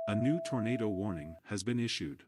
A new tornado warning has been issued.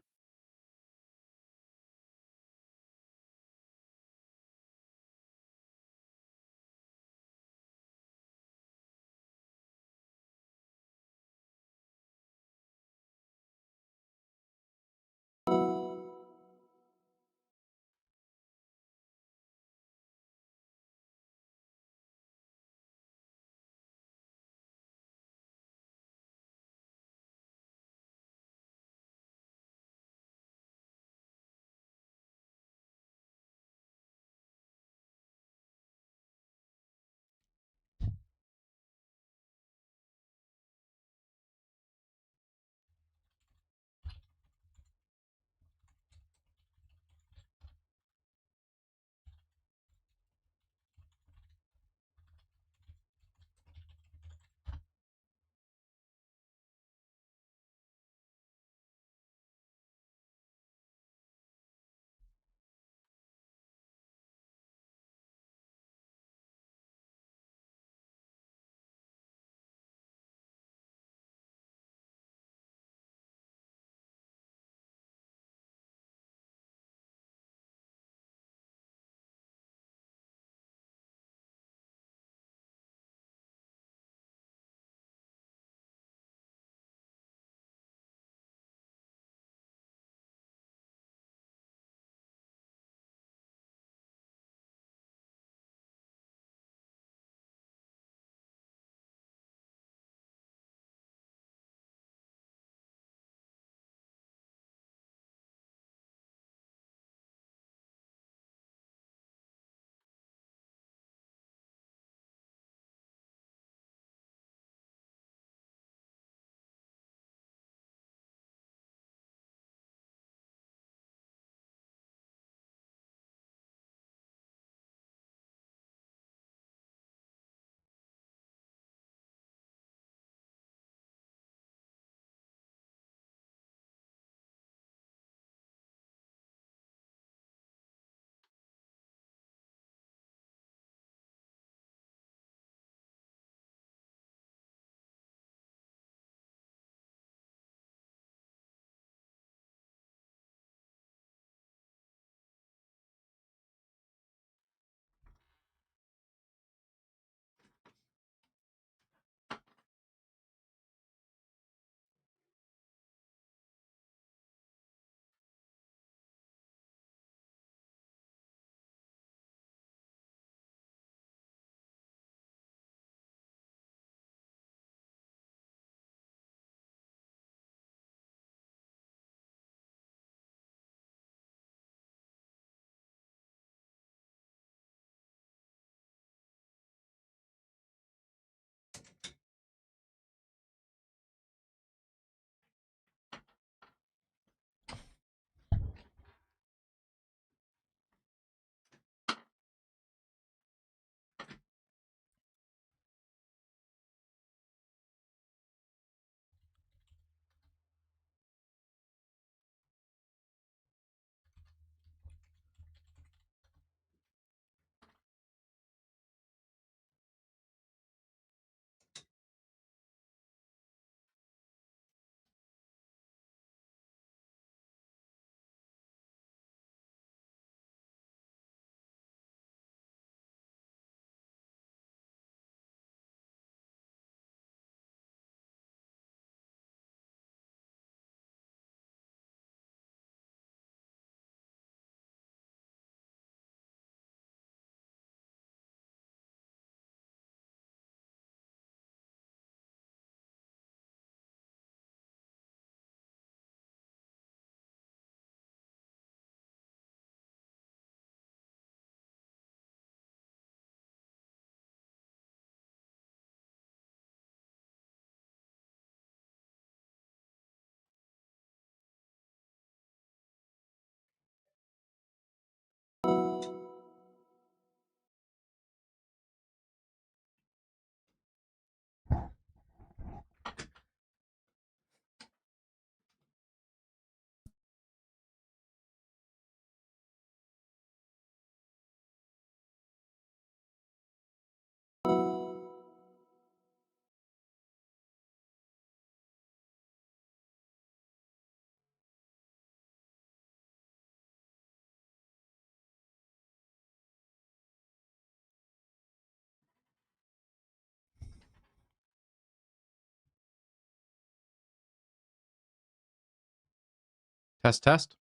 Test, test.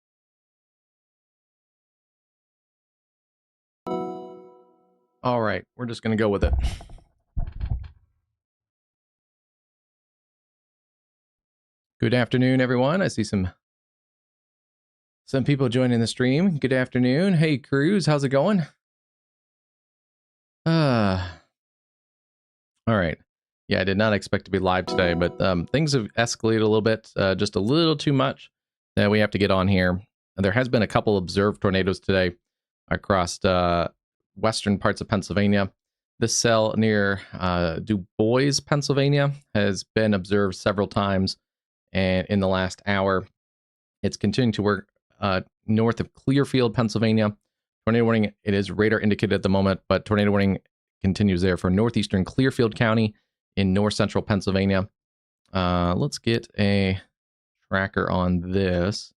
All right, we're just going to go with it. Good afternoon, everyone. I see some people joining the stream. Good afternoon. Hey, Cruz, how's it going? All right. Yeah, I did not expect to be live today, but things have escalated a little bit, just a little too much that we have to get on here. There has been a couple observed tornadoes today across western parts of Pennsylvania. This cell near Du Bois, Pennsylvania, has been observed several times, and in the last hour, it's continuing to work north of Clearfield, Pennsylvania. Tornado warning, it is radar indicated at the moment, but tornado warning continues there for northeastern Clearfield County in north central Pennsylvania. Let's get a tracker on this.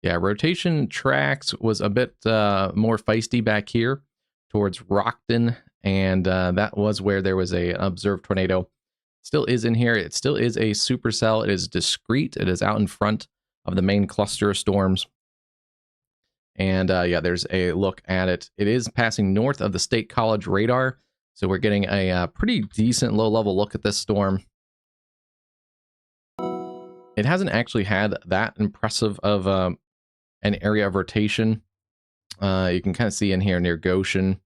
Yeah, rotation tracks was a bit more feisty back here towards Rockton, and that was where there was an observed tornado. Still is in here. It still is a supercell. It is discrete. It is out in front of the main cluster of storms. And yeah, there's a look at it. It is passing north of the State College radar, so we're getting a pretty decent low-level look at this storm. It hasn't actually had that impressive of an area of rotation. You can kind of see in here near Goshen.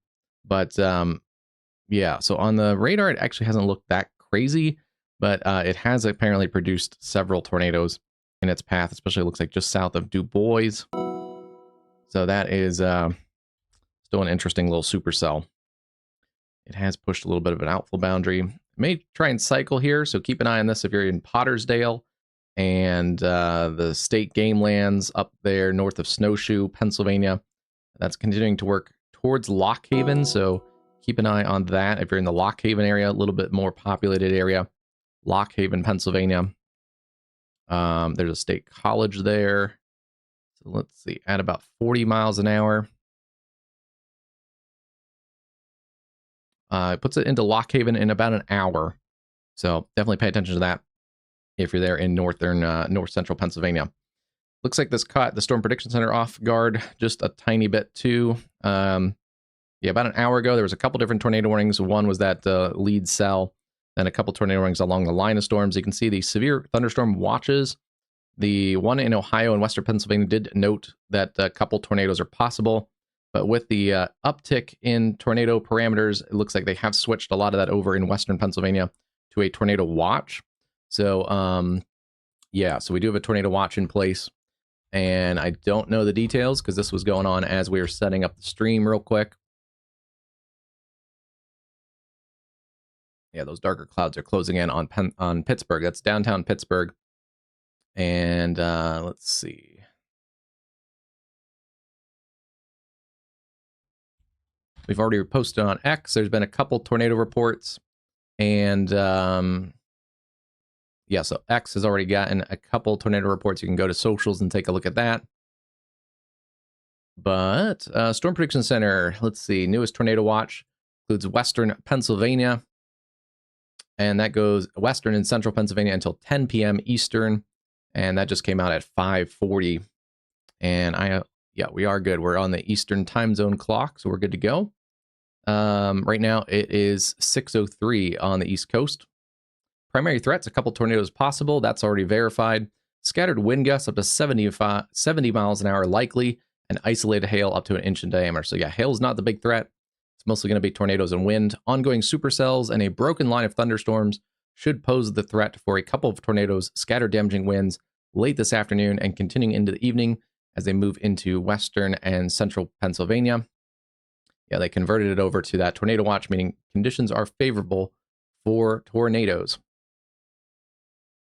But yeah, so on the radar, it actually hasn't looked that crazy, but it has apparently produced several tornadoes in its path, especially it looks like just south of Du Bois. So that is still an interesting little supercell. It has pushed a little bit of an outflow boundary. It may try and cycle here, so keep an eye on this if you're in Pottersdale and the state game lands up there north of Snowshoe, Pennsylvania. That's continuing to work towards Lock Haven, so keep an eye on that if you're in the Lock Haven area, a little bit more populated area. Lock Haven, Pennsylvania. There's a state college there. So let's see, at about 40 miles an hour. It puts it into Lock Haven in about an hour. So definitely pay attention to that if you're there in north central Pennsylvania. Looks like this caught the Storm Prediction Center off guard just a tiny bit too. Yeah, about an hour ago, there was a couple different tornado warnings. One was that lead cell, then a couple tornado warnings along the line of storms. You can see the severe thunderstorm watches. The one in Ohio and western Pennsylvania did note that a couple tornadoes are possible. But with the uptick in tornado parameters, it looks like they have switched a lot of that over in western Pennsylvania to a tornado watch. So, yeah, so we do have a tornado watch in place. And I don't know the details because this was going on as we were setting up the stream real quick. Yeah, those darker clouds are closing in on Pittsburgh. That's downtown Pittsburgh. And let's see. We've already posted on X. There's been a couple tornado reports. And yeah, so X has already gotten a couple tornado reports. You can go to socials and take a look at that. But Storm Prediction Center, let's see. Newest tornado watch includes western Pennsylvania. And that goes western and central Pennsylvania until 10 p.m. Eastern. And that just came out at 5:40. And yeah, we are good. We're on the Eastern time zone clock, so we're good to go. Right now, it is 6:03 on the East Coast. Primary threats, a couple tornadoes possible. That's already verified. Scattered wind gusts up to 70 miles an hour likely, and isolated hail up to an inch in diameter. So yeah, hail is not the big threat. It's mostly going to be tornadoes and wind. Ongoing supercells and a broken line of thunderstorms should pose the threat for a couple of tornadoes, scattered damaging winds late this afternoon and continuing into the evening as they move into western and central Pennsylvania. Yeah, they converted it over to that tornado watch, meaning conditions are favorable for tornadoes.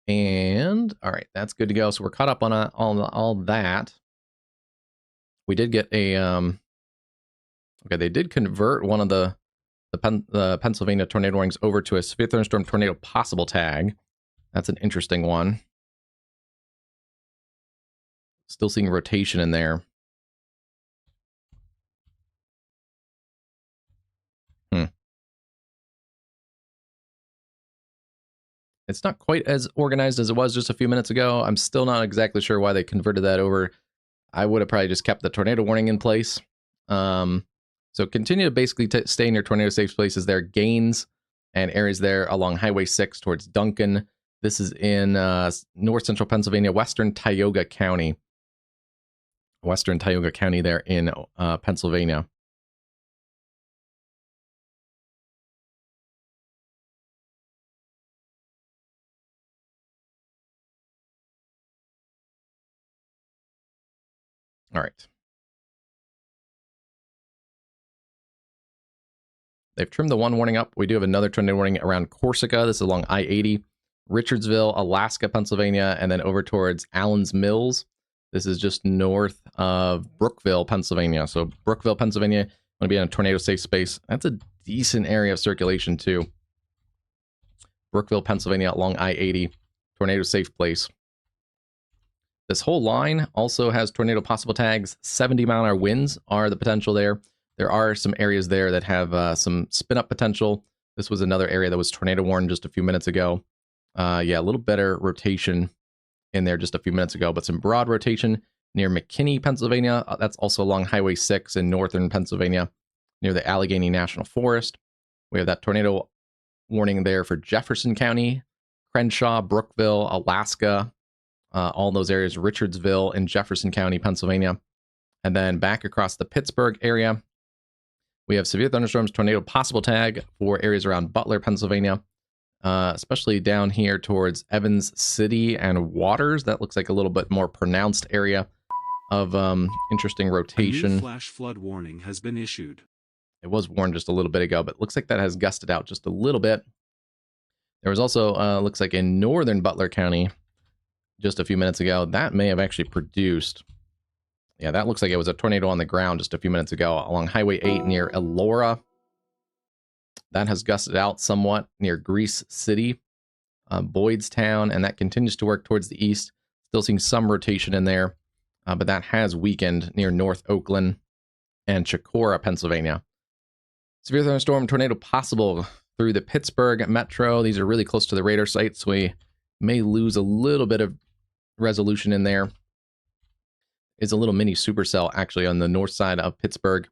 And all right, that's good to go. So we're caught up on all that. We did get a okay. They did convert one of the Pennsylvania tornado warnings over to a severe thunderstorm tornado possible tag. That's an interesting one. Still seeing rotation in there. It's not quite as organized as it was just a few minutes ago. I'm still not exactly sure why they converted that over I would have probably just kept the tornado warning in place. So continue to basically stay in your tornado safe places there. Gaines and areas there along Highway 6 towards Duncan. This is in north central Pennsylvania, western Tioga County. Western Tioga County there in Pennsylvania. All right. They've trimmed the one warning up. We do have another tornado warning around Corsica. This is along I-80, Richardsville, Alaska, Pennsylvania, and then over towards Allen's Mills. This is just north of Brookville, Pennsylvania. So Brookville, Pennsylvania, going to be in a tornado safe space. That's a decent area of circulation too. Brookville, Pennsylvania, along I-80, tornado safe place. This whole line also has tornado possible tags. 70-mile-an-hour winds are the potential there. There are some areas there that have some spin-up potential. This was another area that was tornado warned just a few minutes ago. Yeah, a little better rotation in there just a few minutes ago, but some broad rotation near McKinney, Pennsylvania. That's also along Highway 6 in northern Pennsylvania, near the Allegheny National Forest. We have that tornado warning there for Jefferson County, Crenshaw, Brookville, Alaska, all those areas, Richardsville in Jefferson County, Pennsylvania. And then back across the Pittsburgh area, we have severe thunderstorms, tornado possible tag for areas around Butler, Pennsylvania, especially down here towards Evans City and Waters. That looks like a little bit more pronounced area of interesting rotation. A new flash flood warning has been issued. It was warned just a little bit ago, but it looks like that has gusted out just a little bit. There was also, looks like in northern Butler County, just a few minutes ago, that may have actually produced. Yeah, that looks like it was a tornado on the ground just a few minutes ago along Highway 8 near Elora. That has gusted out somewhat near Greece City, Boydstown, and that continues to work towards the east. Still seeing some rotation in there, but that has weakened near North Oakland and Chicora, Pennsylvania. Severe thunderstorm tornado possible through the Pittsburgh metro. These are really close to the radar site, so we may lose a little bit of resolution in there. Is a little mini supercell actually on the north side of Pittsburgh.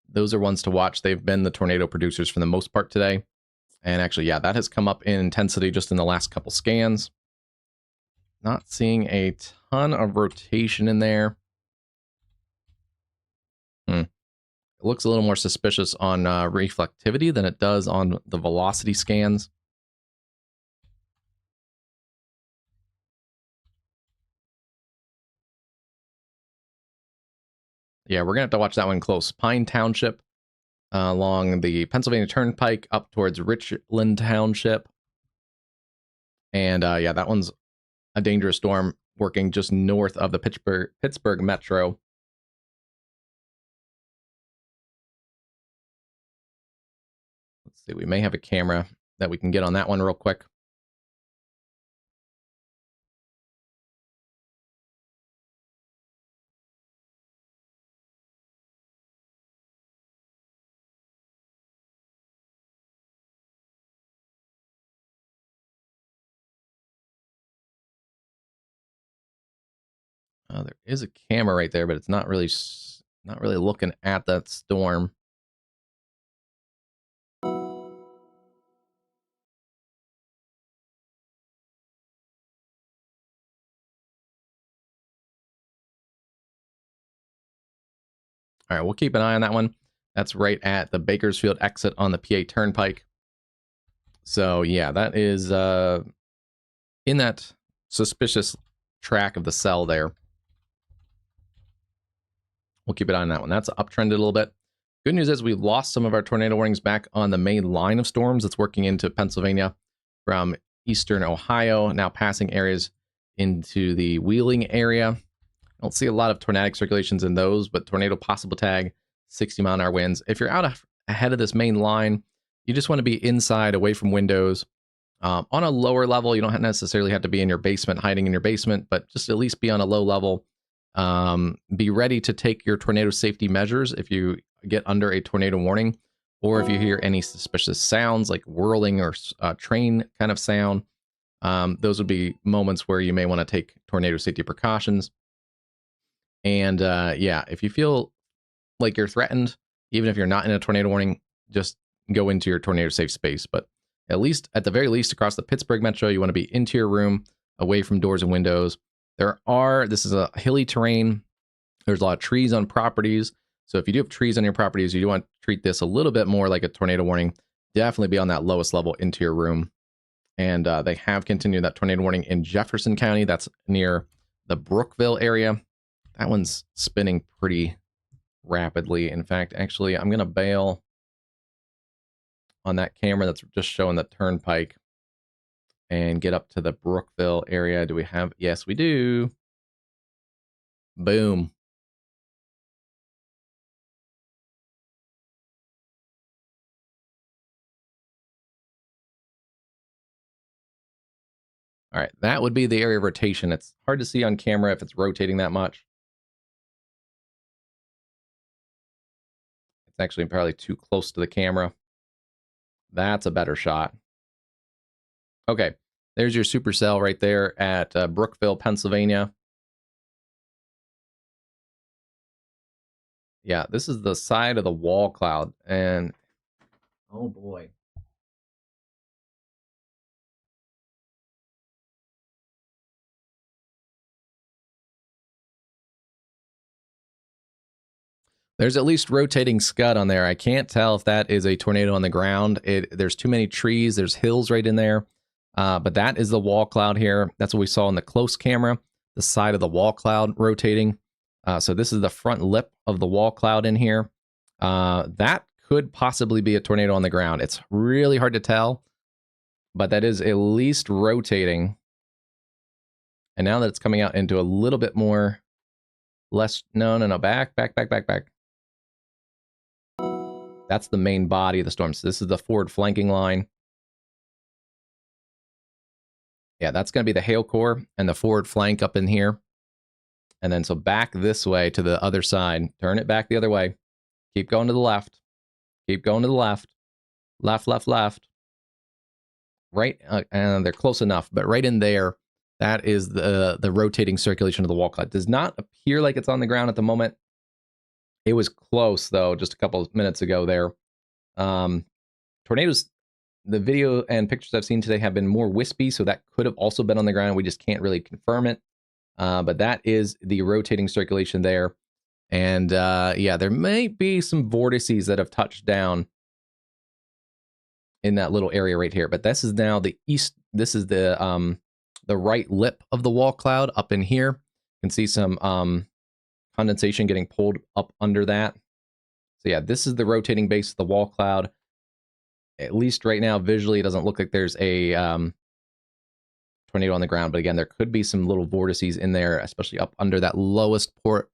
Those are ones to watch. They've been the tornado producers for the most part today. And actually, yeah, that has come up in intensity just in the last couple scans. Not seeing a ton of rotation in there. It looks a little more suspicious on reflectivity than it does on the velocity scans. Yeah, we're going to have to watch that one close. Pine Township along the Pennsylvania Turnpike up towards Richland Township. And yeah, that one's a dangerous storm working just north of the Pittsburgh metro. Let's see, we may have a camera that we can get on that one real quick. There is a camera right there, but it's not really looking at that storm. All right, we'll keep an eye on that one. That's right at the Bakersfield exit on the PA Turnpike. So yeah, that is in that suspicious track of the cell there. We'll keep an eye on that one. That's uptrended a little bit. Good news is we've lost some of our tornado warnings back on the main line of storms that's working into Pennsylvania from eastern Ohio, now passing areas into the Wheeling area. I don't see a lot of tornadic circulations in those, but tornado possible tag, 60-mile-an-hour winds. If you're out ahead of this main line, you just want to be inside, away from windows. On a lower level, you don't necessarily have to be in your basement, hiding in your basement, but just at least be on a low level. Be ready to take your tornado safety measures if you get under a tornado warning, or if you hear any suspicious sounds like whirling or train kind of sound. Those would be moments where you may want to take tornado safety precautions. And yeah, if you feel like you're threatened, even if you're not in a tornado warning, just go into your tornado safe space. But at the very least, across the Pittsburgh metro, you want to be into your room, away from doors and windows. This is a hilly terrain. There's a lot of trees on properties. So if you do have trees on your properties, you do want to treat this a little bit more like a tornado warning. Definitely be on that lowest level into your room. And they have continued that tornado warning in Jefferson County. That's near the Brookville area. That one's spinning pretty rapidly. In fact, actually, I'm going to bail on that camera that's just showing the turnpike and get up to the Brookville area. Do we have? Yes, we do. Boom. All right, that would be the area of rotation. It's hard to see on camera if it's rotating that much. It's actually probably too close to the camera. That's a better shot. Okay, there's your supercell right there at Brookville, Pennsylvania. Yeah, this is the side of the wall cloud, and oh boy. There's at least rotating scud on there. I can't tell if that is a tornado on the ground. There's too many trees. There's hills right in there. But that is the wall cloud here. That's what we saw in the close camera, the side of the wall cloud rotating. So this is the front lip of the wall cloud in here. That could possibly be a tornado on the ground. It's really hard to tell, but that is at least rotating. And now that it's coming out into a little bit more, no, back. That's the main body of the storm. So this is the forward flanking line. Yeah, that's going to be the hail core and the forward flank up in here. And then so back this way to the other side. Turn it back the other way. Keep going to the left. Keep going to the left. Left. Right, and they're close enough, but right in there, that is the rotating circulation of the wall cloud. It does not appear like it's on the ground at the moment. It was close, though, just a couple of minutes ago there. Tornadoes, the video and pictures I've seen today have been more wispy, so that could have also been on the ground. We just can't really confirm it. But that is the rotating circulation there. And yeah, there may be some vortices that have touched down in that little area right here. But this is now the east. This is the right lip of the wall cloud up in here. You can see some condensation getting pulled up under that. So yeah, this is the rotating base of the wall cloud. At least right now, visually, it doesn't look like there's a tornado on the ground. But again, there could be some little vortices in there, especially up under that lowest point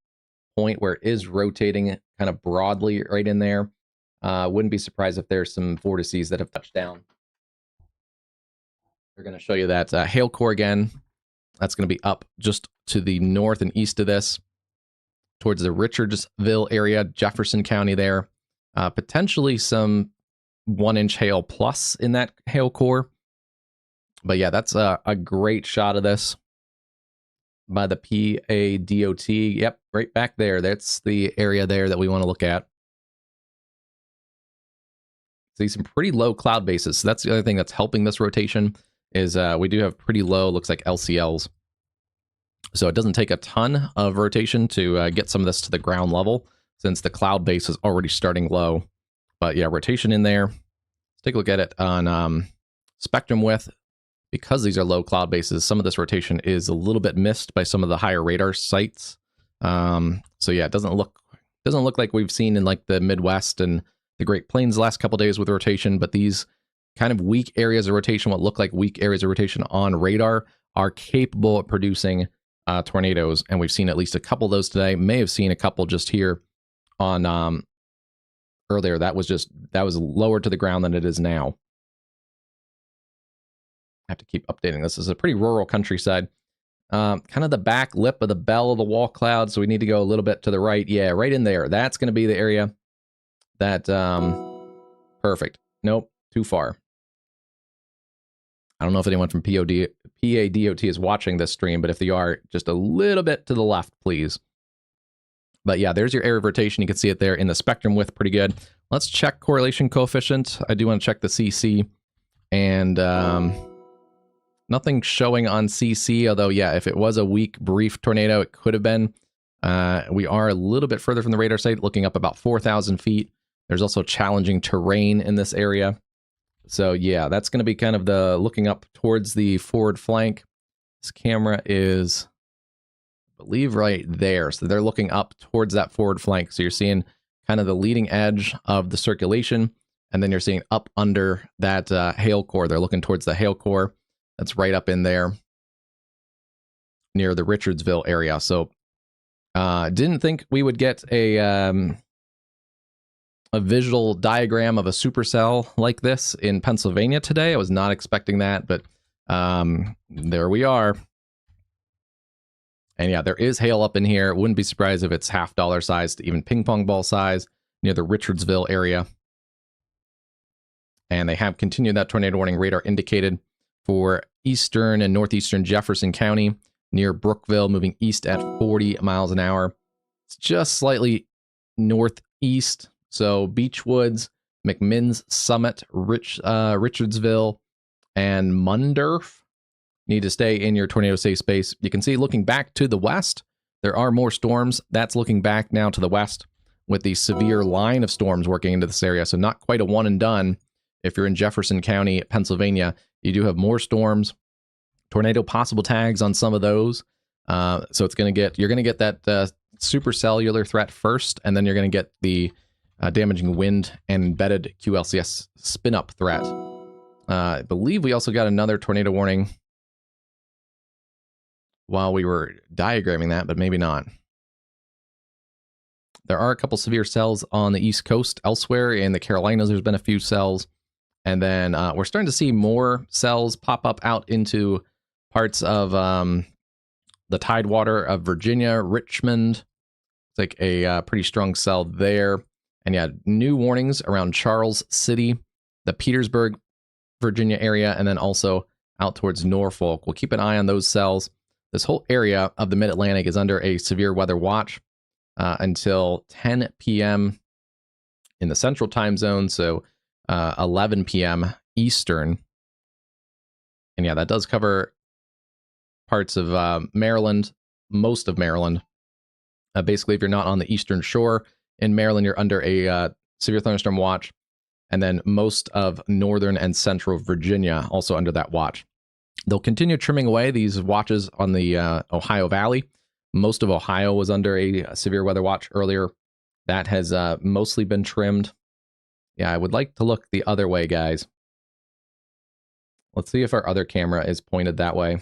where it is rotating kind of broadly right in there. Wouldn't be surprised if there's some vortices that have touched down. They're going to show you that hail core again. That's going to be up just to the north and east of this, towards the Richardsville area, Jefferson County there. Potentially some 1-inch hail plus in that hail core. But yeah, that's a great shot of this by the PADOT. Yep, right back there. That's the area there that we want to look at. See some pretty low cloud bases. So that's the other thing that's helping this rotation is we do have pretty low, looks like LCLs. So it doesn't take a ton of rotation to get some of this to the ground level since the cloud base is already starting low. But yeah, rotation in there. Let's take a look at it on spectrum width. Because these are low cloud bases, some of this rotation is a little bit missed by some of the higher radar sites. So yeah, it doesn't look like we've seen in like the Midwest and the Great Plains the last couple days with rotation, but these kind of weak areas of rotation, what look like weak areas of rotation on radar, are capable of producing tornadoes. And we've seen at least a couple of those today. May have seen a couple just here on earlier. That was lower to the ground than it is now. I have to keep updating this. This is a pretty rural countryside. Kind of the back lip of the bell of the wall cloud. So we need to go a little bit to the right. Yeah, right in there. That's going to be the area that, perfect. Nope, too far. I don't know if anyone from PADOT is watching this stream, but if they are, just a little bit to the left, please. But yeah, there's your area of rotation. You can see it there in the spectrum width, pretty good. Let's check correlation coefficient. I do want to check the CC, and nothing showing on CC, although yeah, if it was a weak, brief tornado, it could have been. We are a little bit further from the radar site, looking up about 4,000 feet. There's also challenging terrain in this area. So yeah, that's going to be kind of the looking up towards the forward flank. This camera is, I believe, right there. So they're looking up towards that forward flank. So you're seeing kind of the leading edge of the circulation, and then you're seeing up under that hail core. They're looking towards the hail core. That's right up in there near the Richardsville area. So didn't think we would get a visual diagram of a supercell like this in Pennsylvania today. I was not expecting that, but there we are. And yeah, there is hail up in here. Wouldn't be surprised if it's $half size to even ping pong ball size near the Richardsville area. And they have continued that tornado warning radar indicated for eastern and northeastern Jefferson County near Brookville, moving east at 40 miles an hour. It's just slightly northeast. So Beechwoods, McMinn's Summit, Richardsville, and Mundurf need to stay in your tornado safe space. You can see looking back to the west, there are more storms. That's looking back now to the west with the severe line of storms working into this area. So not quite a one and done. If you're in Jefferson County, Pennsylvania, you do have more storms, tornado possible tags on some of those. So it's going to get, you're going to get that supercellular threat first, and then you're going to get the damaging wind and embedded QLCS spin up threat. I believe we also got another tornado warning while we were diagramming that, but maybe not. There are a couple severe cells on the East Coast. Elsewhere in the Carolinas, there's been a few cells. And then we're starting to see more cells pop up out into parts of the Tidewater of Virginia, Richmond. It's like a pretty strong cell there. And yeah, new warnings around Charles City, the Petersburg, Virginia area, and then also out towards Norfolk. We'll keep an eye on those cells. This whole area of the Mid-Atlantic is under a severe weather watch until 10 p.m. in the central time zone, so 11 p.m. Eastern. And yeah, that does cover parts of Maryland, most of Maryland. Basically, if you're not on the eastern shore in Maryland, you're under a severe thunderstorm watch. And then most of northern and central Virginia also under that watch. They'll continue trimming away these watches on the Ohio Valley. Most of Ohio was under a severe weather watch earlier. That has mostly been trimmed. Yeah, I would like to look the other way, guys. Let's see if our other camera is pointed that way.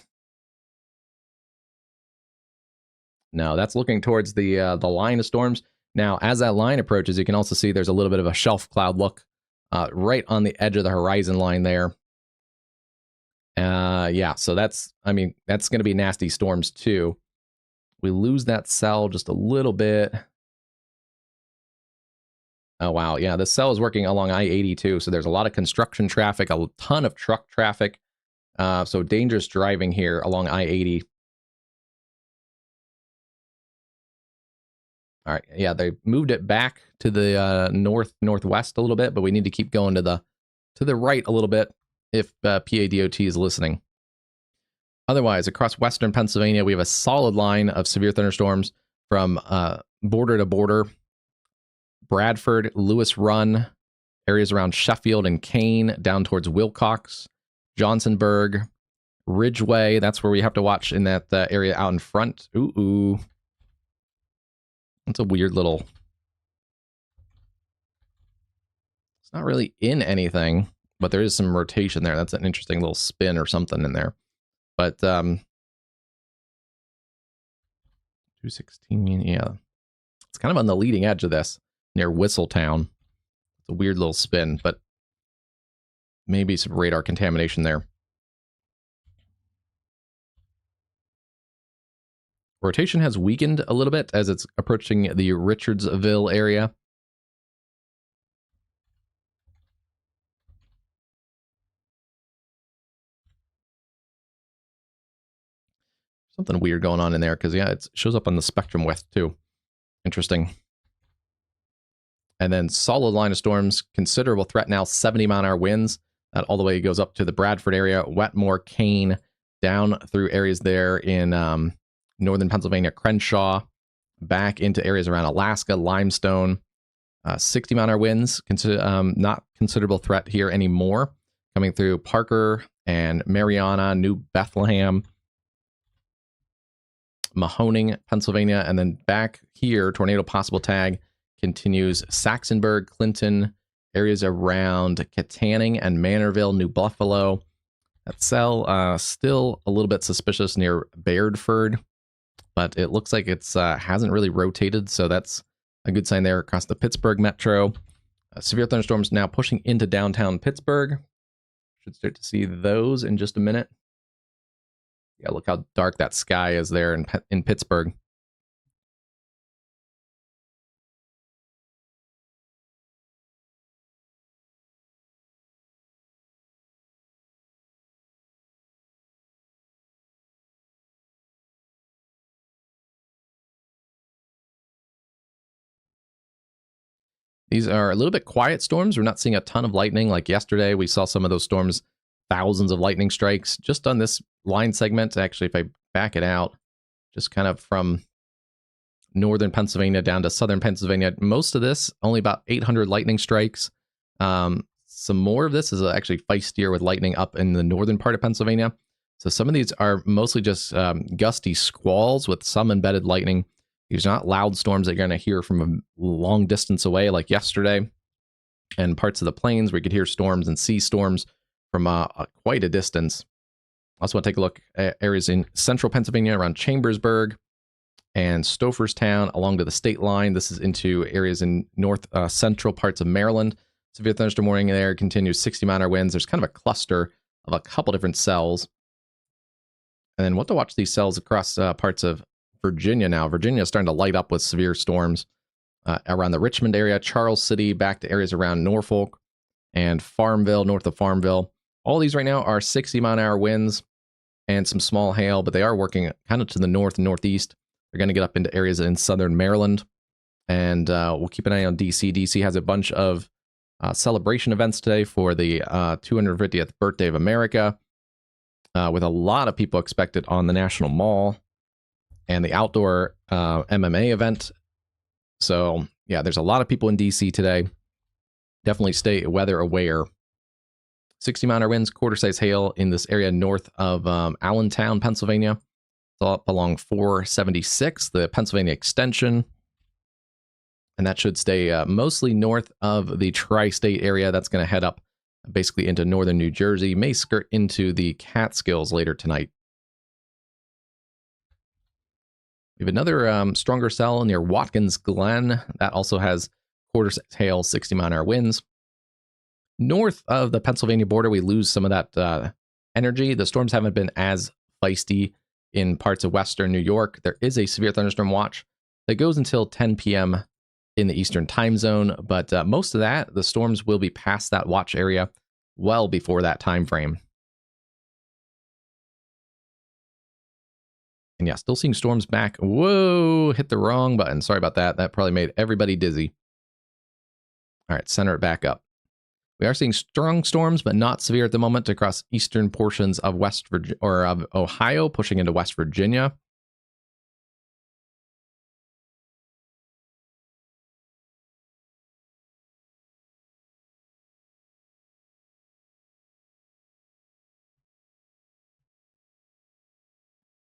No, that's looking towards the line of storms. Now, as that line approaches, you can also see there's a little bit of a shelf cloud look right on the edge of the horizon line there. Yeah, so that's, I mean, that's going to be nasty storms too. We lose that cell just a little bit. Oh, wow. Yeah, this cell is working along I-80 too, so there's a lot of construction traffic, a ton of truck traffic. So dangerous driving here along I-80. All right, yeah, they moved it back to the northwest a little bit, but we need to keep going to the right a little bit if PADOT is listening. Otherwise, across western Pennsylvania, we have a solid line of severe thunderstorms from border to border. Bradford, Lewis Run, areas around Sheffield and Kane, down towards Wilcox, Johnsonburg, Ridgeway. That's where we have to watch in that area out in front. Ooh. That's a weird little... It's not really in anything, but there is some rotation there. That's an interesting little spin or something in there. But 216, yeah. It's kind of on the leading edge of this, near Whistletown. It's a weird little spin, but maybe some radar contamination there. Rotation has weakened a little bit as it's approaching the Richardsville area. Something weird going on in there because, yeah, it shows up on the spectrum width too. Interesting. And then solid line of storms, considerable threat now, 70-mile-an-hour winds. That all the way goes up to the Bradford area, Wetmore, Kane, down through areas there in northern Pennsylvania, Crenshaw, back into areas around Alaska, Limestone. 60-mile-an-hour winds, not considerable threat here anymore. Coming through Parker and Mariana, New Bethlehem, Mahoning, Pennsylvania, and then back here, tornado possible tag continues Saxonburg, Clinton, areas around Katanning and Manorville, New Buffalo. That cell still a little bit suspicious near Bairdford, but it looks like it's hasn't really rotated, so that's a good sign there across the Pittsburgh metro. Severe thunderstorms now pushing into downtown Pittsburgh. Should start to see those in just a minute. Yeah, look how dark that sky is there in Pittsburgh. These are a little bit quiet storms. We're not seeing a ton of lightning like yesterday. We saw some of those storms, thousands of lightning strikes just on this line segment. Actually, if I back it out, just kind of from northern Pennsylvania down to southern Pennsylvania, most of this, only about 800 lightning strikes. Some more of this is actually feistier with lightning up in the northern part of Pennsylvania. So some of these are mostly just gusty squalls with some embedded lightning. These are not loud storms that you're going to hear from a long distance away like yesterday. And parts of the plains where you could hear storms and see storms from quite a distance. Also want to take a look at areas in central Pennsylvania around Chambersburg and Stoufferstown along to the state line. This is into areas in north central parts of Maryland. Severe thunderstorm warning there continues, 60-mile-an-hour winds. There's kind of a cluster of a couple different cells. And then what to watch these cells across parts of Virginia now. Virginia is starting to light up with severe storms around the Richmond area, Charles City, back to areas around Norfolk and Farmville, north of Farmville. All these right now are 60-mile-an-hour winds and some small hail, but they are working kind of to the north and northeast. They're going to get up into areas in southern Maryland. And we'll keep an eye on DC. DC has a bunch of celebration events today for the 250th birthday of America, with a lot of people expected on the National Mall and the outdoor MMA event. So, yeah, there's a lot of people in DC today. Definitely stay weather aware. 60-mile-an-hour winds, quarter-size hail in this area north of Allentown, Pennsylvania. It's all up along 476, the Pennsylvania extension. And that should stay mostly north of the tri-state area. That's going to head up basically into northern New Jersey. May skirt into the Catskills later tonight. We have another stronger cell near Watkins Glen. That also has quarter-size hail, 60-mile-an-hour winds. North of the Pennsylvania border, we lose some of that energy. The storms haven't been as feisty in parts of western New York. There is a severe thunderstorm watch that goes until 10 p.m. in the Eastern time zone, but most of that, the storms will be past that watch area well before that time frame. And yeah, still seeing storms back. Whoa, hit the wrong button. Sorry about that. That probably made everybody dizzy. All right, center it back up. We are seeing strong storms, but not severe at the moment across eastern portions of West Virginia or of Ohio, pushing into West Virginia.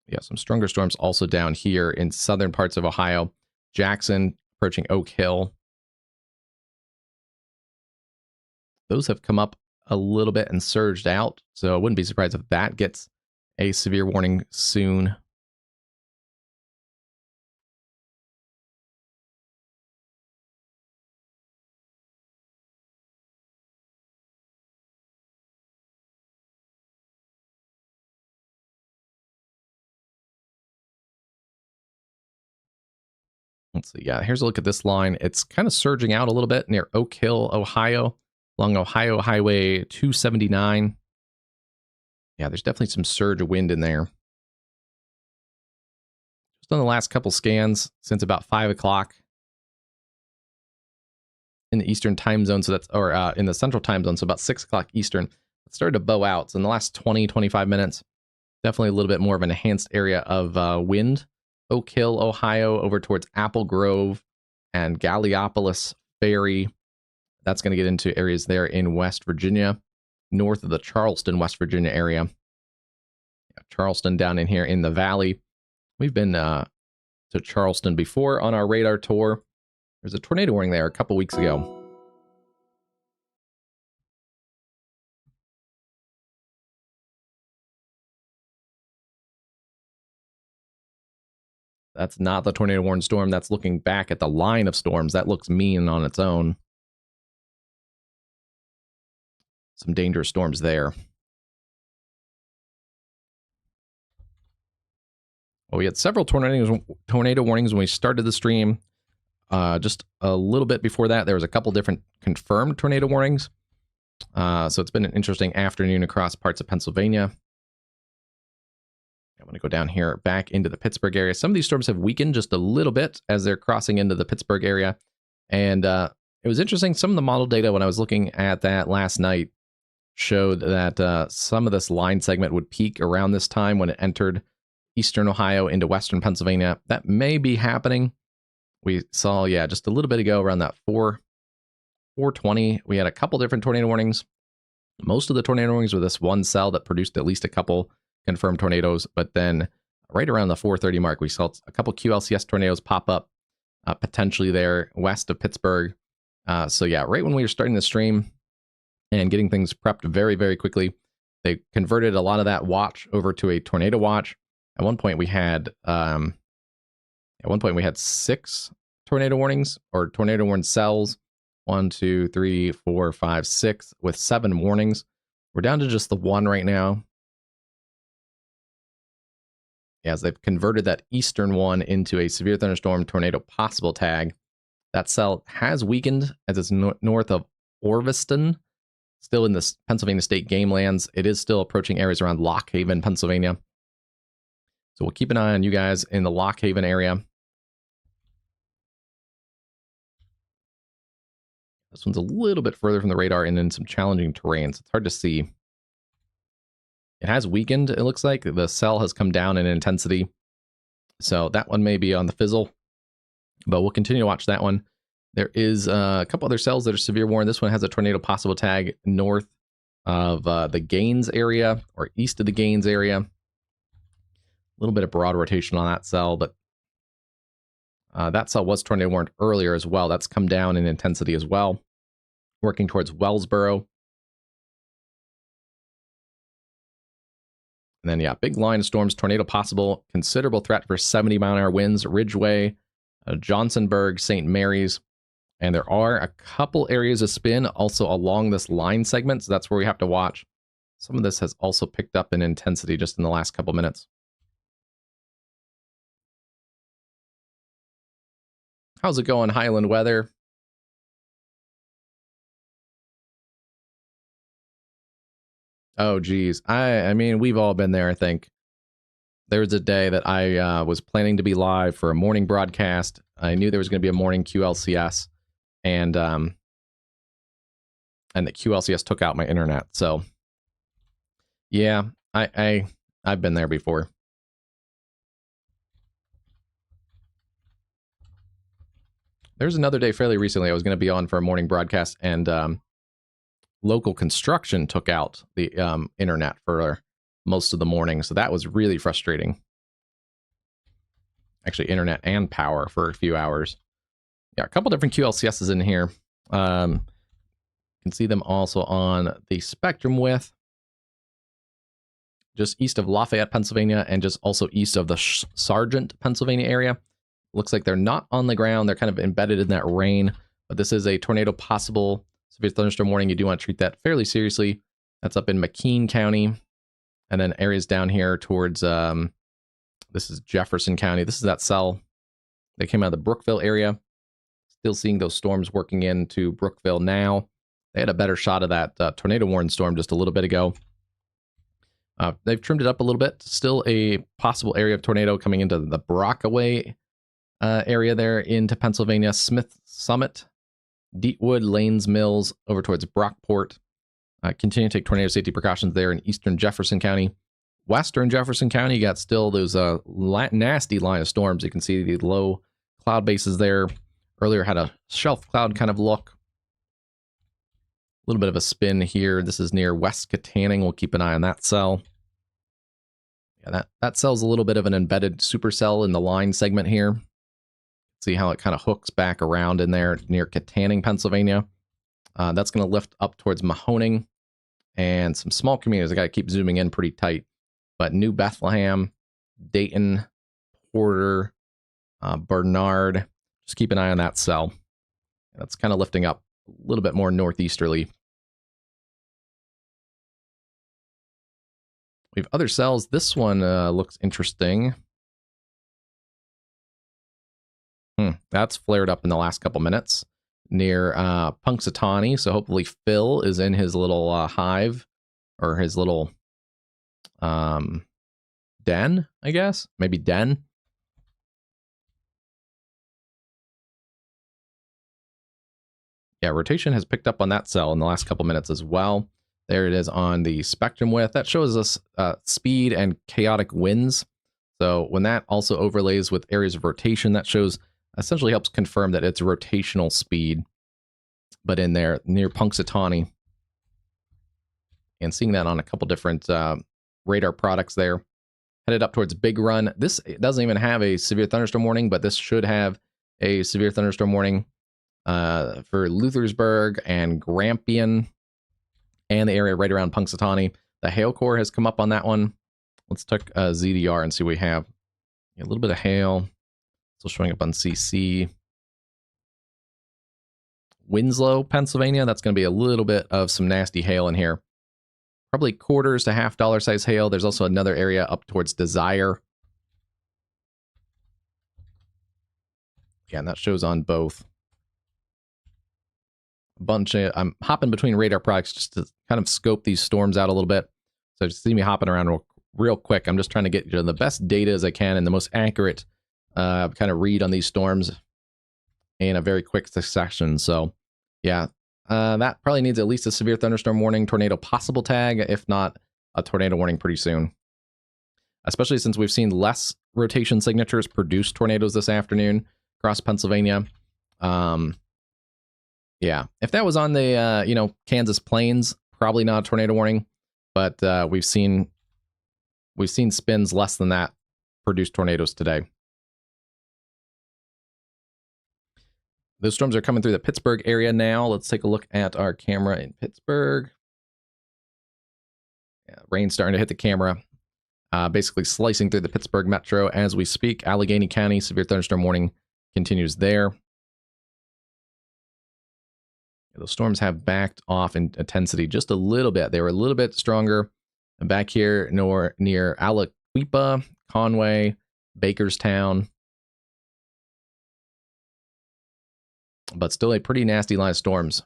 Yeah, some stronger storms also down here in southern parts of Ohio. Jackson approaching Oak Hill. Those have come up a little bit and surged out, so I wouldn't be surprised if that gets a severe warning soon. Let's see. Yeah, here's a look at this line. It's kind of surging out a little bit near Oak Hill, Ohio, along Ohio Highway 279. Yeah, there's definitely some surge of wind in there. Just on the last couple scans since about 5 o'clock in the Eastern time zone. So that's, or in the Central time zone. So about 6 o'clock Eastern, it started to bow out. So in the last 20, 25 minutes, definitely a little bit more of an enhanced area of wind. Oak Hill, Ohio, over towards Apple Grove and Gallipolis Ferry. That's going to get into areas there in West Virginia, north of the Charleston, West Virginia area. Yeah, Charleston down in here in the valley. We've been to Charleston before on our radar tour. There's a tornado warning there a couple weeks ago. That's not the tornado warning storm. That's looking back at the line of storms. That looks mean on its own. Some dangerous storms there. Well, we had several tornado warnings when we started the stream. Just a little bit before that, there was a couple different confirmed tornado warnings. So it's been an interesting afternoon across parts of Pennsylvania. I'm going to go down here back into the Pittsburgh area. Some of these storms have weakened just a little bit as they're crossing into the Pittsburgh area. And it was interesting. Some of the model data when I was looking at that last night showed that some of this line segment would peak around this time when it entered Eastern Ohio into Western Pennsylvania. That may be happening. We saw, yeah, just a little bit ago around that 420, we had a couple different tornado warnings. Most of the tornado warnings were this one cell that produced at least a couple confirmed tornadoes. But then right around the 430 mark, we saw a couple QLCS tornadoes pop up potentially there west of Pittsburgh. So yeah, right when we were starting the stream and getting things prepped very, very quickly, they converted a lot of that watch over to a tornado watch. At one point we had 6 tornado warnings or tornado warning cells. 1, 2, 3, 4, 5, 6 with 7 warnings. We're down to just the 1 right now. As they've converted that eastern one into a severe thunderstorm tornado possible tag. That cell has weakened as it's north of Orviston, still in the Pennsylvania state game lands. It is still approaching areas around Lock Haven, Pennsylvania. So we'll keep an eye on you guys in the Lock Haven area. This one's a little bit further from the radar and in some challenging terrains. It's hard to see. It has weakened, it looks like. The cell has come down in intensity. So that one may be on the fizzle. But we'll continue to watch that one. There is a couple other cells that are severe warned. This one has a tornado possible tag north of the Gaines area or east of the Gaines area. A little bit of broad rotation on that cell, but that cell was tornado warned earlier as well. That's come down in intensity as well. Working towards Wellsboro. And then, yeah, big line of storms, tornado possible, considerable threat for 70-mile-an-hour winds, Ridgeway, Johnsonburg, St. Mary's. And there are a couple areas of spin also along this line segment, so that's where we have to watch. Some of this has also picked up in intensity just in the last couple minutes. How's it going, Highland weather? Oh, geez. I mean, we've all been there, I think. There was a day that I was planning to be live for a morning broadcast. I knew there was going to be a morning QLCS, and the QLCS took out my internet. So, yeah, I've been there before. There's another day fairly recently I was going to be on for a morning broadcast, and local construction took out the internet for most of the morning, so that was really frustrating. Actually, internet and power for a few hours. Yeah, a couple different QLCSs in here. You can see them also on the spectrum width. Just east of Lafayette, Pennsylvania, and just also east of the Sargent, Pennsylvania area. Looks like they're not on the ground. They're kind of embedded in that rain, but this is a tornado possible severe thunderstorm warning. You do want to treat that fairly seriously. That's up in McKean County. And then areas down here towards, this is Jefferson County. This is that cell. They came out of the Brookville area. Still seeing those storms working into Brookville now. They had a better shot of that tornado warning storm just a little bit ago. They've trimmed it up a little bit. Still a possible area of tornado coming into the Brockaway area there into Pennsylvania. Smith Summit, Deetwood, Lanes Mills, over towards Brockport. Continue to take tornado safety precautions there in eastern Jefferson County. Western Jefferson County, you got still those nasty line of storms. You can see the low cloud bases there. Earlier had a shelf cloud kind of look. A little bit of a spin here. This is near West Katanning. We'll keep an eye on that cell. Yeah, that cell's a little bit of an embedded supercell in the line segment here. See how it kind of hooks back around in there near Katanning, Pennsylvania. That's going to lift up towards Mahoning and some small communities. I got to keep zooming in pretty tight. But New Bethlehem, Dayton, Porter, Bernard. Just keep an eye on that cell. That's kind of lifting up a little bit more northeasterly. We have other cells. This one looks interesting. That's flared up in the last couple minutes near Punxsutawney. So hopefully Phil is in his little hive or his little den, I guess. Maybe den. Yeah, rotation has picked up on that cell in the last couple minutes as well. There it is on the spectrum width. That shows us speed and chaotic winds. So when that also overlays with areas of rotation, that shows essentially helps confirm that it's rotational speed. But in there near Punxsutawney, and seeing that on a couple different radar products there, headed up towards Big Run. This doesn't even have a severe thunderstorm warning, but this should have a severe thunderstorm warning for Luthersburg and Grampian and the area right around Punxsutawney. The hail core has come up on that one. Let's check ZDR and see what we have. A little bit of hail. Still showing up on CC. Winslow, Pennsylvania. That's going to be a little bit of some nasty hail in here. Probably quarters to $half size hail. There's also another area up towards Desire. Yeah, and that shows on both. I'm hopping between radar products just to kind of scope these storms out a little bit. So just see me hopping around real quick. I'm just trying to get you the best data as I can and the most accurate kind of read on these storms in a very quick succession. So yeah, that probably needs at least a severe thunderstorm warning, tornado possible tag, if not a tornado warning pretty soon. Especially since we've seen less rotation signatures produce tornadoes this afternoon across Pennsylvania. Yeah, if that was on the Kansas plains, probably not a tornado warning, but we've seen spins less than that produce tornadoes today. Those storms are coming through the Pittsburgh area now. Let's take a look at our camera in Pittsburgh. Yeah, rain's starting to hit the camera, basically slicing through the Pittsburgh metro as we speak. Allegheny County, severe thunderstorm warning continues there. Those storms have backed off in intensity just a little bit. They were a little bit stronger back here near Aliquippa, Conway, Bakerstown. But still a pretty nasty line of storms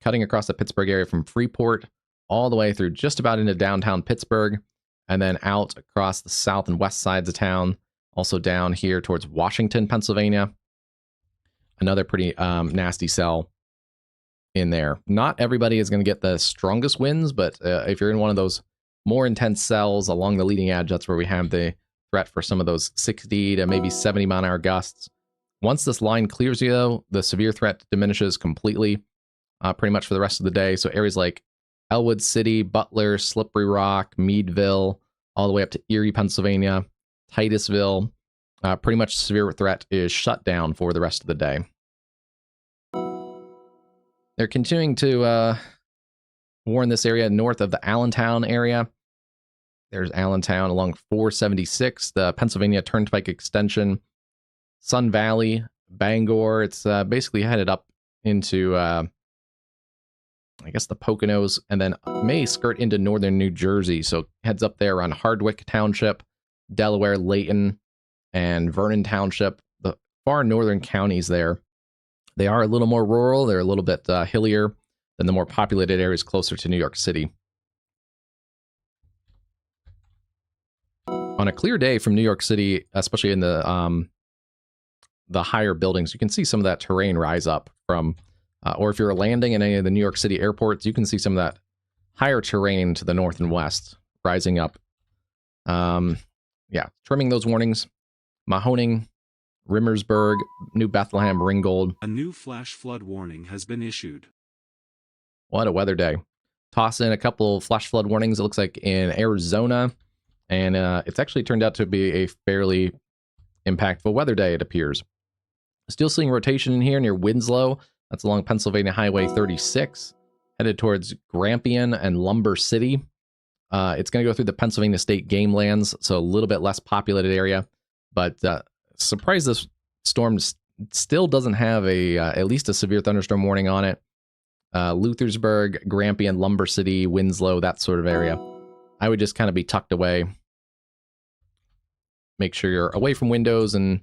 cutting across the Pittsburgh area from Freeport all the way through just about into downtown Pittsburgh and then out across the south and west sides of town. Also down here towards Washington, Pennsylvania. Another pretty nasty cell in there. Not everybody is going to get the strongest winds, but if you're in one of those more intense cells along the leading edge, that's where we have the threat for some of those 60 to maybe 70 mile an hour gusts. Once this line clears you, though, the severe threat diminishes completely, pretty much for the rest of the day. So areas like Elwood City, Butler, Slippery Rock, Meadville, all the way up to Erie, Pennsylvania, Titusville, pretty much severe threat is shut down for the rest of the day. They're continuing to warn this area north of the Allentown area. There's Allentown along 476, the Pennsylvania Turnpike extension, Sun Valley, Bangor. It's basically headed up into, I guess, the Poconos, and then may skirt into northern New Jersey. So heads up there around Hardwick Township, Delaware, Layton, and Vernon Township, the far northern counties there. They are a little more rural. They're a little bit hillier than the more populated areas closer to New York City. on a clear day from New York City, especially in the higher buildings, you can see some of that terrain rise up from, or if you're landing in any of the New York City airports, you can see some of that higher terrain to the north and west rising up. Yeah, trimming those warnings. Mahoning, Rimmersburg, New Bethlehem, Ringgold. A new flash flood warning has been issued. What a weather day. Toss in a couple flash flood warnings, it looks like in Arizona, and it's actually turned out to be a fairly impactful weather day, it appears. Still seeing rotation in here near Winslow. That's along Pennsylvania Highway 36, headed towards Grampian and Lumber City. It's going to go through the Pennsylvania State Game Lands, so a little bit less populated area. But surprised this storm still doesn't have at least a severe thunderstorm warning on it. Luthersburg, Grampian, Lumber City, Winslow, that sort of area. I would just kind of be tucked away. Make sure you're away from windows and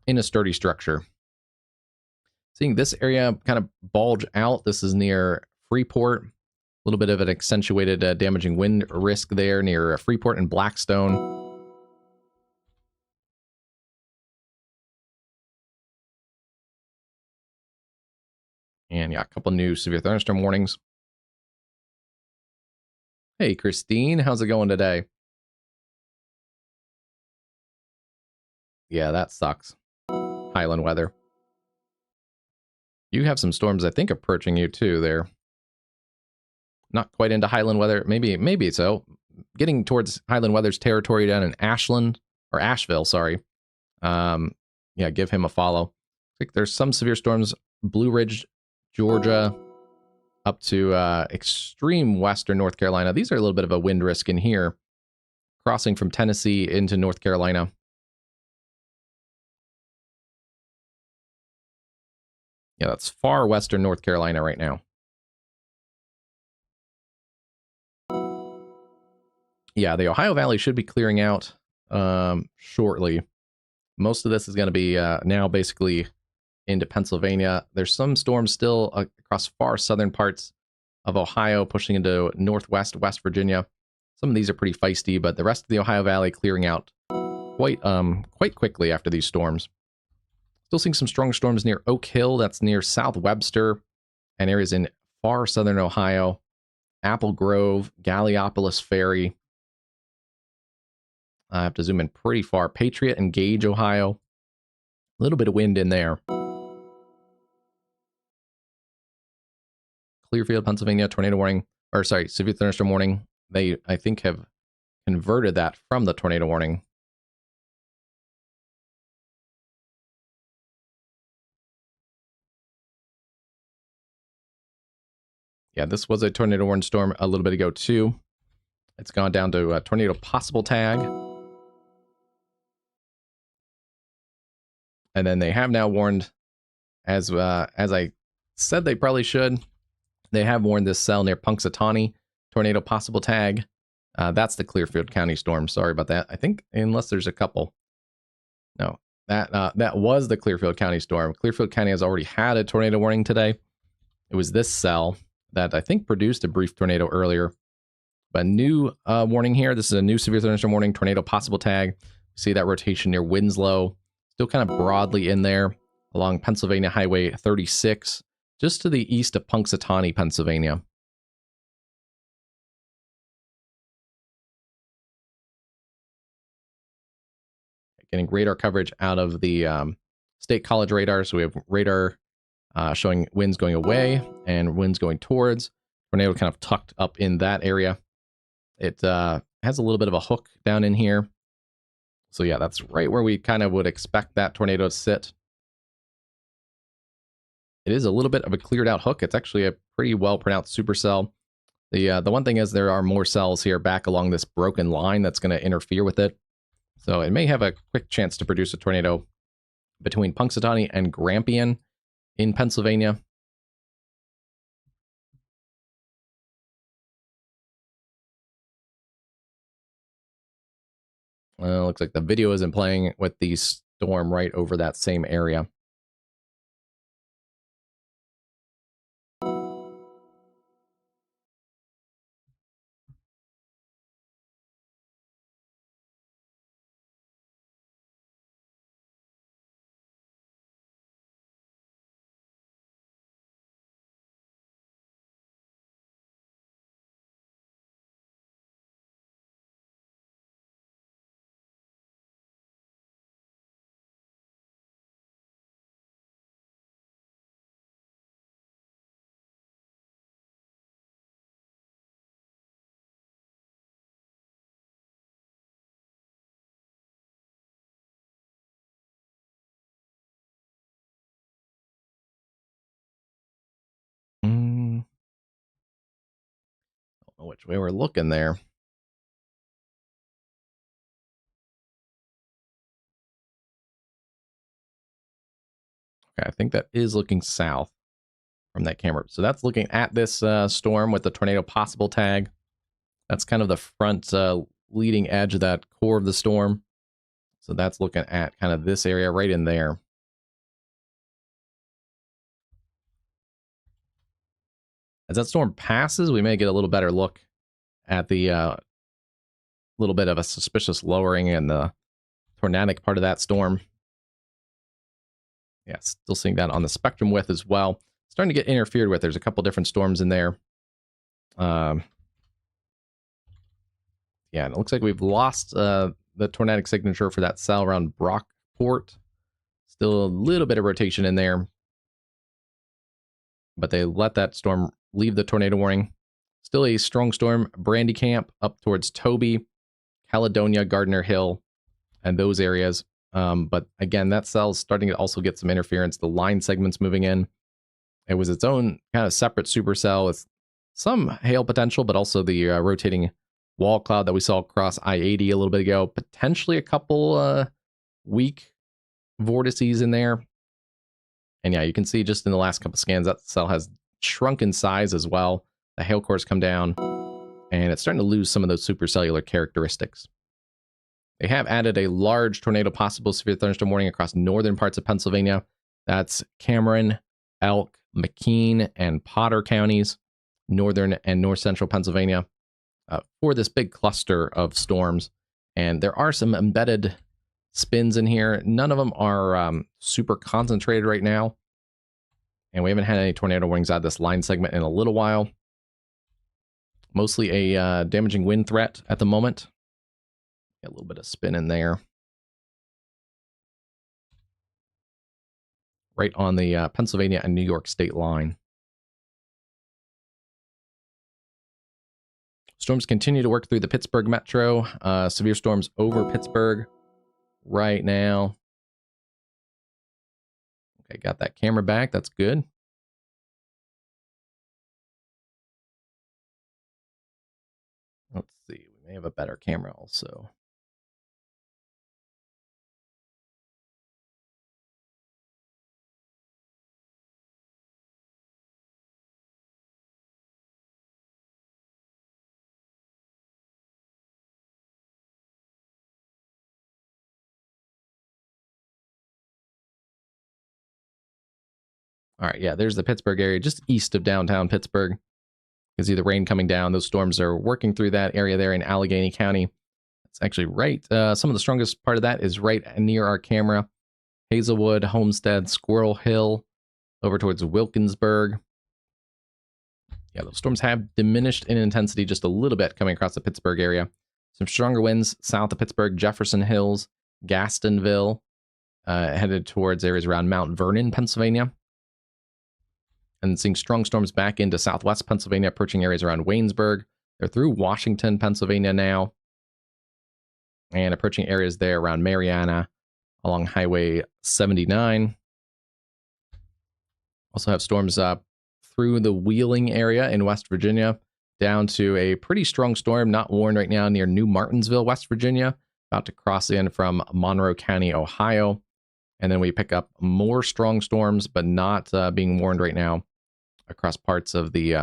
in a sturdy structure. Seeing this area kind of bulge out. This is near Freeport. A little bit of an accentuated damaging wind risk there near Freeport and Blackstone. And yeah, a couple new severe thunderstorm warnings. Hey, Christine, how's it going today? Yeah, that sucks. Highland weather. You have some storms, I think, approaching you too there. Not quite into Highland weather. Maybe so. Getting towards Highland weather's territory down in Asheville, sorry. Yeah, give him a follow. I think there's some severe storms. Blue Ridge, Georgia, up to extreme western North Carolina. These are a little bit of a wind risk in here. Crossing from Tennessee into North Carolina. Yeah, that's far western North Carolina right now. Yeah, the Ohio Valley should be clearing out shortly. Most of this is going to be now basically into Pennsylvania. There's some storms still across far southern parts of Ohio, pushing into northwest West Virginia. Some of these are pretty feisty, but the rest of the Ohio Valley clearing out quite quickly after these storms. Still seeing some strong storms near Oak Hill. That's near South Webster and areas in far southern Ohio. Apple Grove, Galliopolis Ferry. I have to zoom in pretty far. Patriot and Gage, Ohio. A little bit of wind in there. Clearfield, Pennsylvania, tornado warning. Or sorry, severe thunderstorm warning. They, I think, have converted that from the tornado warning. Yeah, this was a tornado warning storm a little bit ago, too. It's gone down to a tornado possible tag. And then they have now warned, as I said they probably should, they have warned this cell near Punxsutawney, tornado possible tag. That's the Clearfield County storm. Sorry about that. I think, unless there's a couple. No, that was the Clearfield County storm. Clearfield County has already had a tornado warning today. It was this cell that I think produced a brief tornado earlier. But new warning here. This is a new severe thunderstorm warning, tornado possible tag. See that rotation near Winslow. Still kind of broadly in there along Pennsylvania Highway 36, just to the east of Punxsutawney, Pennsylvania. Getting radar coverage out of the State College radar. So we have radar showing winds going away and winds going towards. Tornado kind of tucked up in that area. It has a little bit of a hook down in here. So yeah, that's right where we kind of would expect that tornado to sit. It is a little bit of a cleared out hook. It's actually a pretty well pronounced supercell. The one thing is there are more cells here back along this broken line that's going to interfere with it. So it may have a quick chance to produce a tornado between Punxsutawney and Grampian in Pennsylvania. Looks like the video isn't playing with the storm right over that same area. which way we're looking there. Okay, I think that is looking south from that camera. So that's looking at this storm with the tornado possible tag. That's kind of the front leading edge of that core of the storm. So that's looking at kind of this area right in there. As that storm passes, we may get a little better look at the little bit of a suspicious lowering in the tornadic part of that storm. Yeah, still seeing that on the spectrum width as well. Starting to get interfered with. There's a couple different storms in there. Yeah, and it looks like we've lost the tornadic signature for that cell around Brockport. Still a little bit of rotation in there. But they let that storm leave the tornado warning. Still a strong storm. Brandy Camp up towards Toby, Caledonia, Gardner Hill, and those areas. But again, that cell's starting to also get some interference. The line segment's moving in. It was its own kind of separate supercell with some hail potential, but also the rotating wall cloud that we saw across I-80 a little bit ago. Potentially a couple weak vortices in there. And yeah, you can see just in the last couple scans, that cell has shrunk in size as well. The hail cores come down, and it's starting to lose some of those supercellular characteristics. They have added a large tornado possible severe thunderstorm warning across northern parts of Pennsylvania. That's Cameron, Elk, McKean, and Potter counties, northern and north central Pennsylvania, for this big cluster of storms. And there are some embedded spins in here. None of them are super concentrated right now. And we haven't had any tornado warnings out of this line segment in a little while. Mostly a damaging wind threat at the moment. Get a little bit of spin in there. Right on the Pennsylvania and New York state line. Storms continue to work through the Pittsburgh metro. Severe storms over Pittsburgh right now. Okay, got that camera back. That's good. Let's see. We may have a better camera also. All right, yeah, there's the Pittsburgh area, just east of downtown Pittsburgh. You can see the rain coming down. Those storms are working through that area there in Allegheny County. It's actually right. Some of the strongest part of that is right near our camera. Hazelwood, Homestead, Squirrel Hill, over towards Wilkinsburg. Yeah, those storms have diminished in intensity just a little bit coming across the Pittsburgh area. Some stronger winds south of Pittsburgh, Jefferson Hills, Gastonville, headed towards areas around Mount Vernon, Pennsylvania. And seeing strong storms back into southwest Pennsylvania, approaching areas around Waynesburg. They're through Washington, Pennsylvania now. And approaching areas there around Mariana, along Highway 79. Also have storms through the Wheeling area in West Virginia, down to a pretty strong storm, not warned right now, near New Martinsville, West Virginia, about to cross in from Monroe County, Ohio. And then we pick up more strong storms, but not being warned right now, across parts of the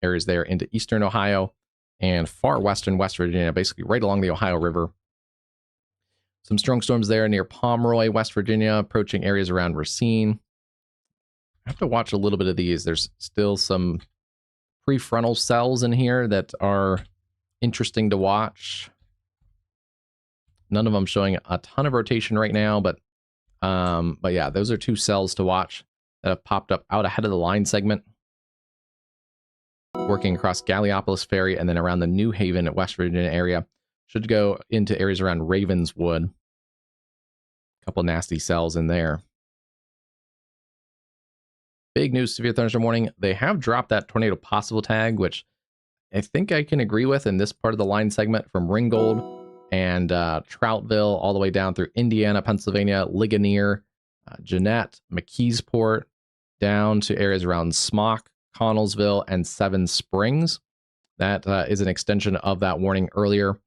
areas there into eastern Ohio and far western West Virginia, basically right along the Ohio River. Some strong storms there near Pomeroy, West Virginia, approaching areas around Racine. I have to watch a little bit of these. There's still some prefrontal cells in here that are interesting to watch. None of them showing a ton of rotation right now, but yeah, those are two cells to watch that have popped up out ahead of the line segment, working across Gallipolis Ferry and then around the New Haven at West Virginia area. Should go into areas around Ravenswood. A couple nasty cells in there. Big news, severe thunderstorm warning. They have dropped that tornado possible tag, which I think I can agree with in this part of the line segment from Ringgold and Troutville all the way down through Indiana, Pennsylvania, Ligonier, Jeanette, McKeesport, down to areas around Smock, Connellsville, and Seven Springs. That is an extension of that warning earlier.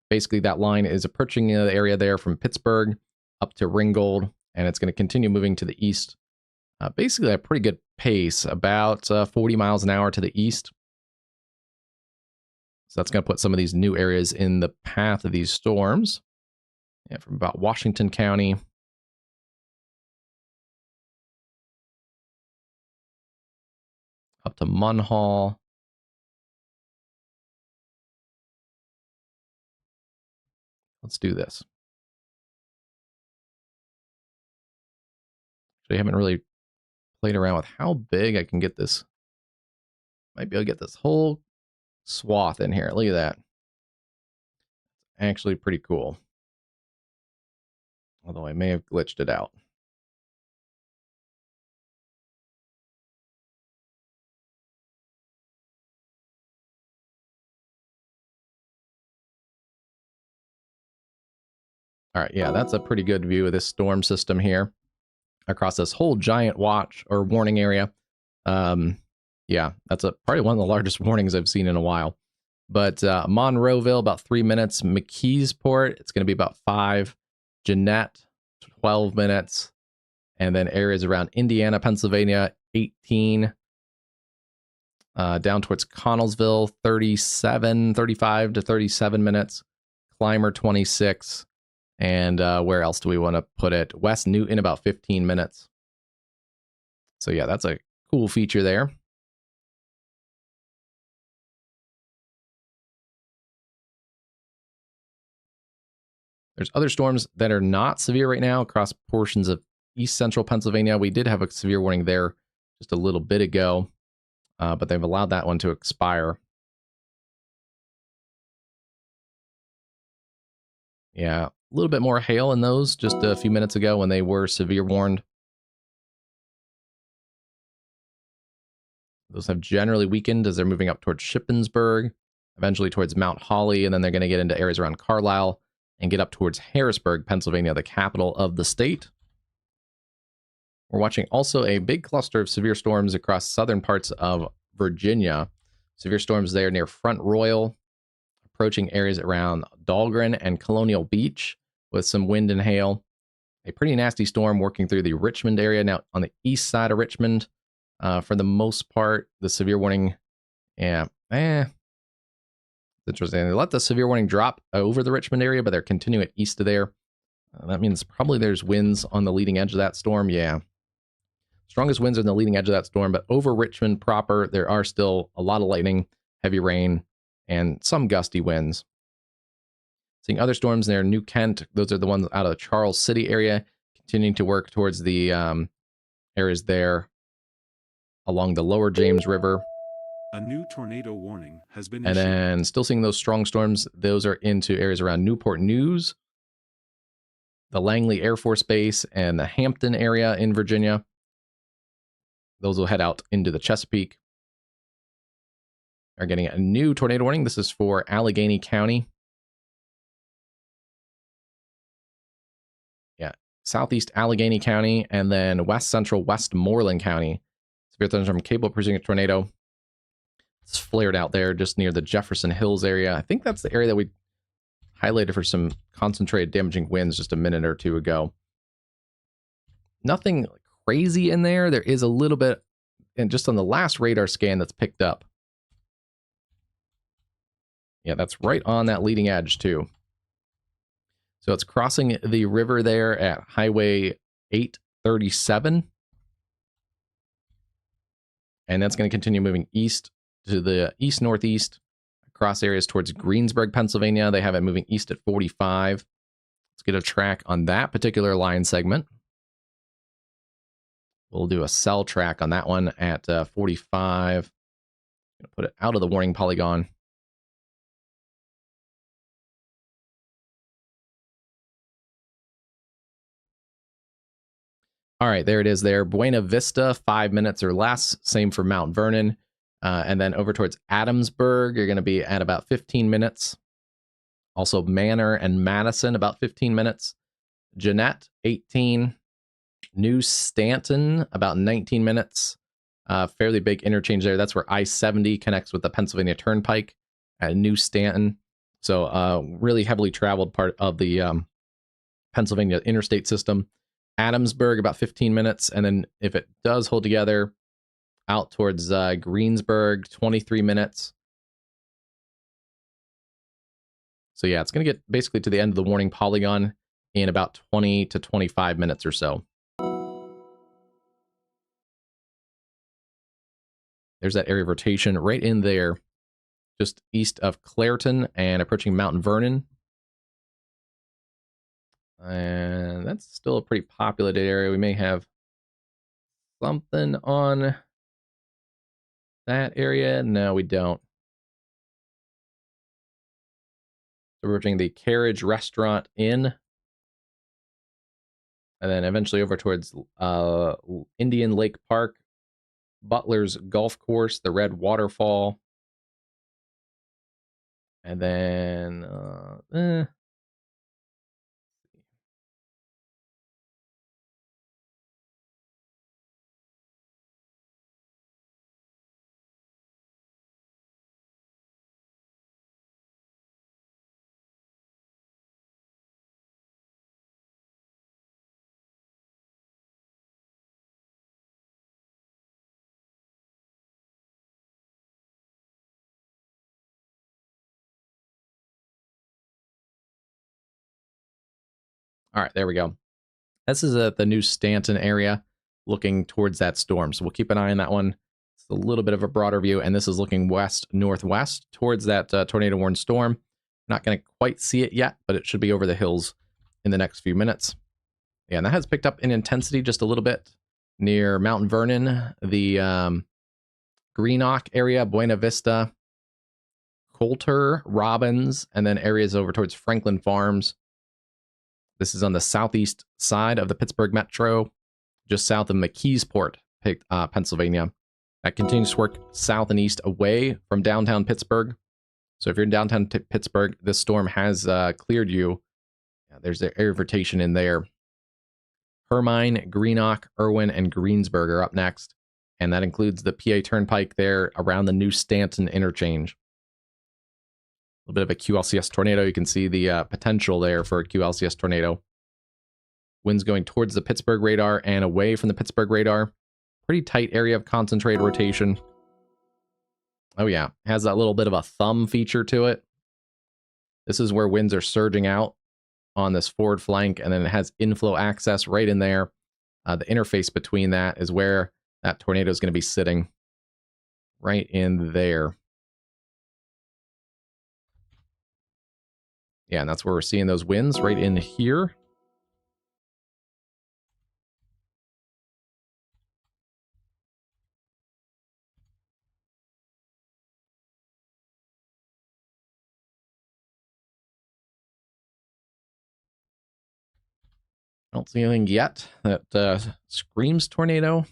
Basically, that line is approaching the area there from Pittsburgh up to Ringgold, and it's going to continue moving to the east. Basically, at a pretty good pace, about 40 miles an hour to the east. So that's going to put some of these new areas in the path of these storms. Yeah, from about Washington County up to Munhall. Let's do this. Actually, I haven't really played around with how big I can get this. Might be able to get this whole swath in here. Look at that. Actually pretty cool. Although I may have glitched it out. All right, yeah, that's a pretty good view of this storm system here across this whole giant watch or warning area. Yeah, that's probably one of the largest warnings I've seen in a while. But Monroeville, about 3 minutes. McKeesport, it's going to be about 5. Jeanette, 12 minutes. And then areas around Indiana, Pennsylvania, 18. Down towards Connellsville, 35 to 37 minutes. Clymer, 26. And where else do we want to put it? West Newton, about 15 minutes. So yeah, that's a cool feature there. There's other storms that are not severe right now across portions of east central Pennsylvania. We did have a severe warning there just a little bit ago, but they've allowed that one to expire. Yeah, a little bit more hail in those just a few minutes ago when they were severe warned. Those have generally weakened as they're moving up towards Shippensburg, eventually towards Mount Holly, and then they're going to get into areas around Carlisle and get up towards Harrisburg, Pennsylvania, the capital of the state. We're watching also a big cluster of severe storms across southern parts of Virginia. Severe storms there near Front Royal, approaching areas around Dahlgren and Colonial Beach with some wind and hail. A pretty nasty storm working through the Richmond area now on the east side of Richmond. For the most part, the severe warning, yeah, interesting. They let the severe warning drop over the Richmond area, but they're continuing east of there. That means probably there's winds on the leading edge of that storm. Yeah. Strongest winds are on the leading edge of that storm, but over Richmond proper, there are still a lot of lightning, heavy rain, and some gusty winds. Seeing other storms there, New Kent, those are the ones out of the Charles City area, continuing to work towards the areas there along the lower James River. A new tornado warning has been issued. And then still seeing those strong storms. Those are into areas around Newport News, the Langley Air Force Base, and the Hampton area in Virginia. Those will head out into the Chesapeake. Are getting a new tornado warning. This is for Allegheny County. Yeah, southeast Allegheny County, and then west central Westmoreland County. Severe thunderstorm capable of producing a tornado. It's flared out there just near the Jefferson Hills area. I think that's the area that we highlighted for some concentrated damaging winds just a minute or two ago. Nothing crazy in there. There is a little bit, and just on the last radar scan that's picked up. Yeah, that's right on that leading edge too. So it's crossing the river there at Highway 837. And that's going to continue moving east to the east-northeast across areas towards Greensburg, Pennsylvania. They have it moving east at 45. Let's get a track on that particular line segment. We'll do a cell track on that one at 45. I'm going to put it out of the warning polygon. All right, there it is there. Buena Vista, 5 minutes or less. Same for Mount Vernon. And then over towards Adamsburg, you're going to be at about 15 minutes. Also Manor and Madison, about 15 minutes. Jeanette, 18. New Stanton, about 19 minutes. Fairly big interchange there. That's where I-70 connects with the Pennsylvania Turnpike at New Stanton. So really heavily traveled part of the Pennsylvania interstate system. Adamsburg, about 15 minutes. And then if it does hold together, out towards Greensburg, 23 minutes. So yeah, it's going to get basically to the end of the warning polygon in about 20 to 25 minutes or so. There's that area of rotation right in there, just east of Clairton and approaching Mount Vernon. And that's still a pretty populated area. We may have something on that area. No, we don't. So we're approaching the Carriage Restaurant Inn. And then eventually over towards Indian Lake Park, Butler's Golf Course, the Red Waterfall. And then, all right, there we go. This is the New Stanton area looking towards that storm. So we'll keep an eye on that one. It's a little bit of a broader view, and this is looking west-northwest towards that tornado-warned storm. Not going to quite see it yet, but it should be over the hills in the next few minutes. Yeah, and that has picked up in intensity just a little bit near Mount Vernon, the Greenock area, Buena Vista, Coulter, Robbins, and then areas over towards Franklin Farms. This is on the southeast side of the Pittsburgh Metro, just south of McKeesport, Pennsylvania. That continues to work south and east away from downtown Pittsburgh. So if you're in downtown Pittsburgh, this storm has cleared you. Yeah, there's the area of rotation in there. Hermine, Greenock, Irwin, and Greensburg are up next. And that includes the PA Turnpike there around the New Stanton interchange. A little bit of a QLCS tornado. You can see the potential there for a QLCS tornado. Winds going towards the Pittsburgh radar and away from the Pittsburgh radar. Pretty tight area of concentrated rotation. Oh yeah, has that little bit of a thumb feature to it. This is where winds are surging out on this forward flank, and then it has inflow access right in there. The interface between that is where that tornado is going to be sitting. Right in there. Yeah, and that's where we're seeing those winds, right in here. I don't see anything yet that screams tornado.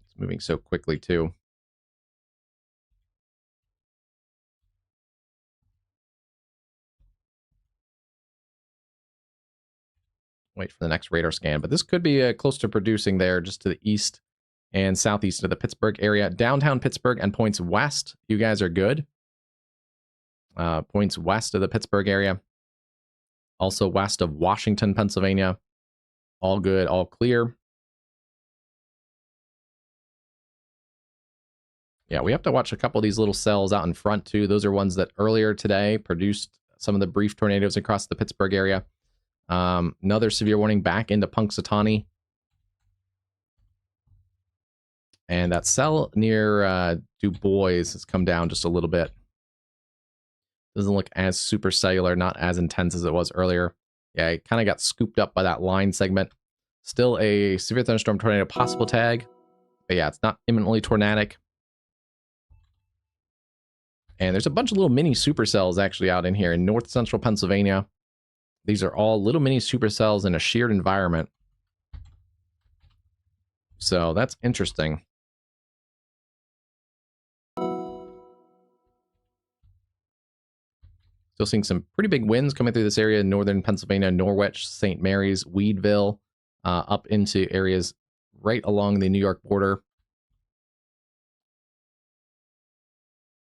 It's moving so quickly, too. Wait for the next radar scan, but this could be close to producing there, just to the east and southeast of the Pittsburgh area. Downtown Pittsburgh and points west, you guys are good. Points west of the Pittsburgh area. Also west of Washington, Pennsylvania. All good, all clear. Yeah, we have to watch a couple of these little cells out in front, too. Those are ones that earlier today produced some of the brief tornadoes across the Pittsburgh area. Another severe warning back into Punxsutawney. And that cell near Du Bois has come down just a little bit. Doesn't look as supercellular, not as intense as it was earlier. Yeah, it kind of got scooped up by that line segment. Still a severe thunderstorm tornado possible tag. But yeah, it's not imminently tornadic. And there's a bunch of little mini supercells actually out in here in north central Pennsylvania. These are all little mini supercells in a sheared environment. So that's interesting. Still seeing some pretty big winds coming through this area in northern Pennsylvania, Norwich, St. Mary's, Weedville, up into areas right along the New York border.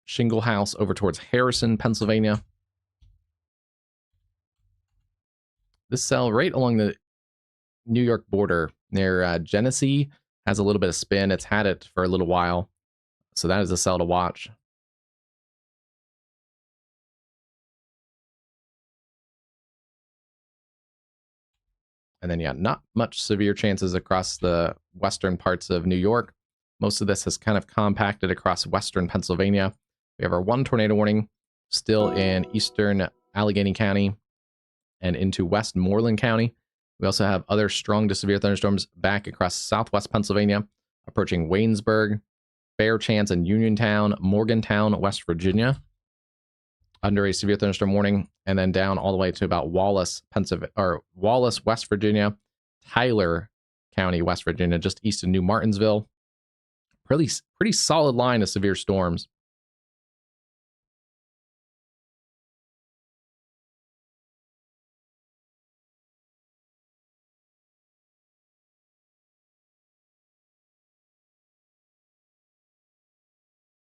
Shingle House over towards Harrison, Pennsylvania. This cell right along the New York border near Genesee has a little bit of spin. It's had it for a little while. So that is a cell to watch. And then, yeah, not much severe chances across the western parts of New York. Most of this has kind of compacted across western Pennsylvania. We have our one tornado warning still in eastern Allegheny County and into Westmoreland County. We also have other strong to severe thunderstorms back across southwest Pennsylvania, approaching Waynesburg, Fairchance and Uniontown, Morgantown, West Virginia, under a severe thunderstorm warning, and then down all the way to about Wallace, Pennsylvania, or Wallace, West Virginia, Tyler County, West Virginia, just east of New Martinsville. Pretty solid line of severe storms.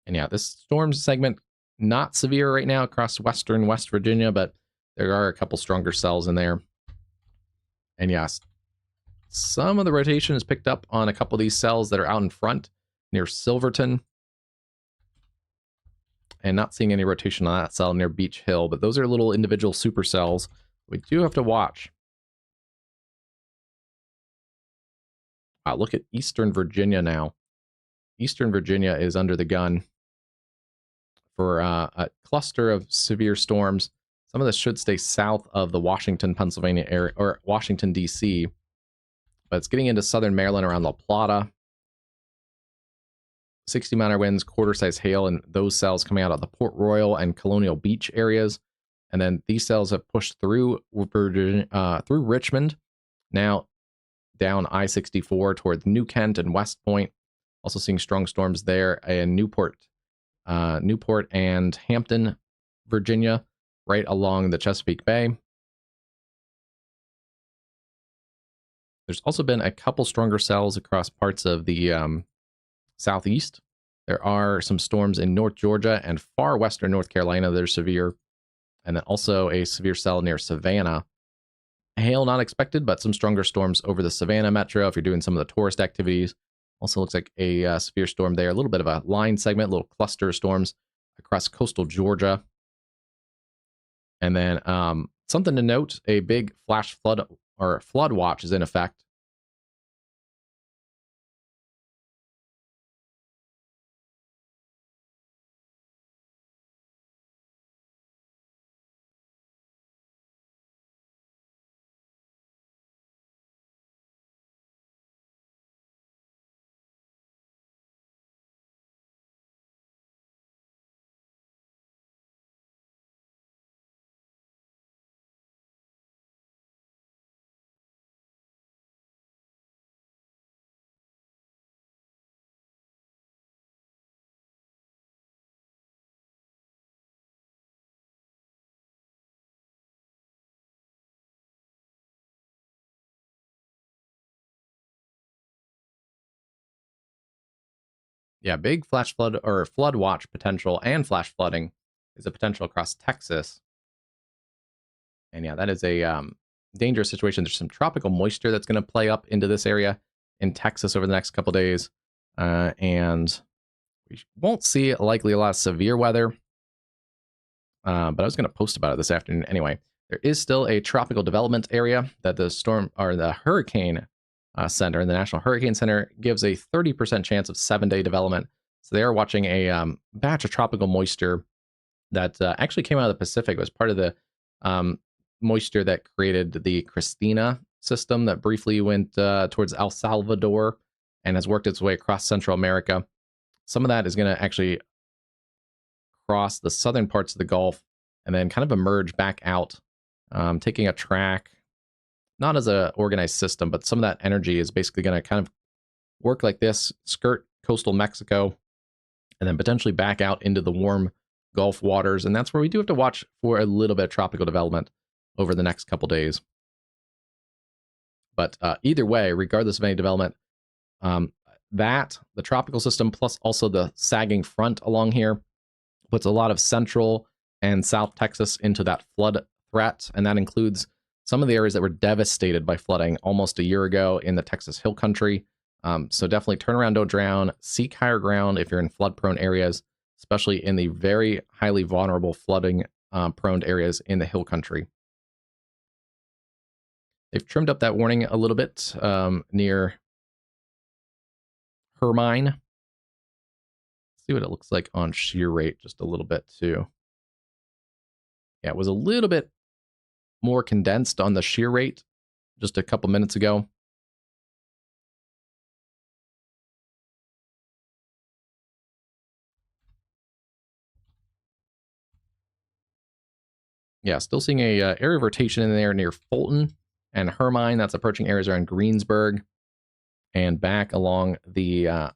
And yeah, this storm segment, not severe right now across western West Virginia, but there are a couple stronger cells in there. And yes, some of the rotation is picked up on a couple of these cells that are out in front near Silverton. And not seeing any rotation on that cell near Beach Hill, but those are little individual supercells we do have to watch. Wow, look at Eastern Virginia now. Eastern Virginia is under the gun for a cluster of severe storms. Some of this should stay south of the Washington, Pennsylvania area, or Washington, D.C., but it's getting into southern Maryland around La Plata. 60-mile winds, quarter-size hail, and those cells coming out of the Port Royal and Colonial Beach areas. And then these cells have pushed through through Richmond, now down I-64 towards New Kent and West Point. Also seeing strong storms there in Newport and Hampton, Virginia, right along the Chesapeake Bay. There's also been a couple stronger cells across parts of the southeast. There are some storms in North Georgia and far western North Carolina that are severe. And then also a severe cell near Savannah. Hail not expected, but some stronger storms over the Savannah metro if you're doing some of the tourist activities. Also looks like a severe storm there. A little bit of a line segment, little cluster of storms across coastal Georgia. And then something to note, a big flash flood or flood watch is in effect. Yeah, big flash flood or flood watch potential and flash flooding is a potential across Texas. And yeah, that is a dangerous situation. There's some tropical moisture that's going to play up into this area in Texas over the next couple days. And we won't see likely a lot of severe weather. But I was going to post about it this afternoon anyway. There is still a tropical development area that the storm or the hurricane center, the National Hurricane Center, gives a 30% chance of 7-day development. So they are watching a batch of tropical moisture that actually came out of the Pacific. It was part of the moisture that created the Christina system that briefly went towards El Salvador and has worked its way across Central America. Some of that is going to actually cross the southern parts of the Gulf and then kind of emerge back out, taking a track, not as an organized system, but some of that energy is basically going to kind of work like this, skirt coastal Mexico, and then potentially back out into the warm Gulf waters, and that's where we do have to watch for a little bit of tropical development over the next couple days. But either way, regardless of any development, the tropical system plus also the sagging front along here puts a lot of central and South Texas into that flood threat, and that includes some of the areas that were devastated by flooding almost a year ago in the Texas Hill Country. So definitely turn around, don't drown, seek higher ground if you're in flood-prone areas, especially in the very highly vulnerable flooding prone areas in the Hill Country. They've trimmed up that warning a little bit near Hermine. See what it looks like on shear rate just a little bit too. Yeah, it was a little bit more condensed on the shear rate just a couple minutes ago. Yeah, still seeing a area of rotation in there near Fulton and Hermine. That's approaching areas around Greensburg and back along the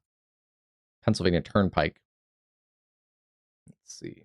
Pennsylvania Turnpike. Let's see.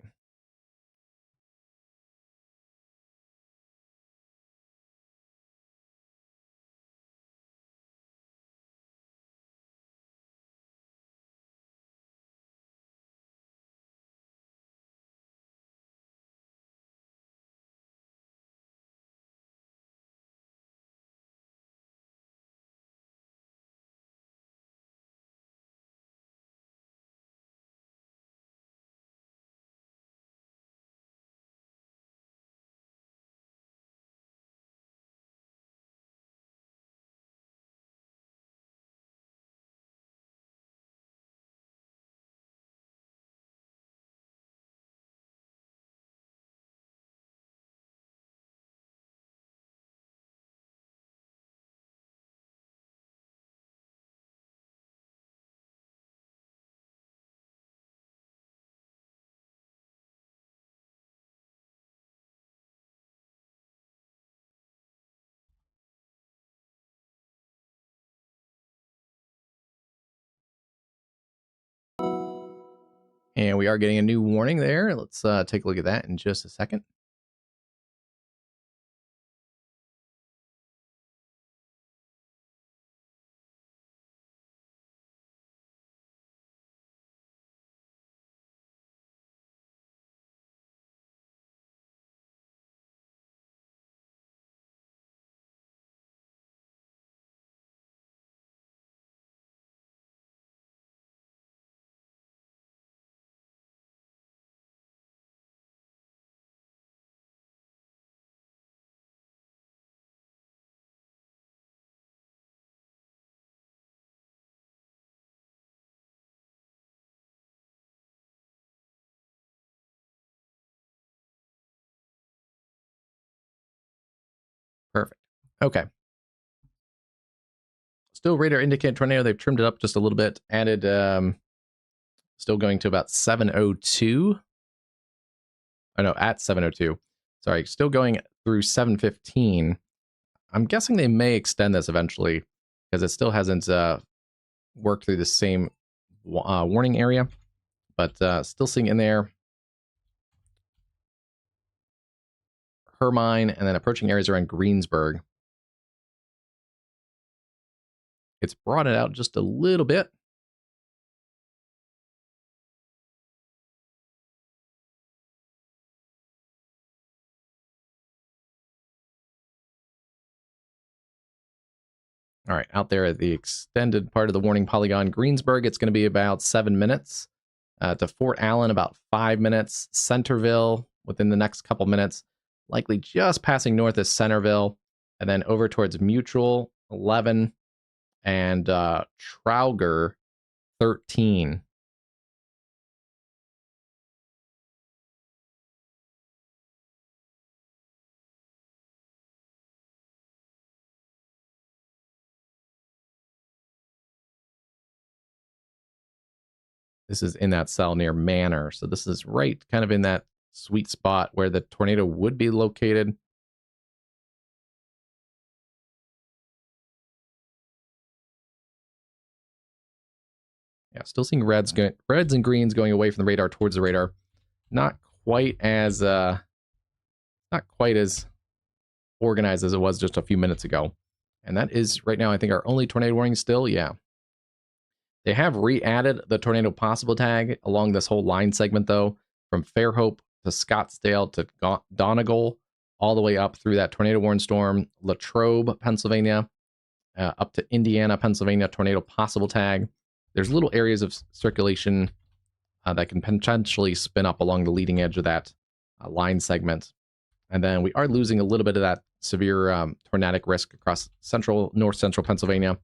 And we are getting a new warning there. Let's take a look at that in just a second. Perfect. Okay. Still radar indicated tornado. They've trimmed it up just a little bit. Added, still going to about 702. Oh no, at 702. Sorry, still going through 715. I'm guessing they may extend this eventually because it still hasn't worked through the same warning area. But still seeing in there Hermine and then approaching areas around Greensburg. It's brought it out just a little bit. All right, out there at the extended part of the warning polygon, Greensburg, it's going to be about 7 minutes. To Fort Allen, about 5 minutes. Centerville, within the next couple minutes. Likely just passing north of Centerville. And then over towards Mutual, 11. And Trauger, 13. This is in that cell near Manor. So this is right kind of in that sweet spot where the tornado would be located. Yeah, still seeing reds and greens going away from the radar towards the radar. not quite as organized as it was just a few minutes ago. And that is right now, I think, our only tornado warning still. Yeah. They have re-added the tornado possible tag along this whole line segment, though, from Fairhope to Scottsdale to Donegal, all the way up through that tornado warning storm, Latrobe, Pennsylvania, up to Indiana, Pennsylvania, tornado possible tag. There's little areas of circulation that can potentially spin up along the leading edge of that line segment. And then we are losing a little bit of that severe tornadic risk across north central Pennsylvania.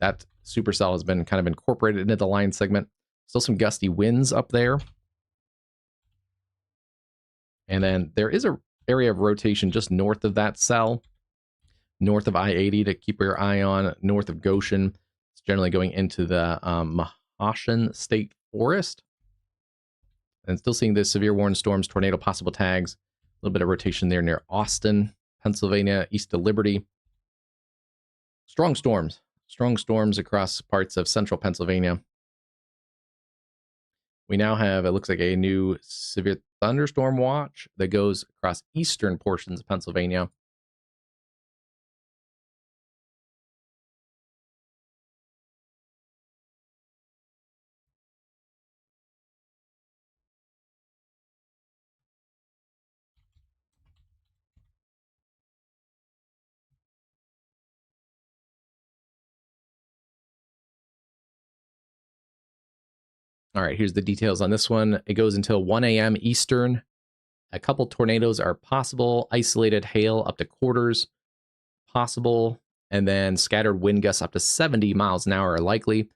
That supercell has been kind of incorporated into the line segment. Still some gusty winds up there. And then there is an area of rotation just north of that cell, north of I-80 to keep your eye on, north of Goshen. It's generally going into the Mahashan State Forest. And still seeing the severe warning storms, tornado possible tags. A little bit of rotation there near Austin, Pennsylvania, east of Liberty. Strong storms across parts of central Pennsylvania. We now have, it looks like, a new severe thunderstorm watch that goes across eastern portions of Pennsylvania. All right, here's the details on this one. It goes until 1 a.m. Eastern. A couple tornadoes are possible. Isolated hail up to quarters possible. And then scattered wind gusts up to 70 miles an hour are likely.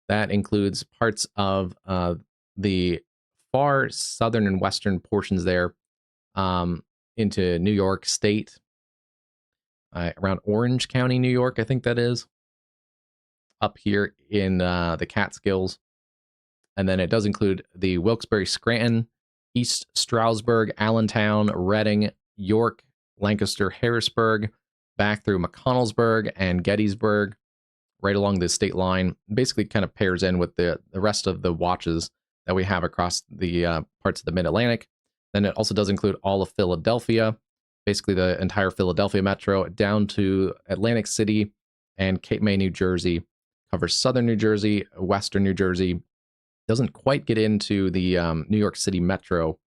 That includes parts of the far southern and western portions there into New York State. Around Orange County, New York, I think that is. Up here in the Catskills. And then it does include the Wilkes-Barre, Scranton, East Stroudsburg, Allentown, Reading, York, Lancaster, Harrisburg, back through McConnellsburg and Gettysburg, right along the state line. Basically kind of pairs in with the rest of the watches that we have across the parts of the Mid-Atlantic. Then it also does include all of Philadelphia, basically the entire Philadelphia metro, down to Atlantic City and Cape May, New Jersey. Covers southern New Jersey, western New Jersey. Doesn't quite get into the New York City metro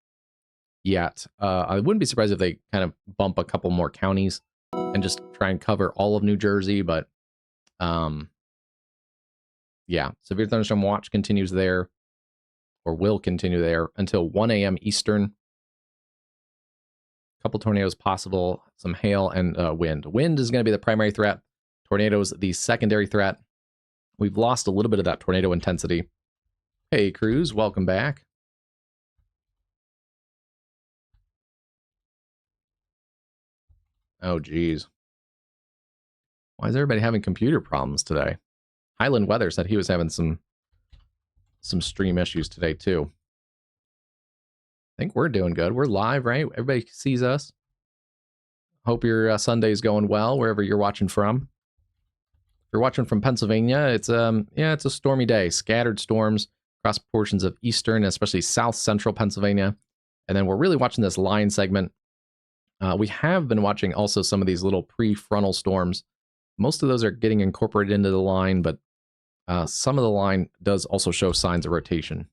yet. I wouldn't be surprised if they kind of bump a couple more counties and just try and cover all of New Jersey. But yeah, severe thunderstorm watch continues there, or will continue there until 1 a.m. Eastern. A couple tornadoes possible, some hail and wind. Wind is going to be the primary threat. Tornadoes the secondary threat. We've lost a little bit of that tornado intensity. Hey, Cruz, welcome back. Oh, geez. Why is everybody having computer problems today? Highland Weather said he was having some stream issues today, too. I think we're doing good. We're live, right? Everybody sees us. Hope your Sunday's going well, wherever you're watching from. If you're watching from Pennsylvania, it's it's a stormy day. Scattered storms across portions of eastern, especially south central Pennsylvania. And then we're really watching this line segment. We have been watching also some of these little prefrontal storms. Most of those are getting incorporated into the line, but some of the line does also show signs of rotation.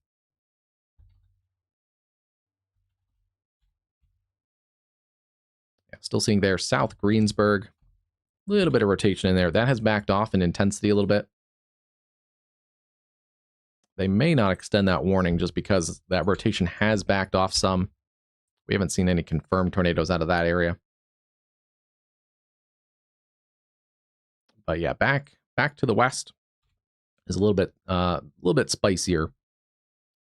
Yeah, still seeing there South Greensburg. A little bit of rotation in there. That has backed off in intensity a little bit. They may not extend that warning just because that rotation has backed off some. We haven't seen any confirmed tornadoes out of that area. But yeah, back to the west is a little bit spicier.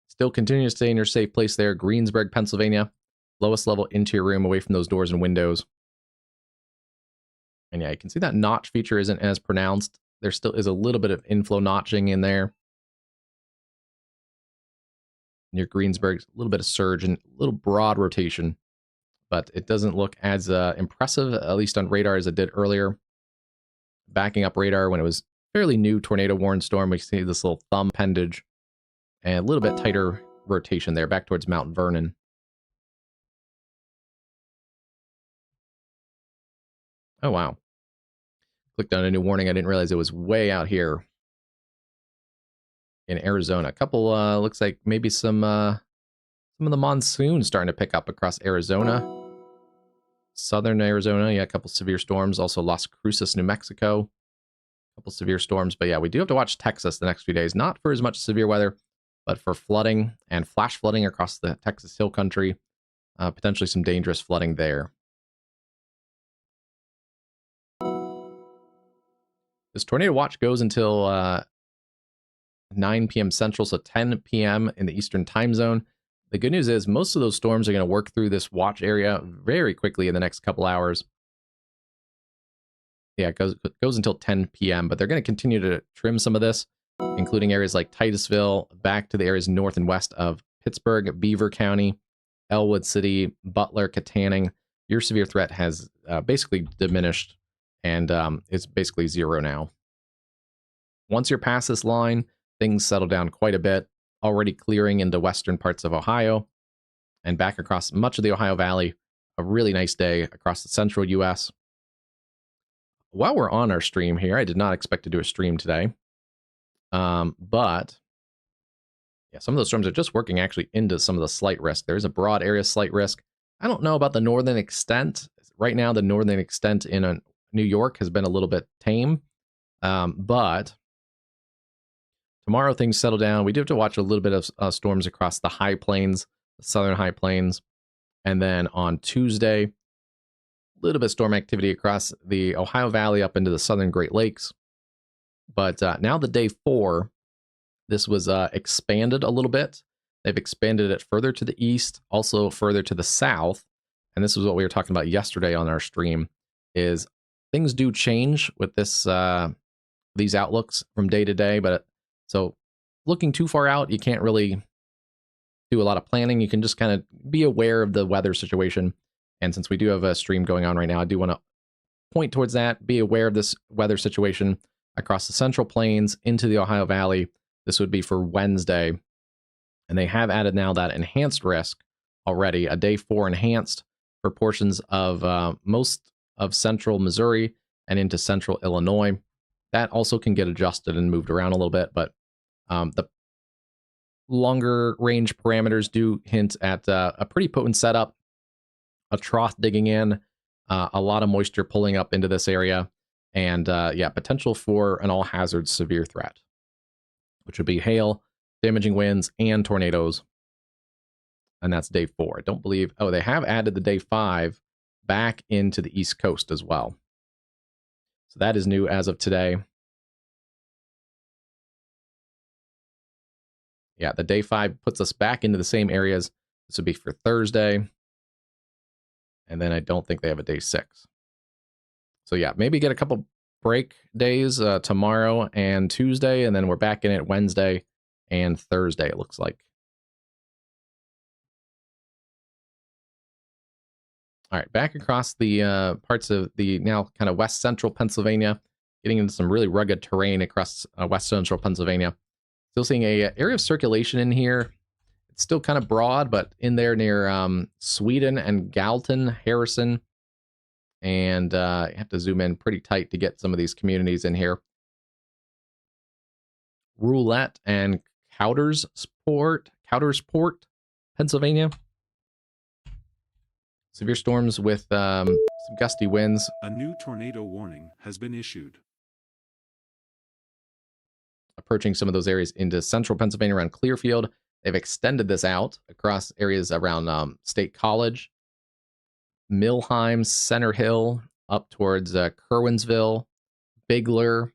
Still continue to stay in your safe place there. Greensburg, Pennsylvania. Lowest level interior room away from those doors and windows. And yeah, you can see that notch feature isn't as pronounced. There still is a little bit of inflow notching in there. Near Greensburg, a little bit of surge and a little broad rotation. But it doesn't look as impressive, at least on radar, as it did earlier. Backing up radar when it was fairly new tornado warning storm, we see this little thumb appendage and a little bit tighter rotation there back towards Mount Vernon. Oh, wow. Clicked on a new warning. I didn't realize it was way out here in Arizona. A couple, looks like maybe some of the monsoon starting to pick up across Arizona. Southern Arizona, yeah, a couple severe storms. Also Las Cruces, New Mexico. A couple severe storms. But yeah, we do have to watch Texas the next few days. Not for as much severe weather, but for flooding and flash flooding across the Texas Hill Country. Potentially some dangerous flooding there. This tornado watch goes until 9 p.m. Central, so 10 p.m. in the Eastern time zone. The good news is most of those storms are going to work through this watch area very quickly in the next couple hours. Yeah, it goes until 10 p.m., but they're going to continue to trim some of this, including areas like Titusville, back to the areas north and west of Pittsburgh, Beaver County, Elwood City, Butler, Katanning. Your severe threat has basically diminished, and it's basically zero now. Once you're past this line, things settle down quite a bit, already clearing into western parts of Ohio and back across much of the Ohio Valley. A really nice day across the central U.S. While we're on our stream here, I did not expect to do a stream today, but yeah, some of those storms are just working actually into some of the slight risk. There's a broad area slight risk. I don't know about the northern extent. Right now, the northern extent in New York has been a little bit tame, but tomorrow things settle down. We do have to watch a little bit of storms across the high plains, the southern high plains, and then on Tuesday, a little bit of storm activity across the Ohio Valley up into the southern Great Lakes. But now the day 4, this was expanded a little bit. They've expanded it further to the east, also further to the south. And this is what we were talking about yesterday on our stream, is things do change with this these outlooks from day to day. But so looking too far out, you can't really do a lot of planning. You can just kind of be aware of the weather situation. And since we do have a stream going on right now, I do want to point towards that. Be aware of this weather situation across the Central Plains into the Ohio Valley. This would be for Wednesday. And they have added now that enhanced risk already, a day 4 enhanced for portions of most of central Missouri and into central Illinois. That also can get adjusted and moved around a little bit, but the longer range parameters do hint at a pretty potent setup, a trough digging in, a lot of moisture pulling up into this area, and yeah, potential for an all hazards severe threat, which would be hail, damaging winds, and tornadoes. And that's day 4. I don't believe, oh, they have added the day 5 back into the East Coast as well. So that is new as of today. Yeah, the day 5 puts us back into the same areas. This would be for Thursday. And then I don't think they have a day 6. So yeah, maybe get a couple break days tomorrow and Tuesday, and then we're back in it Wednesday and Thursday, it looks like. All right, back across the parts of the now kind of west central Pennsylvania, getting into some really rugged terrain across west central Pennsylvania. Still seeing a area of circulation in here. It's still kind of broad, but in there near Sweden and Galton, Harrison. And you have to zoom in pretty tight to get some of these communities in here. Roulette and Coudersport, Pennsylvania. Severe storms with some gusty winds. A new tornado warning has been issued. Approaching some of those areas into central Pennsylvania around Clearfield. They've extended this out across areas around State College, Millheim, Center Hill, up towards Kerwinsville, Bigler,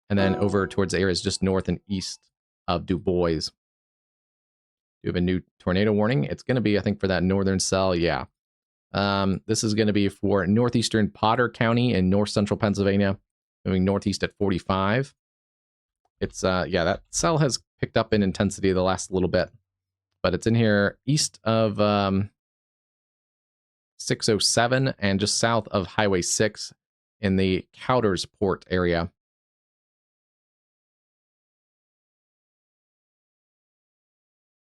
and then over towards the areas just north and east of Du Bois. You have a new tornado warning. It's going to be, I think, for that northern cell. Yeah. This is going to be for northeastern Potter County in north central Pennsylvania, moving northeast at 45. It's, yeah, that cell has picked up in intensity the last little bit, but it's in here east of 607 and just south of Highway 6 in the Coudersport area.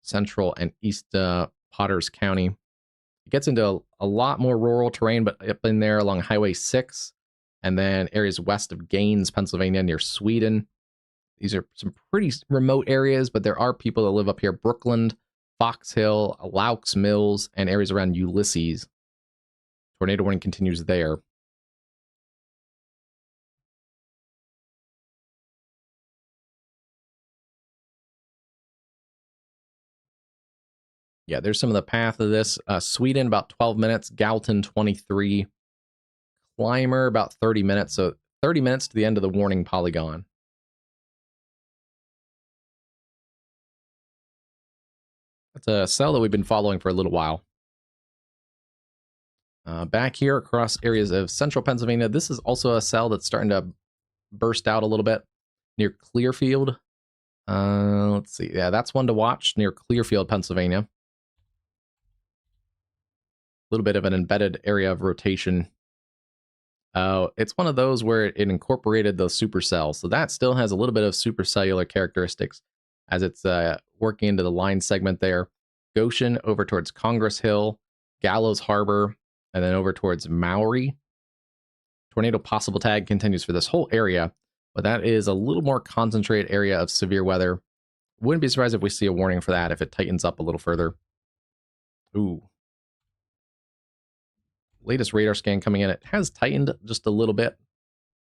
Central and east Potters County. It gets into a lot more rural terrain, but up in there along Highway 6, and then areas west of Gaines, Pennsylvania, near Sweden. These are some pretty remote areas, but there are people that live up here. Brookland, Fox Hill, Laux Mills, and areas around Ulysses. Tornado warning continues there. Yeah, there's some of the path of this. Sweden, about 12 minutes. Galton, 23. Clymer, about 30 minutes. So 30 minutes to the end of the warning polygon. That's a cell that we've been following for a little while. Back here across areas of central Pennsylvania, this is also a cell that's starting to burst out a little bit near Clearfield. Let's see. Yeah, that's one to watch near Clearfield, Pennsylvania. A little bit of an embedded area of rotation. It's one of those where it incorporated those supercells. So that still has a little bit of supercellular characteristics as it's working into the line segment there. Goshen over towards Congress Hill, Gallows Harbor, and then over towards Maury. Tornado possible tag continues for this whole area, but that is a little more concentrated area of severe weather. Wouldn't be surprised if we see a warning for that if it tightens up a little further. Ooh. Latest radar scan coming in, it has tightened just a little bit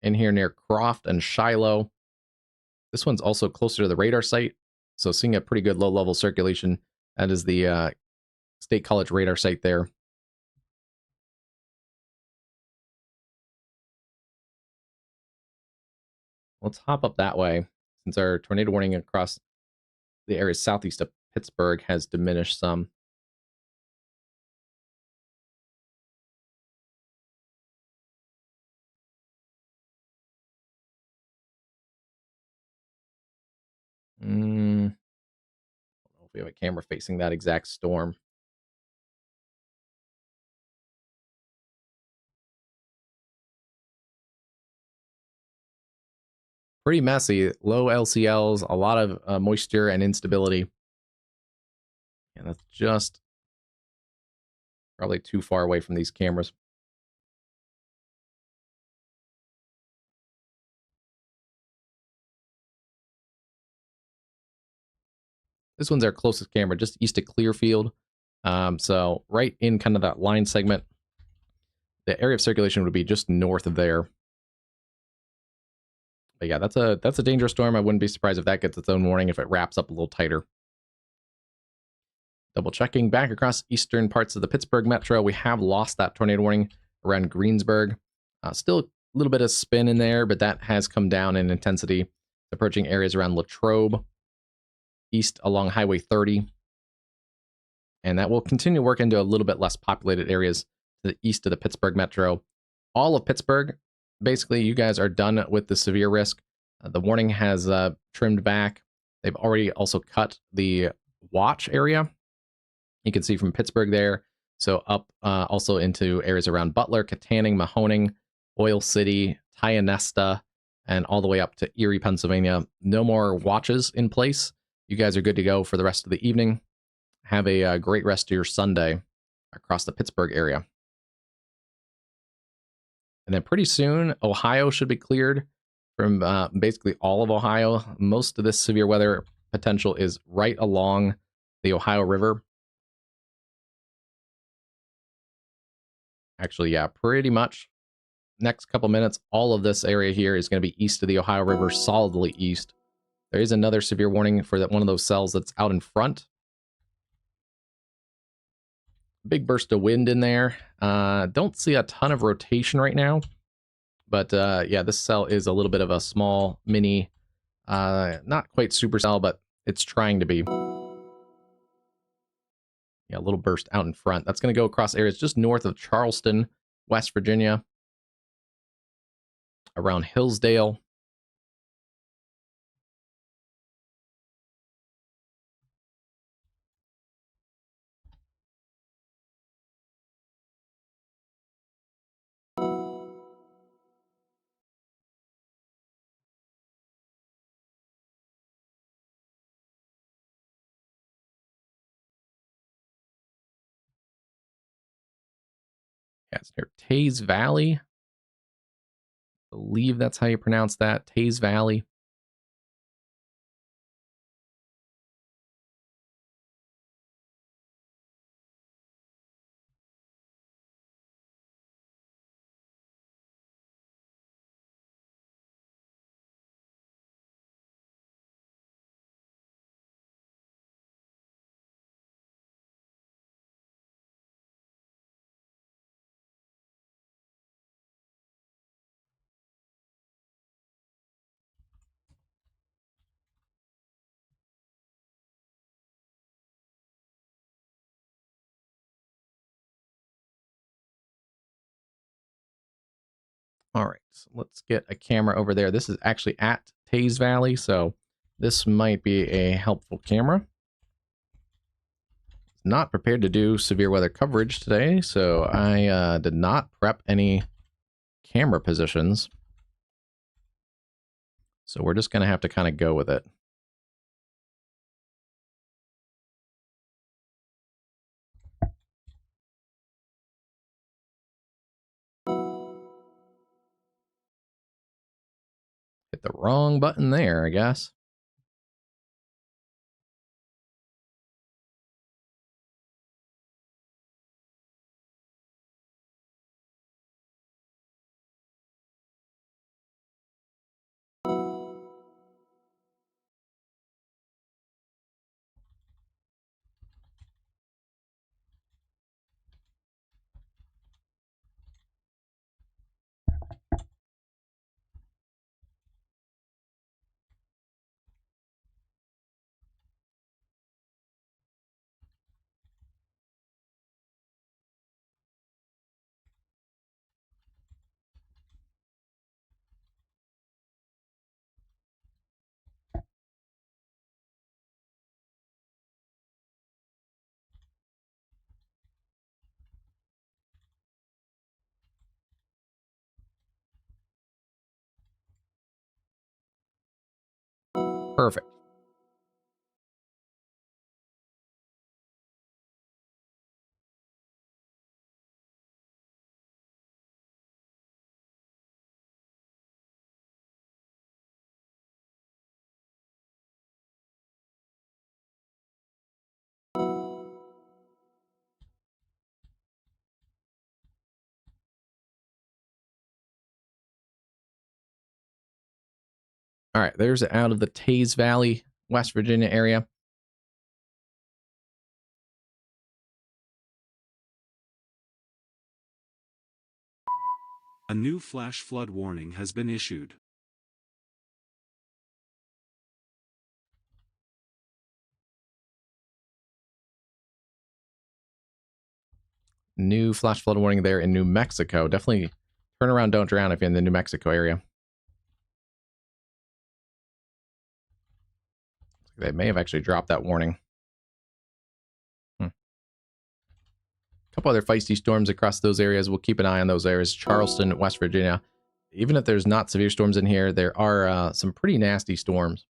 in here near Croft and Shiloh. This one's also closer to the radar site, so seeing a pretty good low-level circulation. That is the State College radar site there. Let's hop up that way, since our tornado warning across the area southeast of Pittsburgh has diminished some. I don't know if we have a camera facing that exact storm. Pretty messy, low LCLs, a lot of moisture and instability. And that's just probably too far away from these cameras. This one's our closest camera, just east of Clearfield. So right in kind of that line segment. The area of circulation would be just north of there. But yeah, that's a dangerous storm. I wouldn't be surprised if that gets its own warning if it wraps up a little tighter. Double checking back across eastern parts of the Pittsburgh metro. We have lost that tornado warning around Greensburg. Still a little bit of spin in there, but that has come down in intensity, approaching areas around Latrobe, east along Highway 30. And that will continue to work into a little bit less populated areas to the east of the Pittsburgh metro. All of Pittsburgh, basically, you guys are done with the severe risk. The warning has trimmed back. They've already also cut the watch area. You can see from Pittsburgh there. So up also into areas around Butler, Katanning, Mahoning, Oil City, Tionesta, and all the way up to Erie, Pennsylvania. No more watches in place. You guys are good to go for the rest of the evening. Have a great rest of your Sunday across the Pittsburgh area. And then pretty soon, Ohio should be cleared from basically all of Ohio. Most of this severe weather potential is right along the Ohio River. Actually, yeah, pretty much. Next couple minutes, all of this area here is going to be east of the Ohio River, solidly east. There is another severe warning for that one of those cells that's out in front. Big burst of wind in there. Don't see a ton of rotation right now. But yeah, this cell is a little bit of a small, mini, not quite supercell, but it's trying to be. Yeah, a little burst out in front. That's going to go across areas just north of Charleston, West Virginia, around Hillsdale. Yeah, it's near Taze Valley. believe that's how you pronounce that. Taze Valley. All right, so let's get a camera over there. This is actually at Taze Valley, so this might be a helpful camera. Not prepared to do severe weather coverage today, so I did not prep any camera positions. So we're just going to have to kind of go with it. Hit the wrong button there, I guess. Perfect. All right, there's out of the Taze Valley, West Virginia area. A new flash flood warning has been issued. New flash flood warning there in New Mexico. Definitely turn around, don't drown if you're in the New Mexico area. They may have actually dropped that warning. A couple other feisty storms across those areas. We'll keep an eye on those areas. Charleston, West Virginia. Even if there's not severe storms in here, there are some pretty nasty storms.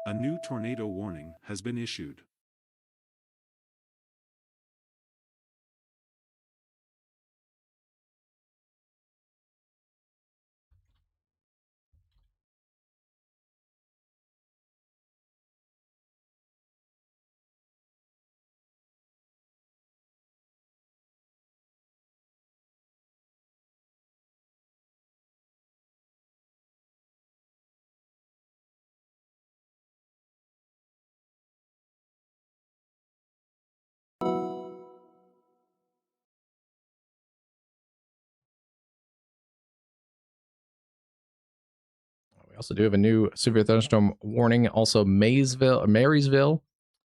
A new tornado warning has been issued. We also do have a new severe thunderstorm warning. Also, Marysville.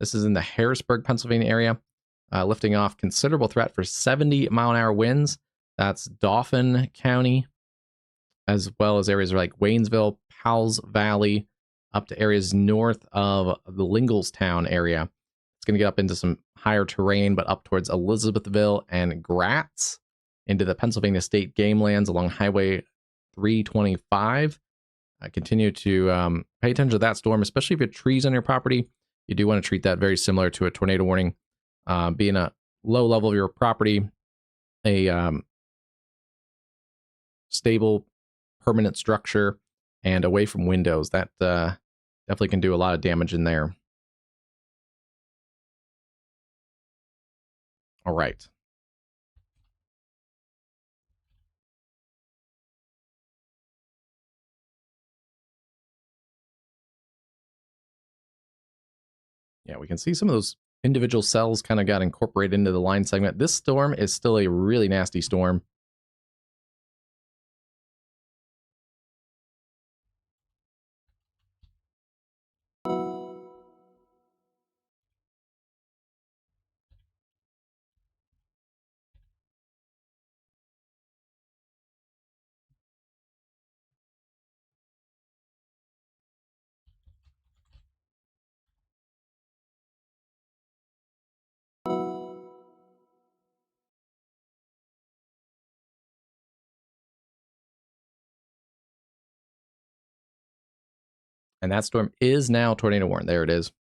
This is in the Harrisburg, Pennsylvania area. Lifting off considerable threat for 70-mile-an-hour winds. That's Dauphin County, as well as areas like Waynesville, Powell's Valley, up to areas north of the Linglestown area. It's going to get up into some higher terrain, but up towards Elizabethville and Gratz, into the Pennsylvania state game lands along Highway 325. Continue to pay attention to that storm, especially if you have trees on your property. You do want to treat that very similar to a tornado warning. Being a low level of your property, a stable, permanent structure, and away from windows. That definitely can do a lot of damage in there. All right. Yeah, we can see some of those individual cells kind of got incorporated into the line segment. This storm is still a really nasty storm. And that storm is now tornado warned. There it is.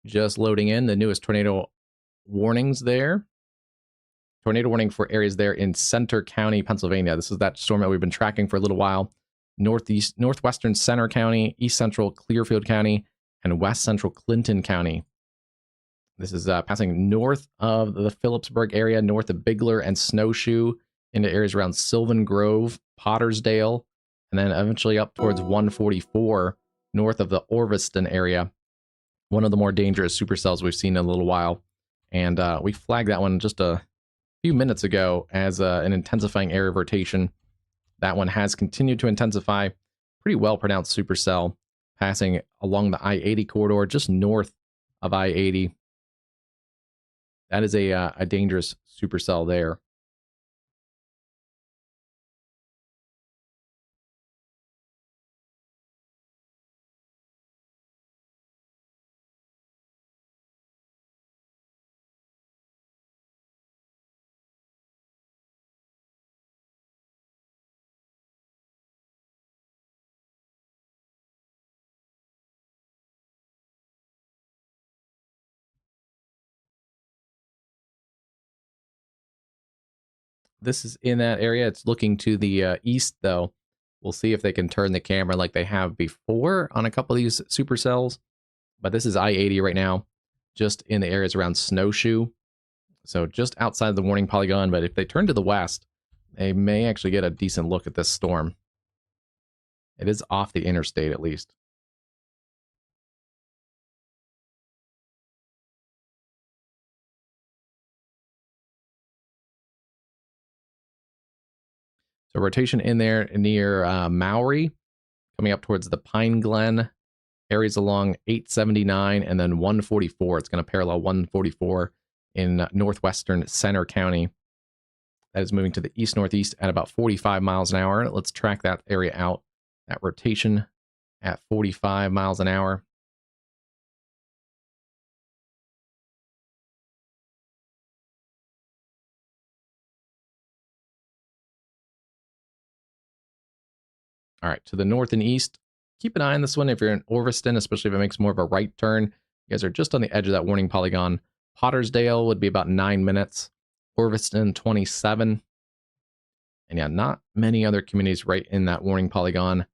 Just loading in the newest tornado warnings there. Tornado warning for areas there in Center County, Pennsylvania. This is that storm that we've been tracking for a little while. Northwestern Center County, East Central Clearfield County, and West Central Clinton County. This is passing north of the Phillipsburg area, north of Bigler and Snowshoe, into areas around Sylvan Grove, Pottersdale, and then eventually up towards 144, north of the Orviston area. One of the more dangerous supercells we've seen in a little while. And we flagged that one just a few minutes ago as an intensifying area of rotation. That one has continued to intensify. Pretty well pronounced supercell, passing along the I-80 corridor, just north of I-80. That is a dangerous supercell there. This is in that area. It's looking to the east, though. We'll see if they can turn the camera like they have before on a couple of these supercells. But this is I-80 right now, just in the areas around Snowshoe. So just outside the warning polygon. But if they turn to the west, they may actually get a decent look at this storm. It is off the interstate, at least. So rotation in there near Maury, coming up towards the Pine Glen, areas along 879 and then 144. It's going to parallel 144 in northwestern Center County. That is moving to the east-northeast at about 45 miles an hour. Let's track that area out. That rotation at 45 miles an hour. All right, to the north and east, keep an eye on this one if you're in Orviston, especially if it makes more of a right turn. You guys are just on the edge of that warning polygon. Pottersdale would be about 9 minutes. Orviston, 27. And yeah, not many other communities right in that warning polygon.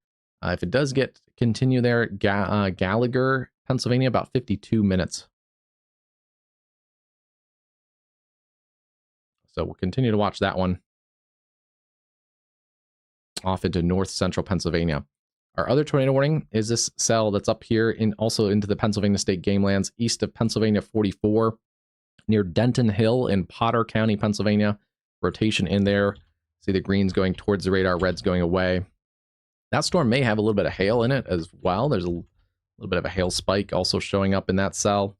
If it does continue there, Gallagher, Pennsylvania, about 52 minutes. So we'll continue to watch that one off into north central Pennsylvania. Our other tornado warning is this cell that's up here also into the Pennsylvania state game lands east of Pennsylvania 44 near Denton Hill in Potter County, Pennsylvania. Rotation in there. See the greens going towards the radar, reds going away. That storm may have a little bit of hail in it as well. There's a little bit of a hail spike also showing up in that cell.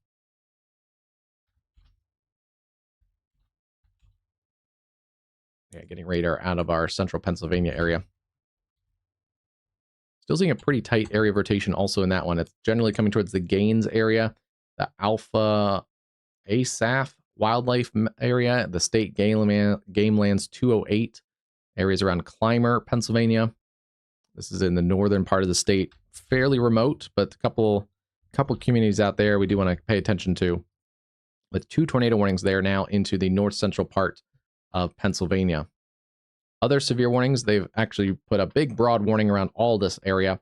Yeah, getting radar out of our central Pennsylvania area. Still seeing a pretty tight area of rotation also in that one. It's generally coming towards the Gaines area, the Alpha Asaph wildlife area, the state game lands 208, areas around Clymer, Pennsylvania. This is in the northern part of the state, fairly remote, but a couple communities out there we do want to pay attention to. With 2 tornado warnings there now into the north central part of Pennsylvania. Other severe warnings, they've actually put a big broad warning around all this area.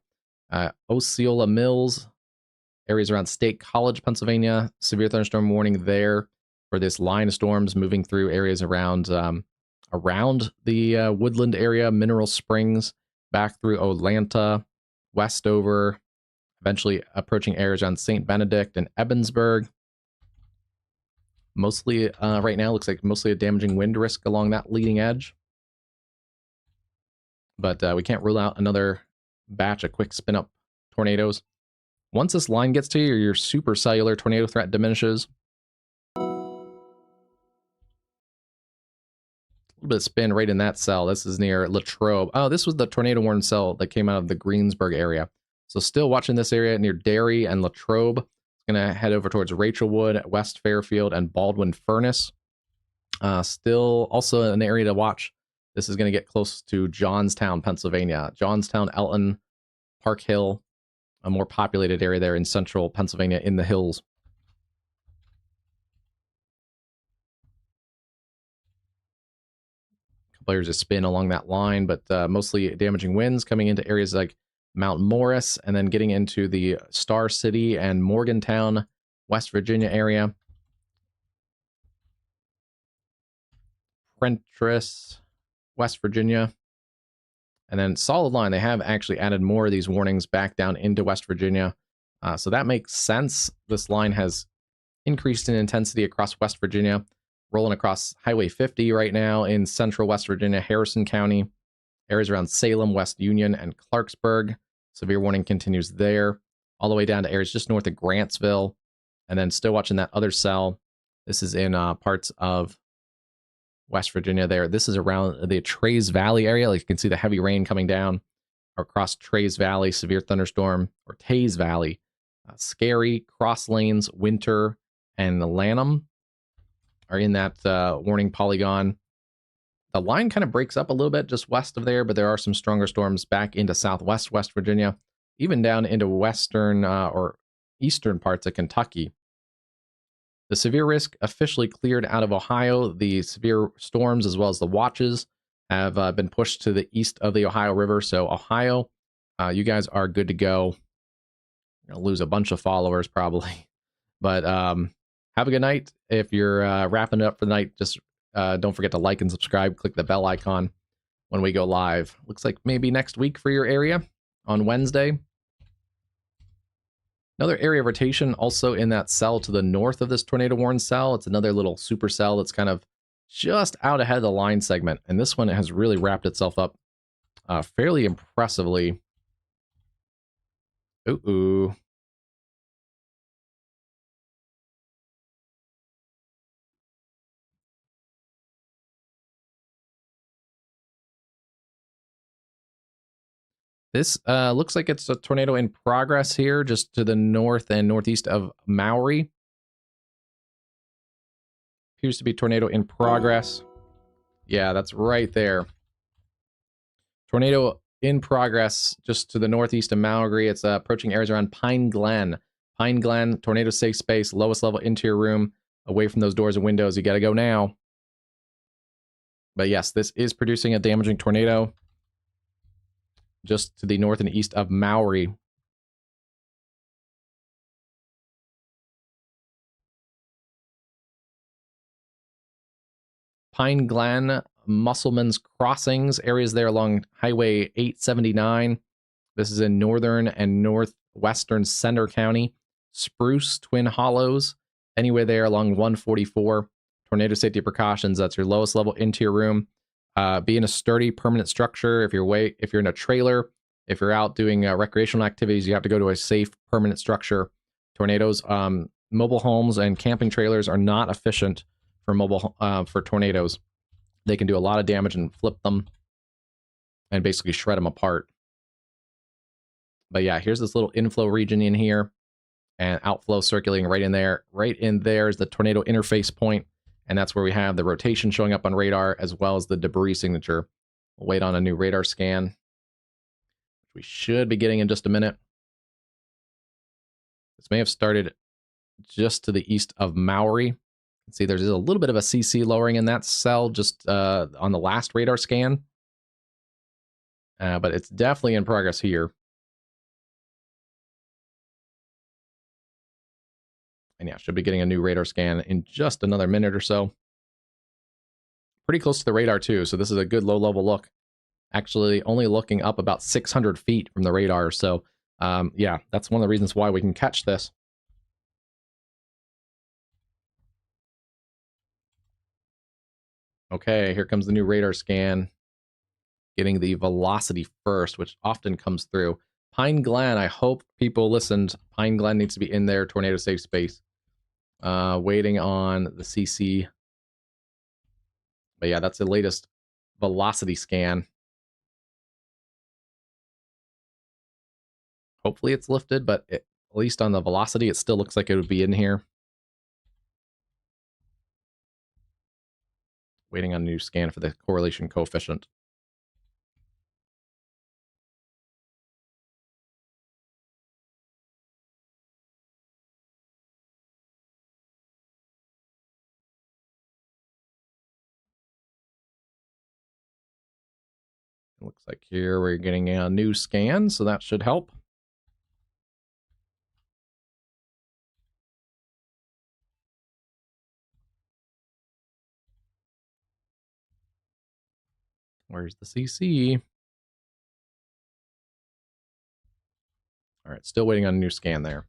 Osceola Mills, areas around State College, Pennsylvania, severe thunderstorm warning there for this line of storms moving through areas around the Woodland area, Mineral Springs, back through Atlanta, Westover, eventually approaching areas around St. Benedict and Ebensburg. Mostly, right now, looks like mostly a damaging wind risk along that leading edge. But we can't rule out another batch of quick spin-up tornadoes. Once this line gets to you, your supercellular tornado threat diminishes. A little bit of spin right in that cell. This is near Latrobe. Oh, this was the tornado warning cell that came out of the Greensburg area. So still watching this area near Derry and Latrobe. It's going to head over towards Rachelwood, West Fairfield, and Baldwin Furnace. Still also an area to watch. This is going to get close to Johnstown, Pennsylvania. Johnstown, Elton, Park Hill, a more populated area there in central Pennsylvania in the hills. A couple areas of spin along that line, but mostly damaging winds coming into areas like Mount Morris and then getting into the Star City and Morgantown, West Virginia area. Prentice, West Virginia. And then solid line, they have actually added more of these warnings back down into West Virginia. So that makes sense. This line has increased in intensity across West Virginia, rolling across Highway 50 right now in central West Virginia, Harrison County, areas around Salem, West Union, and Clarksburg. Severe warning continues there, all the way down to areas just north of Grantsville. And then still watching that other cell. This is in parts of West Virginia there. This is around the Trays Valley area. Like you can see the heavy rain coming down across Trays Valley, severe thunderstorm, or Tays Valley. Scary, Cross Lanes, Winter, and Lanham are in that warning polygon. The line kind of breaks up a little bit just west of there, but there are some stronger storms back into southwest West Virginia, even down into western or eastern parts of Kentucky. The severe risk officially cleared out of Ohio. The severe storms, as well as the watches, have been pushed to the east of the Ohio River. So Ohio, you guys are good to go. You're gonna lose a bunch of followers probably, but have a good night. If you're wrapping it up for the night, just don't forget to like and subscribe. Click the bell icon when we go live. Looks like maybe next week for your area on Wednesday. Another area of rotation also in that cell to the north of this tornado warn cell. It's another little supercell that's kind of just out ahead of the line segment. And this one has really wrapped itself up fairly impressively. Ooh. This looks like it's a tornado in progress here, just to the north and northeast of Maury. Appears to be tornado in progress. Yeah, that's right there. Tornado in progress just to the northeast of Maury. It's approaching areas around Pine Glen. Pine Glen, tornado safe space, lowest level interior room, away from those doors and windows. You got to go now. But yes, this is producing a damaging tornado just to the north and east of Maury. Pine Glen, Musselman's Crossings, areas there along Highway 879. This is in northern and northwestern Center County. Spruce, Twin Hollows, anywhere there along 144. Tornado safety precautions, that's your lowest level interior room. Be in a sturdy, permanent structure. If you're in a trailer, if you're out doing recreational activities, you have to go to a safe, permanent structure. Tornadoes, mobile homes and camping trailers are not efficient for tornadoes. They can do a lot of damage and flip them and basically shred them apart. But yeah, here's this little inflow region in here and outflow circulating right in there. Right in there is the tornado interface point. And that's where we have the rotation showing up on radar, as well as the debris signature. We'll wait on a new radar scan, which We should be getting in just a minute. This may have started just to the east of Maori. See, there's a little bit of a CC lowering in that cell just on the last radar scan. But it's definitely in progress here. And yeah, should be getting a new radar scan in just another minute or so. Pretty close to the radar too, so this is a good low-level look. Actually, only looking up about 600 feet from the radar, so yeah, that's one of the reasons why we can catch this. Okay, here comes the new radar scan. Getting the velocity first, which often comes through. Pine Glen, I hope people listened. Pine Glen needs to be in there, tornado safe space. Waiting on the CC. But yeah, that's the latest velocity scan. Hopefully it's lifted, but at least on the velocity, it still looks like it would be in here. Waiting on a new scan for the correlation coefficient. It looks like here we're getting a new scan, so that should help. Where's the CC? All right, still waiting on a new scan there.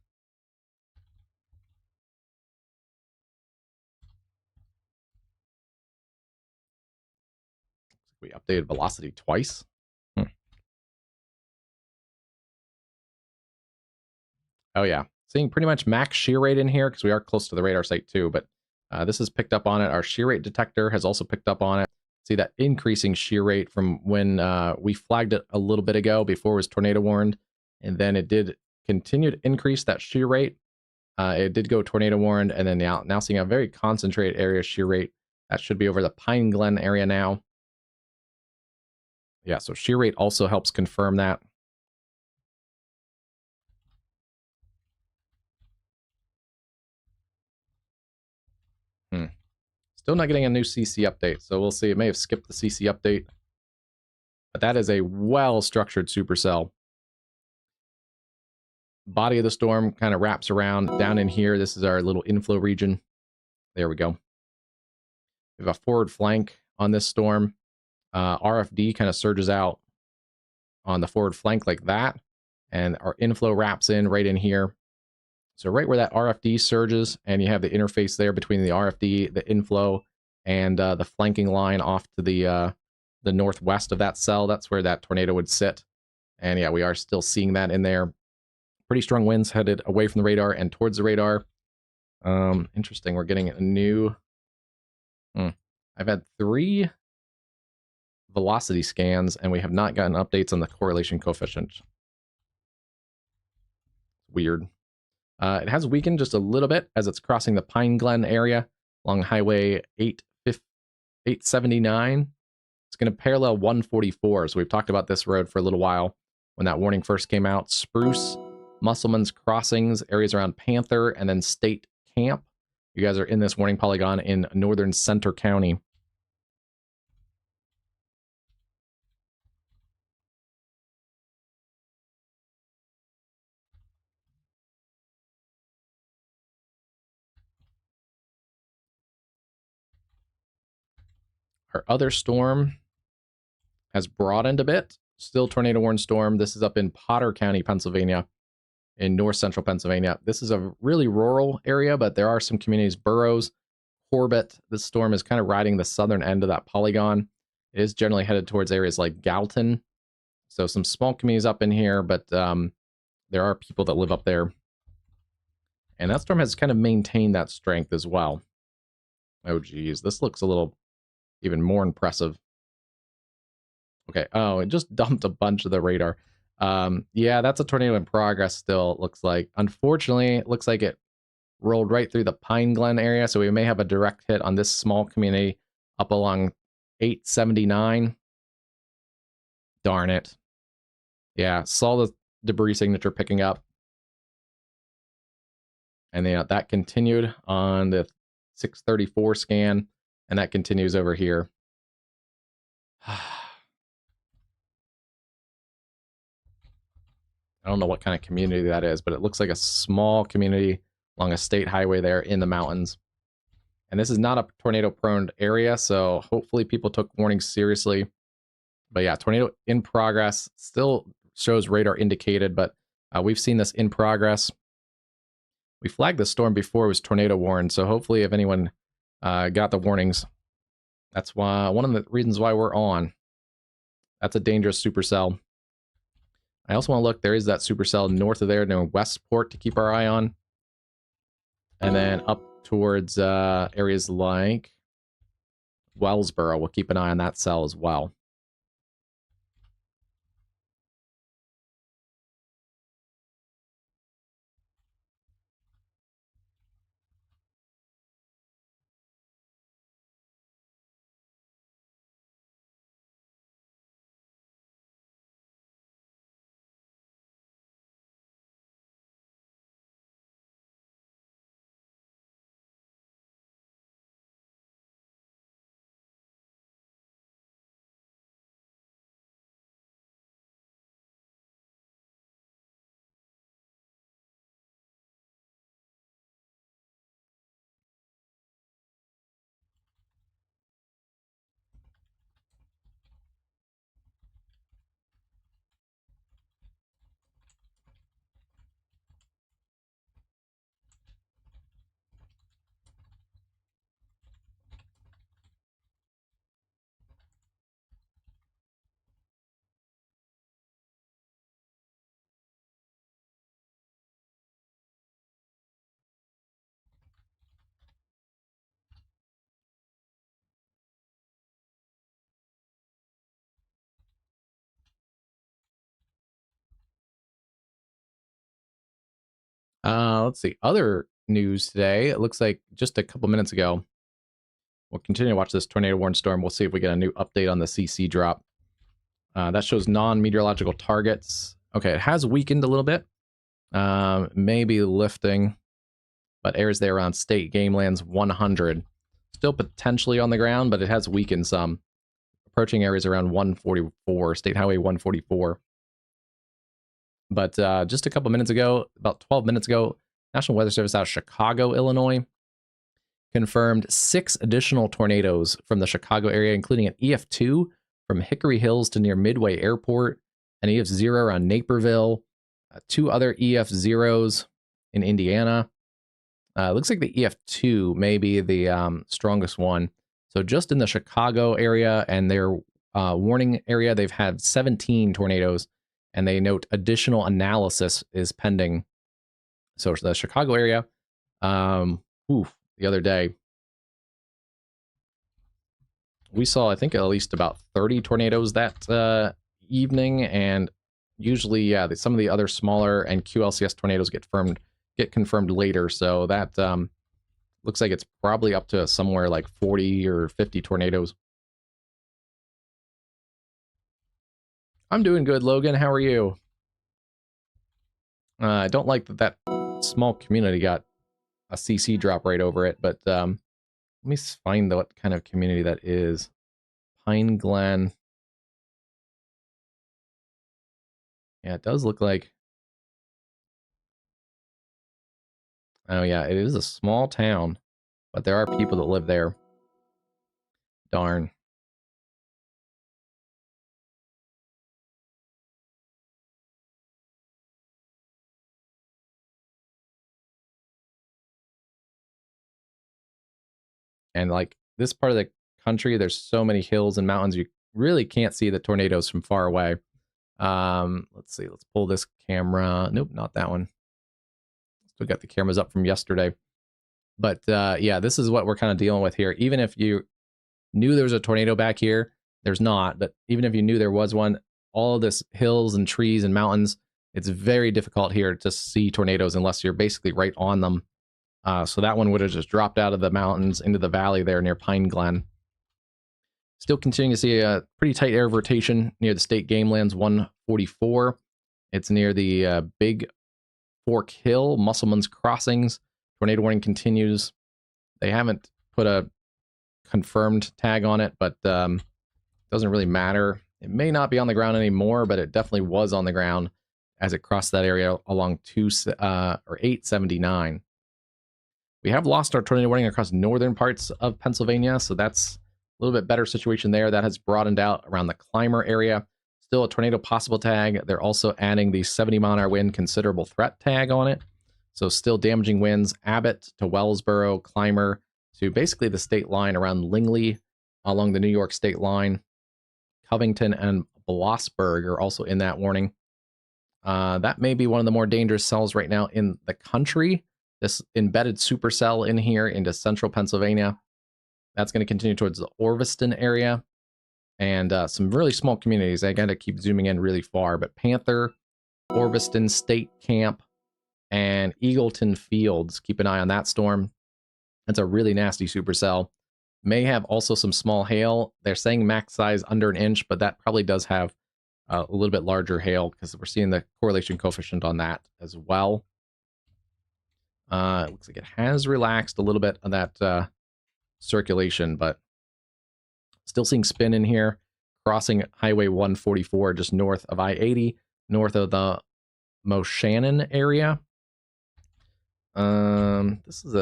We updated velocity twice. Oh yeah, seeing pretty much max shear rate in here because we are close to the radar site too, but this has picked up on it. Our shear rate detector has also picked up on it. See that increasing shear rate from when we flagged it a little bit ago before it was tornado warned, and then it did continue to increase that shear rate. It did go tornado warned, and then now seeing a very concentrated area shear rate. That should be over the Pine Glen area now. Yeah, so shear rate also helps confirm that. Still not getting a new CC update, so we'll see. It may have skipped the CC update. But that is a well-structured supercell. Body of the storm kind of wraps around down in here. This is our little inflow region. There we go. We have a forward flank on this storm. RFD kind of surges out on the forward flank like that. And our inflow wraps in right in here. So right where that RFD surges, and you have the interface there between the RFD, the inflow, and the flanking line off to the northwest of that cell. That's where that tornado would sit. And yeah, we are still seeing that in there. Pretty strong winds headed away from the radar and towards the radar. Interesting. We're getting a new... I've had 3 velocity scans, and we have not gotten updates on the correlation coefficient. Weird. It has weakened just a little bit as it's crossing the Pine Glen area along Highway 879. It's going to parallel 144. So we've talked about this road for a little while when that warning first came out. Spruce, Musselman's Crossings, areas around Panther, and then State Camp. You guys are in this warning polygon in northern Center County. Our other storm has broadened a bit. Still tornado warned storm. This is up in Potter County, Pennsylvania, in north central Pennsylvania. This is a really rural area, but there are some communities. Burroughs, Corbett. This storm is kind of riding the southern end of that polygon. It is generally headed towards areas like Galton. So some small communities up in here, but there are people that live up there. And that storm has kind of maintained that strength as well. Oh, geez. This looks a little even more impressive. Okay. Oh, it just dumped a bunch of the radar. Yeah, that's a tornado in progress still, it looks like. Unfortunately, it looks like it rolled right through the Pine Glen area, so we may have a direct hit on this small community up along 879. Darn it. Yeah, saw the debris signature picking up. And then that continued on the 634 scan, and that continues over here. I don't know what kind of community that is, but it looks like a small community along a state highway there in the mountains. And this is not a tornado-prone area, so hopefully people took warnings seriously. But yeah, tornado in progress. Still shows radar indicated, but we've seen this in progress. We flagged the storm before it was tornado warned, so hopefully if anyone got the warnings, that's why one of the reasons why we're on. That's a dangerous supercell. I also want to look, there is that supercell north of there near Westport to keep our eye on. And then up towards areas like Wellsboro, we'll keep an eye on that cell as well. Let's see. Other news today. It looks like just a couple minutes ago. We'll continue to watch this tornado warned storm. We'll see if we get a new update on the CC drop. That shows non-meteorological targets. Okay, it has weakened a little bit. Maybe lifting, but airs there around State Game Lands 100. Still potentially on the ground, but it has weakened some. Approaching areas around 144, State Highway 144. But just a couple minutes ago, about 12 minutes ago, National Weather Service out of Chicago, Illinois, confirmed 6 additional tornadoes from the Chicago area, including an EF2 from Hickory Hills to near Midway Airport, an EF0 around Naperville, 2 other EF0s in Indiana. Looks like the EF2 may be the strongest one. So just in the Chicago area and their warning area, they've had 17 tornadoes, and they note additional analysis is pending. So the Chicago area, the other day, we saw, I think, at least about 30 tornadoes that evening, and usually, yeah, some of the other smaller and QLCS tornadoes get confirmed later. So that looks like it's probably up to somewhere like 40 or 50 tornadoes. I'm doing good, Logan. How are you? I don't like that small community got a CC drop right over it, but let me find what kind of community that is. Pine Glen. Yeah, it does look like... Oh yeah, it is a small town, but there are people that live there. Darn. And like this part of the country, there's so many hills and mountains, you really can't see the tornadoes from far away. Let's see, let's pull this camera. Nope, not that one. Still got the cameras up from yesterday. But yeah, this is what we're kind of dealing with here. Even if you knew there was a tornado back here, there's not. But even if you knew there was one, all of this hills and trees and mountains, it's very difficult here to see tornadoes unless you're basically right on them. So that one would have just dropped out of the mountains into the valley there near Pine Glen. Still continuing to see a pretty tight air of rotation near the State Game Lands 144. It's near the Big Fork Hill, Musselman's Crossings. Tornado warning continues. They haven't put a confirmed tag on it, but doesn't really matter. It may not be on the ground anymore, but it definitely was on the ground as it crossed that area along 879. We have lost our tornado warning across northern parts of Pennsylvania, so that's a little bit better situation there. That has broadened out around the Clymer area. Still a tornado possible tag. They're also adding the 70-mile-an-hour wind considerable threat tag on it. So still damaging winds, Abbott to Wellsboro, Clymer to basically the state line around Lingley along the New York state line. Covington and Blossburg are also in that warning. That may be one of the more dangerous cells right now in the country. This embedded supercell in here into central Pennsylvania. That's going to continue towards the Orviston area and some really small communities. I got to keep zooming in really far, but Panther, Orviston State Camp, and Eagleton Fields. Keep an eye on that storm. That's a really nasty supercell. May have also some small hail. They're saying max size under an inch, but that probably does have a little bit larger hail because we're seeing the correlation coefficient on that as well. It looks like it has relaxed a little bit on that circulation, but still seeing spin in here, crossing Highway 144 just north of I-80, north of the Moshannon area. This is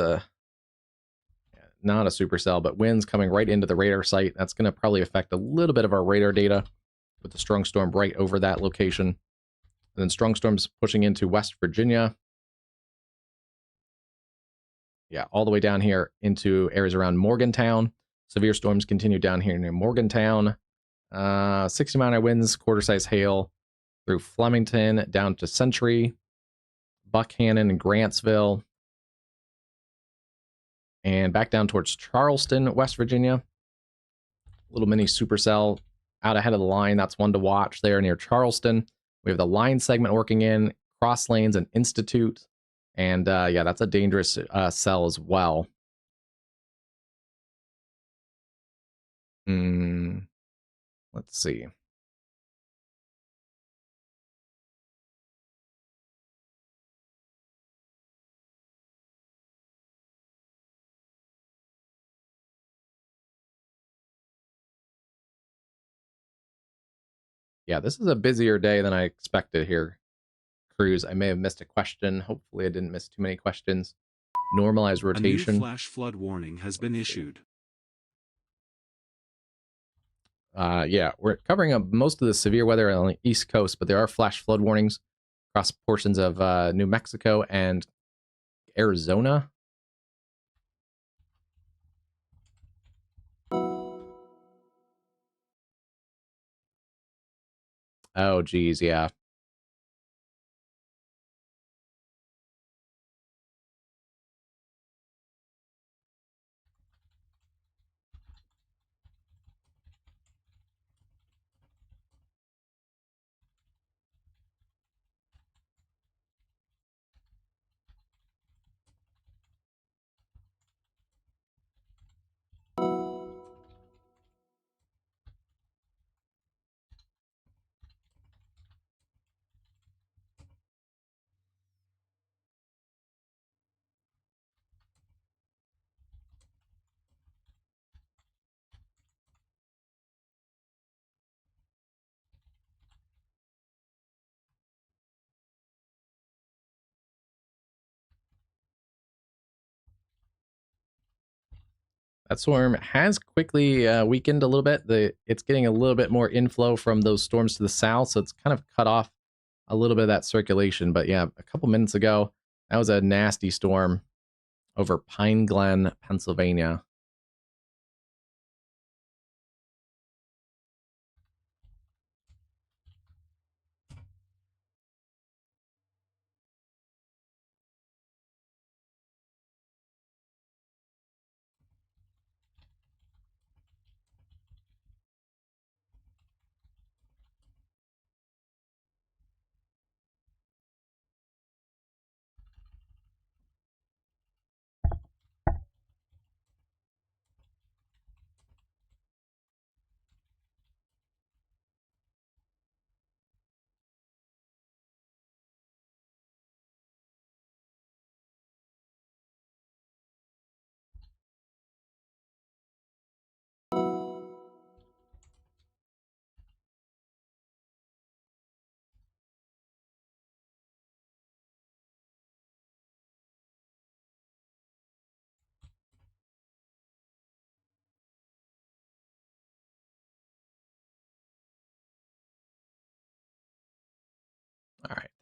not a supercell, but winds coming right into the radar site. That's going to probably affect a little bit of our radar data with the strong storm right over that location. And then strong storms pushing into West Virginia. Yeah, all the way down here into areas around Morgantown. Severe storms continue down here near Morgantown. 60-mile-an-hour winds, quarter-size hail through Flemington, down to Century, Buckhannon, and Grantsville, and back down towards Charleston, West Virginia. Little mini supercell out ahead of the line. That's one to watch there near Charleston. We have the line segment working in, Cross Lanes and Institute. And yeah, that's a dangerous cell as well. Let's see. Yeah, this is a busier day than I expected here, Cruz. I may have missed a question. Hopefully I didn't miss too many questions. Normalized rotation. A new flash flood warning has been issued. Yeah, we're covering up most of the severe weather on the East Coast, but there are flash flood warnings across portions of New Mexico and Arizona. Oh, geez, yeah. That storm has quickly weakened a little bit. It's getting a little bit more inflow from those storms to the south, so it's kind of cut off a little bit of that circulation. But yeah, a couple minutes ago, that was a nasty storm over Pine Glen, Pennsylvania.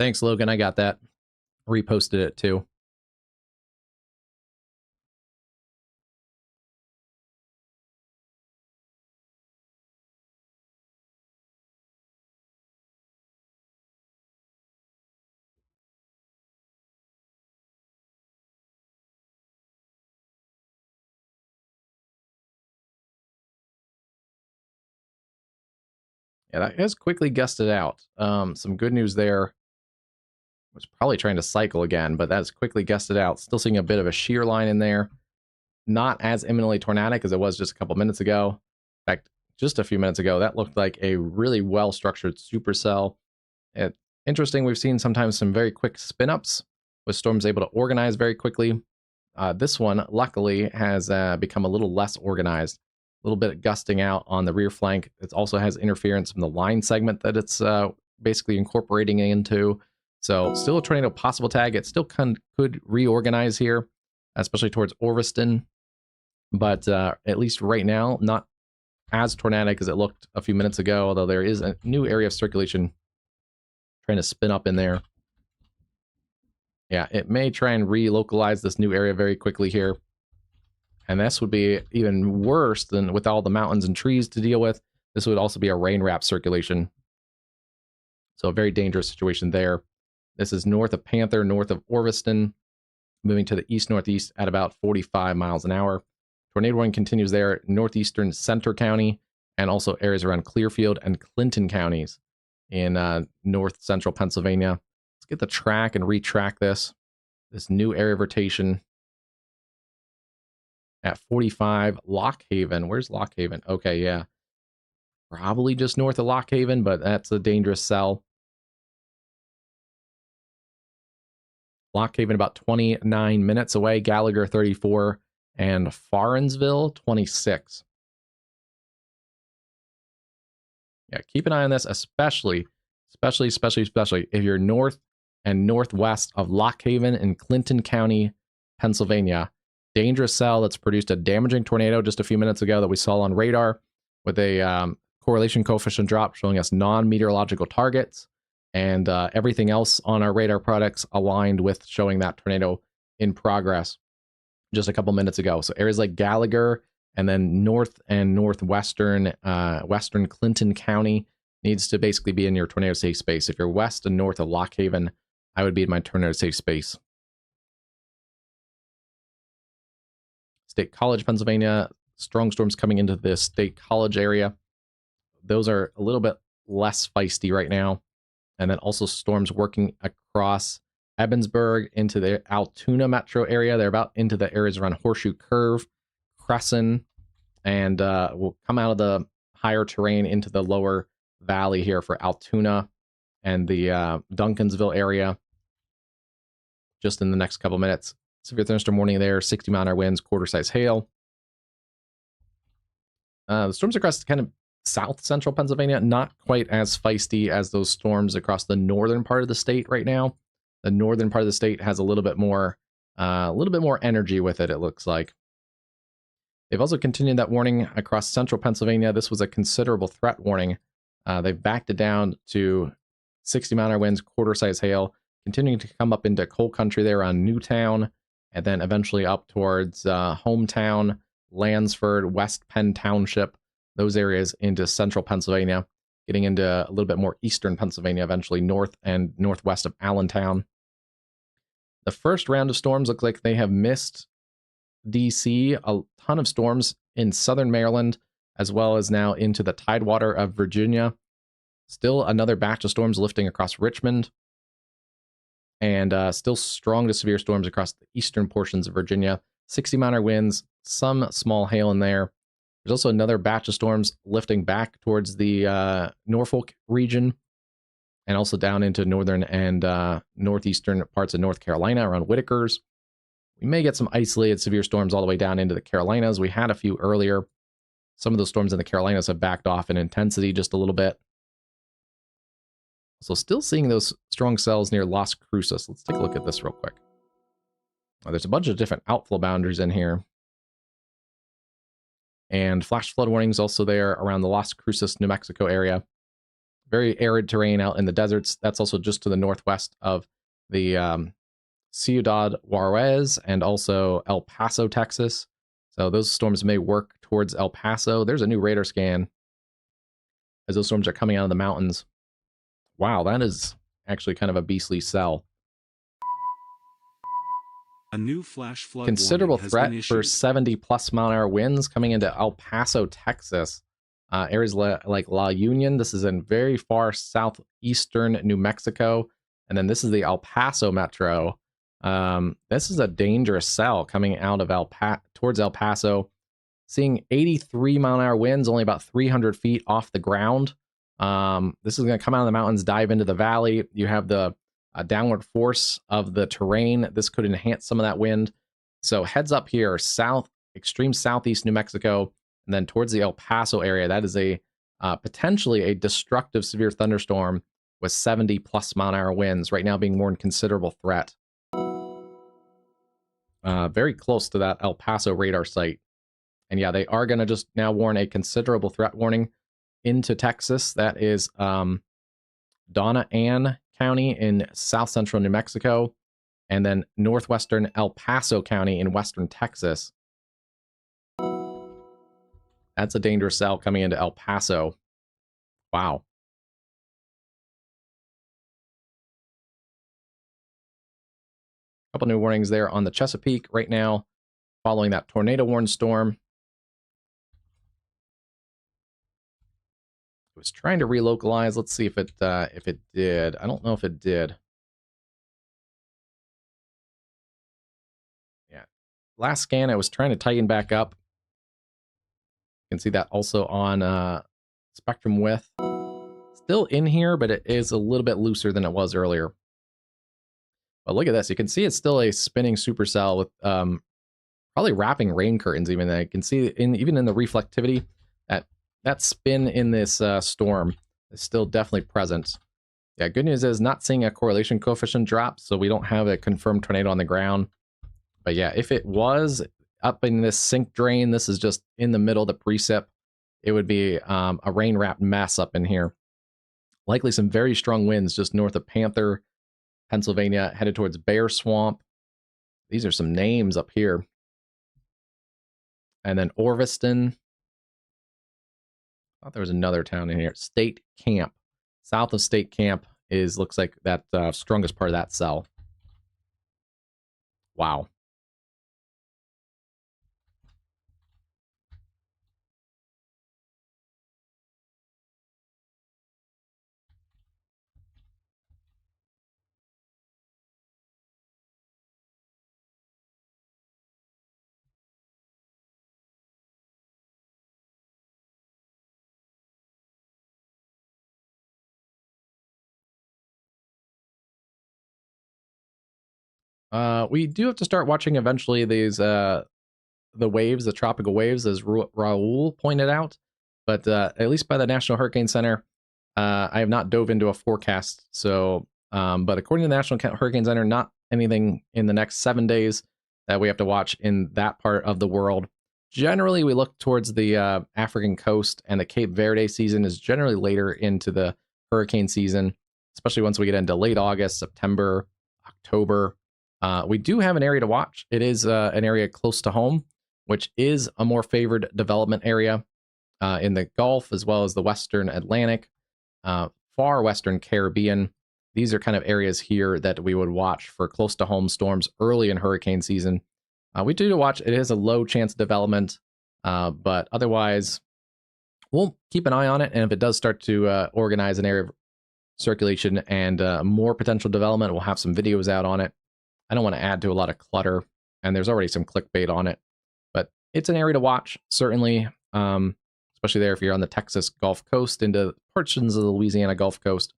Thanks, Logan. I got that. Reposted it too. Yeah, that has quickly gusted out. Some good news there. Was probably trying to cycle again, but that's quickly gusted out. Still seeing a bit of a shear line in there. Not as imminently tornadic as it was just a couple minutes ago. In fact, just a few minutes ago, that looked like a really well-structured supercell. Interesting, we've seen sometimes some very quick spin-ups with storms able to organize very quickly. This one, luckily, has become a little less organized. A little bit gusting out on the rear flank. It also has interference from the line segment that it's basically incorporating into. So still a tornado possible tag. It still could reorganize here, especially towards Orviston. But at least right now, not as tornadic as it looked a few minutes ago, although there is a new area of circulation trying to spin up in there. Yeah, it may try and relocalize this new area very quickly here. And this would be even worse than with all the mountains and trees to deal with. This would also be a rain wrap circulation. So a very dangerous situation there. This is north of Panther, north of Orviston, moving to the east-northeast at about 45 miles an hour. Tornado warning continues there, northeastern Center County, and also areas around Clearfield and Clinton counties in north central Pennsylvania. Let's get the track and retrack this new area of rotation at 45. Lock Haven. Where's Lock Haven? Okay, yeah. Probably just north of Lock Haven, but that's a dangerous cell. Lock Haven about 29 minutes away. Gallagher 34 and Farnsville 26. Yeah, keep an eye on this, especially if you're north and northwest of Lock Haven in Clinton County, Pennsylvania. Dangerous cell that's produced a damaging tornado just a few minutes ago that we saw on radar with a correlation coefficient drop showing us non-meteorological targets, and everything else on our radar products aligned with showing that tornado in progress just a couple minutes ago. So areas like Gallagher and then north and northwestern western Clinton County needs to basically be in your tornado safe space. If you're west and north of Lock Haven, I would be in my tornado safe space. State College, Pennsylvania, strong storms coming into the State College area. Those are a little bit less feisty right now. And then also storms working across Ebensburg into the Altoona metro area. They're about into the areas around Horseshoe Curve, Crescent, and will come out of the higher terrain into the lower valley here for Altoona and the Duncansville area just in the next couple minutes. Severe thunderstorm warning there, 60-mile-an-hour winds, quarter-size hail. The storms across kind of south-central Pennsylvania, not quite as feisty as those storms across the northern part of the state right now. The northern part of the state has a little bit more energy with it, it looks like. They've also continued that warning across central Pennsylvania. This was a considerable threat warning. They've backed it down to 60-mile-an-hour winds, quarter-size hail, continuing to come up into coal country there on Newtown, and then eventually up towards Hometown, Lansford, West Penn Township, those areas into central Pennsylvania, getting into a little bit more eastern Pennsylvania, eventually north and northwest of Allentown. The first round of storms look like they have missed DC. A ton of storms in southern Maryland, as well as now into the Tidewater of Virginia. Still another batch of storms lifting across Richmond. And still strong to severe storms across the eastern portions of Virginia. 60-mile-an-hour winds, some small hail in there. There's also another batch of storms lifting back towards the Norfolk region, and also down into northern and northeastern parts of North Carolina around Whitakers. We may get some isolated severe storms all the way down into the Carolinas. We had a few earlier. Some of those storms in the Carolinas have backed off in intensity just a little bit. So still seeing those strong cells near Las Cruces. Let's take a look at this real quick. There's a bunch of different outflow boundaries in here. And flash flood warnings also there around the Las Cruces, New Mexico area. very arid terrain out in the deserts. That's also just to the northwest of the Ciudad Juarez and also El Paso, Texas. So those storms may work towards El Paso. There's a new radar scan as those storms are coming out of the mountains. Wow, that is actually kind of a beastly cell. A new flash flood Considerable warning has been threat for issued. 70-plus-mile-an-hour winds coming into El Paso, Texas. Areas like La Union. This is in very far southeastern New Mexico. And then this is the El Paso metro. This is a dangerous cell coming out of towards El Paso. Seeing 83-mile-an-hour winds, only about 300 feet off the ground. This is going to come out of the mountains, dive into the valley. You have the downward force of the terrain. This could enhance some of that wind. So heads up here, extreme southeast New Mexico, and then towards the El Paso area. That is a potentially a destructive severe thunderstorm with 70-plus-mile-an-hour winds. Right now being warned considerable threat. Very close to that El Paso radar site. And yeah, they are going to just now warn a considerable threat warning into Texas. That is Donna Ann County in south central New Mexico, and then northwestern El Paso County in western Texas. That's a dangerous cell coming into El Paso. Wow. A couple new warnings there on the Chesapeake right now, following that tornado warning storm. I was trying to relocalize. Let's see if it did. I don't know if it did. Yeah. Last scan, I was trying to tighten back up. You can see that also on spectrum width. Still in here, but it is a little bit looser than it was earlier. But look at this. You can see it's still a spinning supercell with probably wrapping rain curtains even. I can see even in the reflectivity that spin in this storm is still definitely present. Yeah, good news is not seeing a correlation coefficient drop, so we don't have a confirmed tornado on the ground. But yeah, if it was up in this sink drain, this is just in the middle of the precip, it would be a rain-wrapped mess up in here. Likely some very strong winds just north of Panther, Pennsylvania, headed towards Bear Swamp. These are some names up here. And then Orviston. I thought there was another town in here. State Camp. South of State Camp looks like that strongest part of that cell. Wow. We do have to start watching eventually these the waves, the tropical waves, as Raul pointed out. But at least by the National Hurricane Center, I have not dove into a forecast. So, but according to the National Hurricane Center, not anything in the next 7 days that we have to watch in that part of the world. Generally, we look towards the African coast, and the Cape Verde season is generally later into the hurricane season, especially once we get into late August, September, October. We do have an area to watch. It is an area close to home, which is a more favored development area in the Gulf as well as the Western Atlantic, far Western Caribbean. These are kind of areas here that we would watch for close to home storms early in hurricane season. We do watch. It is a low chance of development, but otherwise, we'll keep an eye on it. And if it does start to organize an area of circulation and more potential development, we'll have some videos out on it. I don't want to add to a lot of clutter, and there's already some clickbait on it, but it's an area to watch, certainly, especially there if you're on the Texas Gulf Coast into portions of the Louisiana Gulf Coast.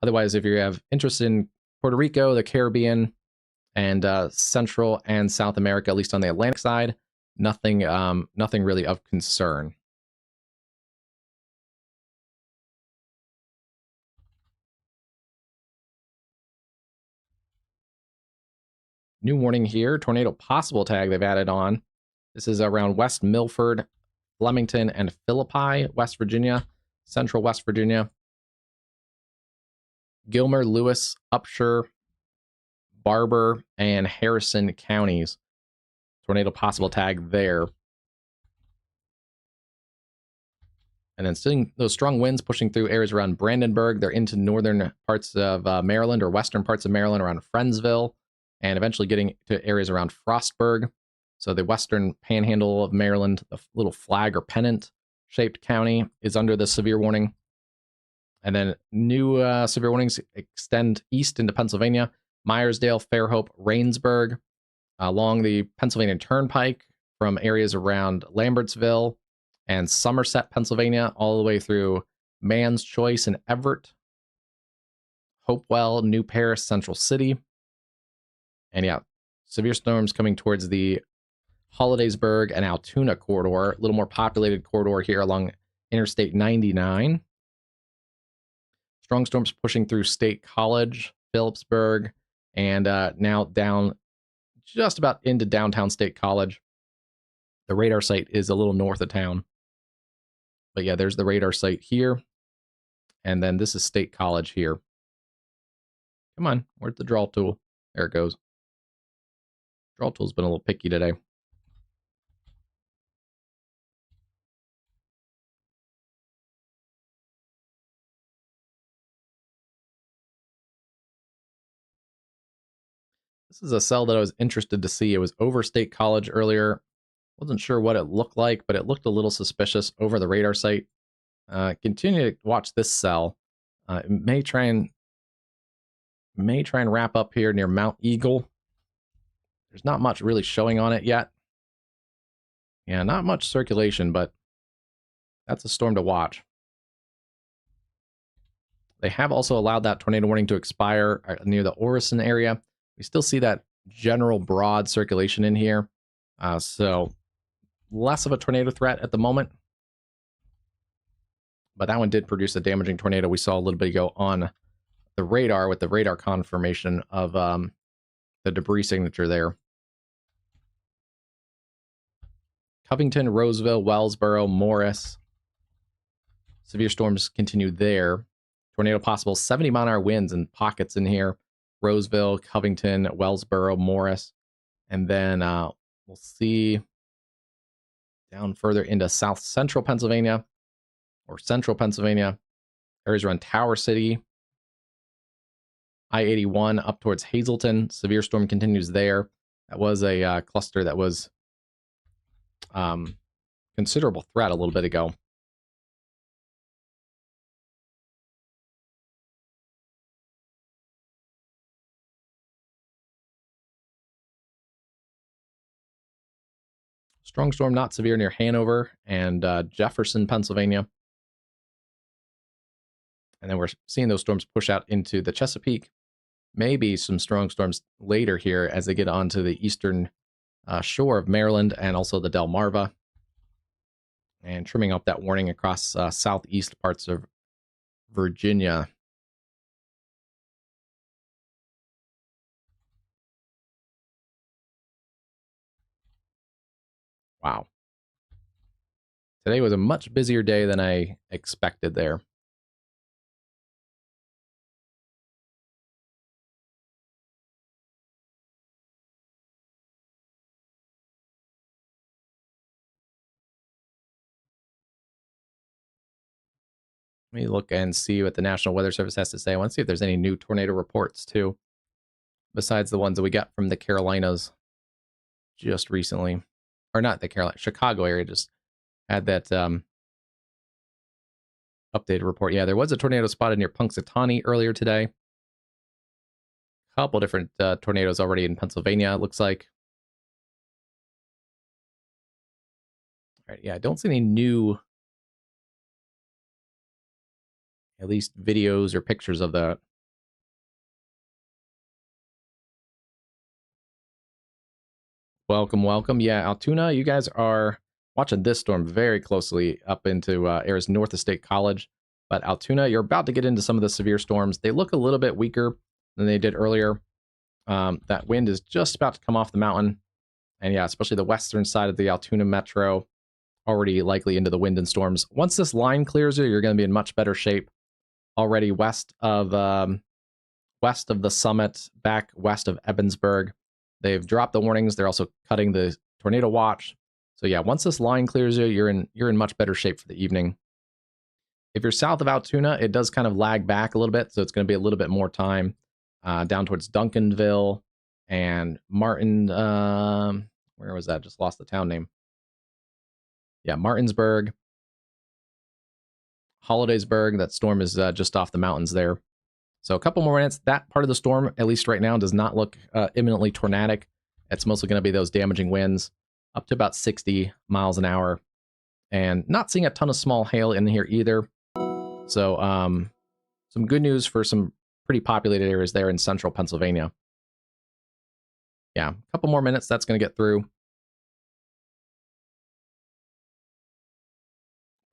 Otherwise, if you have interest in Puerto Rico, the Caribbean, and Central and South America, at least on the Atlantic side, nothing really of concern. New warning here, tornado possible tag they've added on. This is around West Milford, Flemington, and Philippi, West Virginia, Central West Virginia. Gilmer, Lewis, Upshur, Barber, and Harrison counties. Tornado possible tag there. And then seeing those strong winds pushing through areas around Brandenburg. They're into northern parts of Maryland or western parts of Maryland around Friendsville, and eventually getting to areas around Frostburg. So the western panhandle of Maryland, the little flag or pennant shaped county, is under the severe warning. And then new severe warnings extend east into Pennsylvania, Myersdale, Fairhope, Rainsburg, along the Pennsylvania Turnpike from areas around Lambertsville and Somerset, Pennsylvania, all the way through Man's Choice and Everett, Hopewell, New Paris, Central City. And yeah, severe storms coming towards the Hollidaysburg and Altoona corridor, a little more populated corridor here along Interstate 99. Strong storms pushing through State College, Phillipsburg, and now down just about into downtown State College. The radar site is a little north of town. But yeah, there's the radar site here. And then this is State College here. Come on, where's the draw tool? There it goes. Draw tool's been a little picky today. This is a cell that I was interested to see. It was over State College earlier. Wasn't sure what it looked like, but it looked a little suspicious over the radar site. Continue to watch this cell. It may try and wrap up here near Mount Eagle. There's not much really showing on it yet. Yeah, not much circulation, but that's a storm to watch. They have also allowed that tornado warning to expire near the Orison area. We still see that general broad circulation in here. So less of a tornado threat at the moment. But that one did produce a damaging tornado we saw a little bit ago on the radar with the radar confirmation of the debris signature there. Covington, Roseville, Wellsboro, Morris. Severe storms continue there. Tornado possible, 70-mile-an-hour winds and pockets in here. Roseville, Covington, Wellsboro, Morris. And then we'll see down further into south central Pennsylvania or central Pennsylvania. Areas around Tower City. I-81 up towards Hazleton. Severe storm continues there. That was a cluster that was considerable threat a little bit ago. Strong storm not severe near Hanover and Jefferson, Pennsylvania. And then we're seeing those storms push out into the Chesapeake. Maybe some strong storms later here as they get onto the eastern shore of Maryland and also the Delmarva. And trimming up that warning across southeast parts of Virginia. Wow. Today was a much busier day than I expected there. Let me look and see what the National Weather Service has to say. I want to see if there's any new tornado reports, too, besides the ones that we got from the Carolinas just recently. Or not the Carolina, Chicago area just had that updated report. Yeah, there was a tornado spotted near Punxsutawney earlier today. A couple different tornadoes already in Pennsylvania, it looks like. All right, yeah, I don't see any new, at least videos or pictures of that. Welcome, welcome. Yeah, Altoona, you guys are watching this storm very closely up into areas north of State College. But Altoona, you're about to get into some of the severe storms. They look a little bit weaker than they did earlier. That wind is just about to come off the mountain. And yeah, especially the western side of the Altoona metro, already likely into the wind and storms. Once this line clears you, you're going to be in much better shape. Already west of west of the summit, back west of Ebensburg. They've dropped the warnings. They're also cutting the tornado watch. So yeah, once this line clears you, you're in much better shape for the evening. If you're south of Altoona, it does kind of lag back a little bit, so it's going to be a little bit more time down towards Duncanville and Martin. Where was that? Just lost the town name. Yeah, Martinsburg, Hollidaysburg. That storm is just off the mountains there. So a couple more minutes. That part of the storm, at least right now, does not look imminently tornadic. It's mostly going to be those damaging winds up to about 60 miles an hour. And not seeing a ton of small hail in here either. So some good news for some pretty populated areas there in central Pennsylvania. Yeah, a couple more minutes. That's going to get through.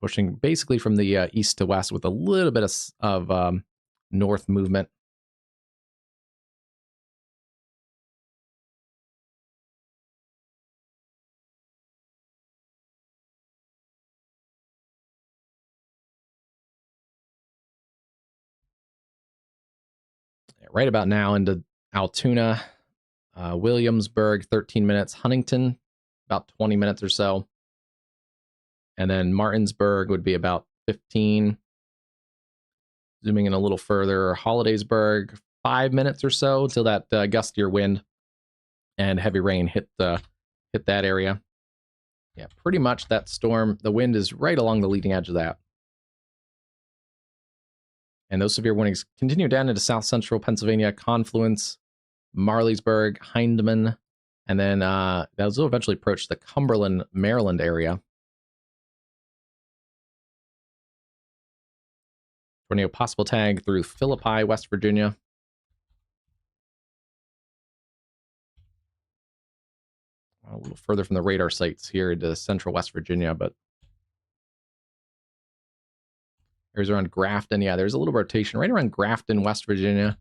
Pushing basically from the east to west with a little bit of north movement. Right about now into Altoona, Williamsburg, 13 minutes, Huntington, about 20 minutes or so. And then Martinsburg would be about 15. Zooming in a little further, Hollidaysburg, 5 minutes or so till that gustier wind and heavy rain hit that area. Yeah, pretty much that storm, the wind is right along the leading edge of that. And those severe warnings continue down into south central Pennsylvania, Confluence, Marleysburg, Hindman, and then those will eventually approach the Cumberland, Maryland area. Tornado possible tag through Philippi, West Virginia. A little further from the radar sites here into central West Virginia, but there's around Grafton. Yeah, there's a little rotation right around Grafton, West Virginia.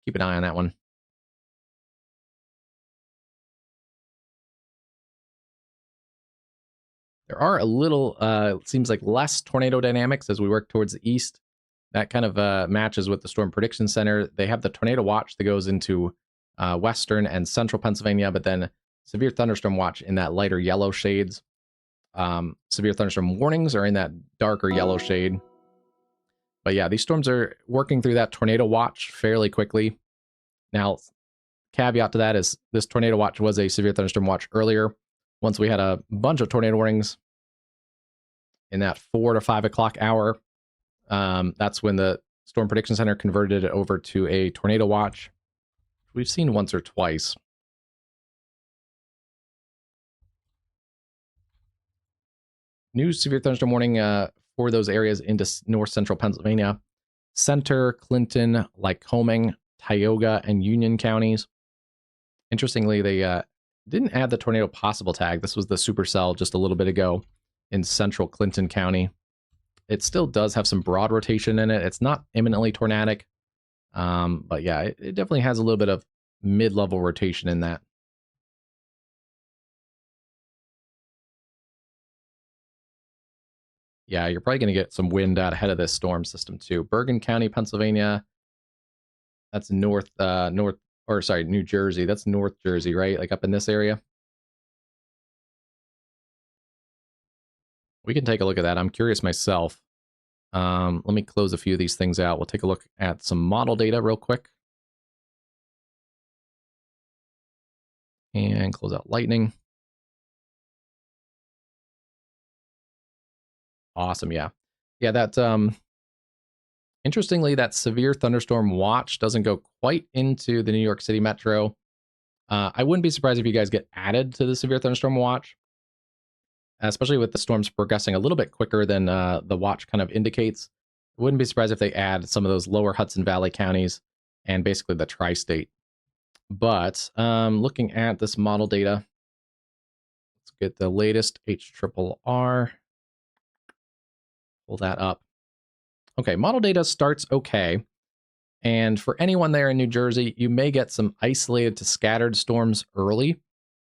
Keep an eye on that one. There are a little, it seems like less tornado dynamics as we work towards the east. That kind of matches with the Storm Prediction Center. They have the tornado watch that goes into western and central Pennsylvania, but then severe thunderstorm watch in that lighter yellow shades. Severe thunderstorm warnings are in that darker yellow shade. But yeah, these storms are working through that tornado watch fairly quickly. Now, caveat to that is this tornado watch was a severe thunderstorm watch earlier. Once we had a bunch of tornado warnings in that 4 to 5 o'clock hour, that's when the Storm Prediction Center converted it over to a tornado watch. We've seen once or twice. New severe thunderstorm warning for those areas into north central Pennsylvania. Center, Clinton, Lycoming, Tioga, and Union counties. Interestingly, they didn't add the tornado possible tag. This was the supercell just a little bit ago in central Clinton County. It still does have some broad rotation in it. It's not imminently tornadic, but yeah, it definitely has a little bit of mid-level rotation in that. Yeah, you're probably going to get some wind out ahead of this storm system too. Bergen County, Pennsylvania. That's New Jersey. That's North Jersey, right? Like up in this area. We can take a look at that. I'm curious myself. Let me close a few of these things out. We'll take a look at some model data real quick. And close out lightning. Awesome, yeah. Yeah, that interestingly, that severe thunderstorm watch doesn't go quite into the New York City metro. I wouldn't be surprised if you guys get added to the severe thunderstorm watch, especially with the storms progressing a little bit quicker than the watch kind of indicates. I wouldn't be surprised if they add some of those lower Hudson Valley counties and basically the tri-state. But looking at this model data, let's get the latest HRRR. Pull that up. Okay, model data starts okay. And for anyone there in New Jersey, you may get some isolated to scattered storms early.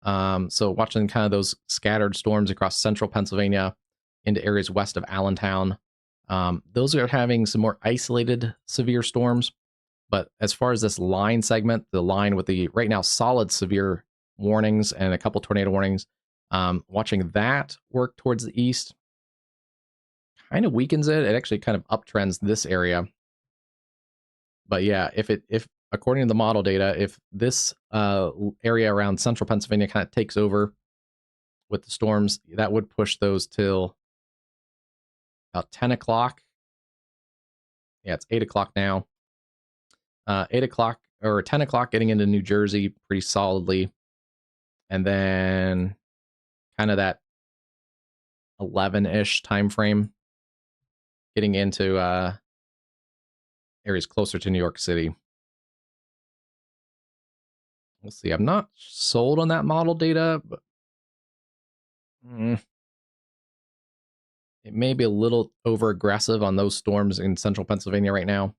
So watching kind of those scattered storms across central Pennsylvania into areas west of Allentown. Those are having some more isolated severe storms. But as far as this line segment, the line with the right now solid severe warnings and a couple tornado warnings, watching that work towards the east kind of weakens it. It actually kind of uptrends this area. But yeah, if according to the model data, if this area around central Pennsylvania kind of takes over with the storms, that would push those till about 10 o'clock. Yeah, it's 8 o'clock now. 8 o'clock or 10 o'clock getting into New Jersey pretty solidly. And then kind of that 11-ish time frame getting into areas closer to New York City. We'll see. I'm not sold on that model data, but it may be a little over aggressive on those storms in central Pennsylvania right now.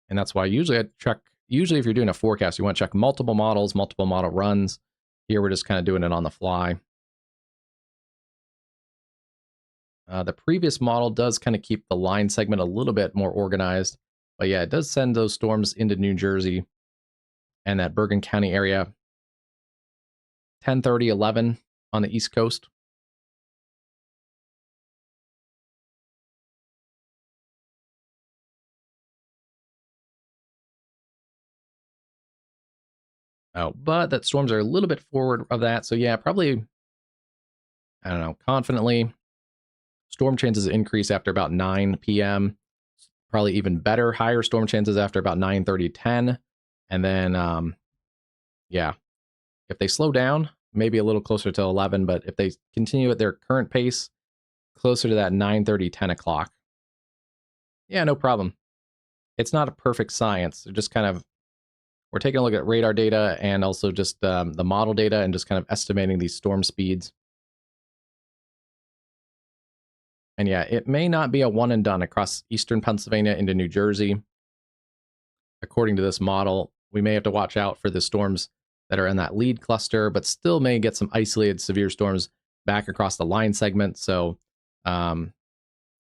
And that's why usually I check, usually if you're doing a forecast, you want to check multiple models, multiple model runs. Here we're just kind of doing it on the fly. The previous model does kind of keep the line segment a little bit more organized. But yeah, it does send those storms into New Jersey and that Bergen County area. 10:30, 11 on the East Coast. Oh, but that storms are a little bit forward of that. So yeah, probably, I don't know, confidently, storm chances increase after about 9 p.m. Probably even better, higher storm chances after about 9:30, 10. And then, yeah, if they slow down, maybe a little closer to 11. But if they continue at their current pace, closer to that 9:30, 10 o'clock. Yeah, no problem. It's not a perfect science. They're just kind of, we're taking a look at radar data and also just the model data and just kind of estimating these storm speeds. And yeah, it may not be a one and done across eastern Pennsylvania into New Jersey. According to this model, we may have to watch out for the storms that are in that lead cluster, but still may get some isolated severe storms back across the line segment. So, yeah,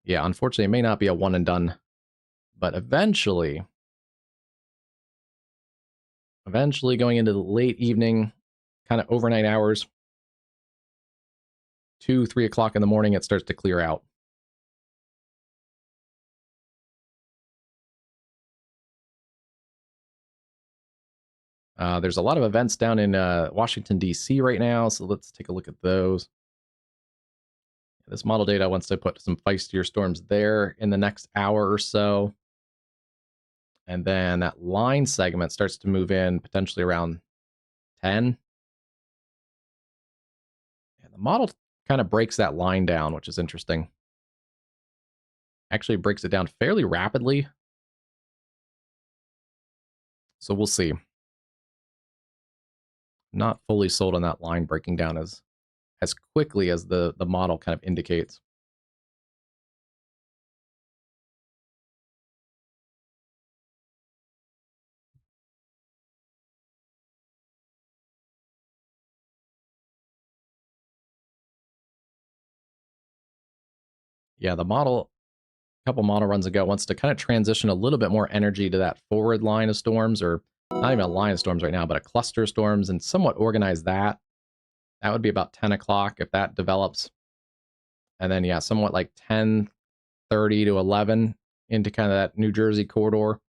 unfortunately, it may not be a one and done, but eventually going into the late evening, kind of overnight hours, 2, 3 o'clock in the morning, it starts to clear out. There's a lot of events down in Washington, D.C. right now, so let's take a look at those. This model data wants to put some feistier storms there in the next hour or so. And then that line segment starts to move in potentially around 10. And the model kind of breaks that line down, which is interesting. Actually breaks it down fairly rapidly. So we'll see. Not fully sold on that line breaking down as quickly as the model kind of indicates. Yeah, the model, a couple model runs ago, wants to kind of transition a little bit more energy to that forward line of storms, or not even a line of storms right now, but a cluster of storms, and somewhat organize that. That would be about 10 o'clock if that develops. And then, yeah, somewhat like 10:30 to 11 into kind of that New Jersey corridor.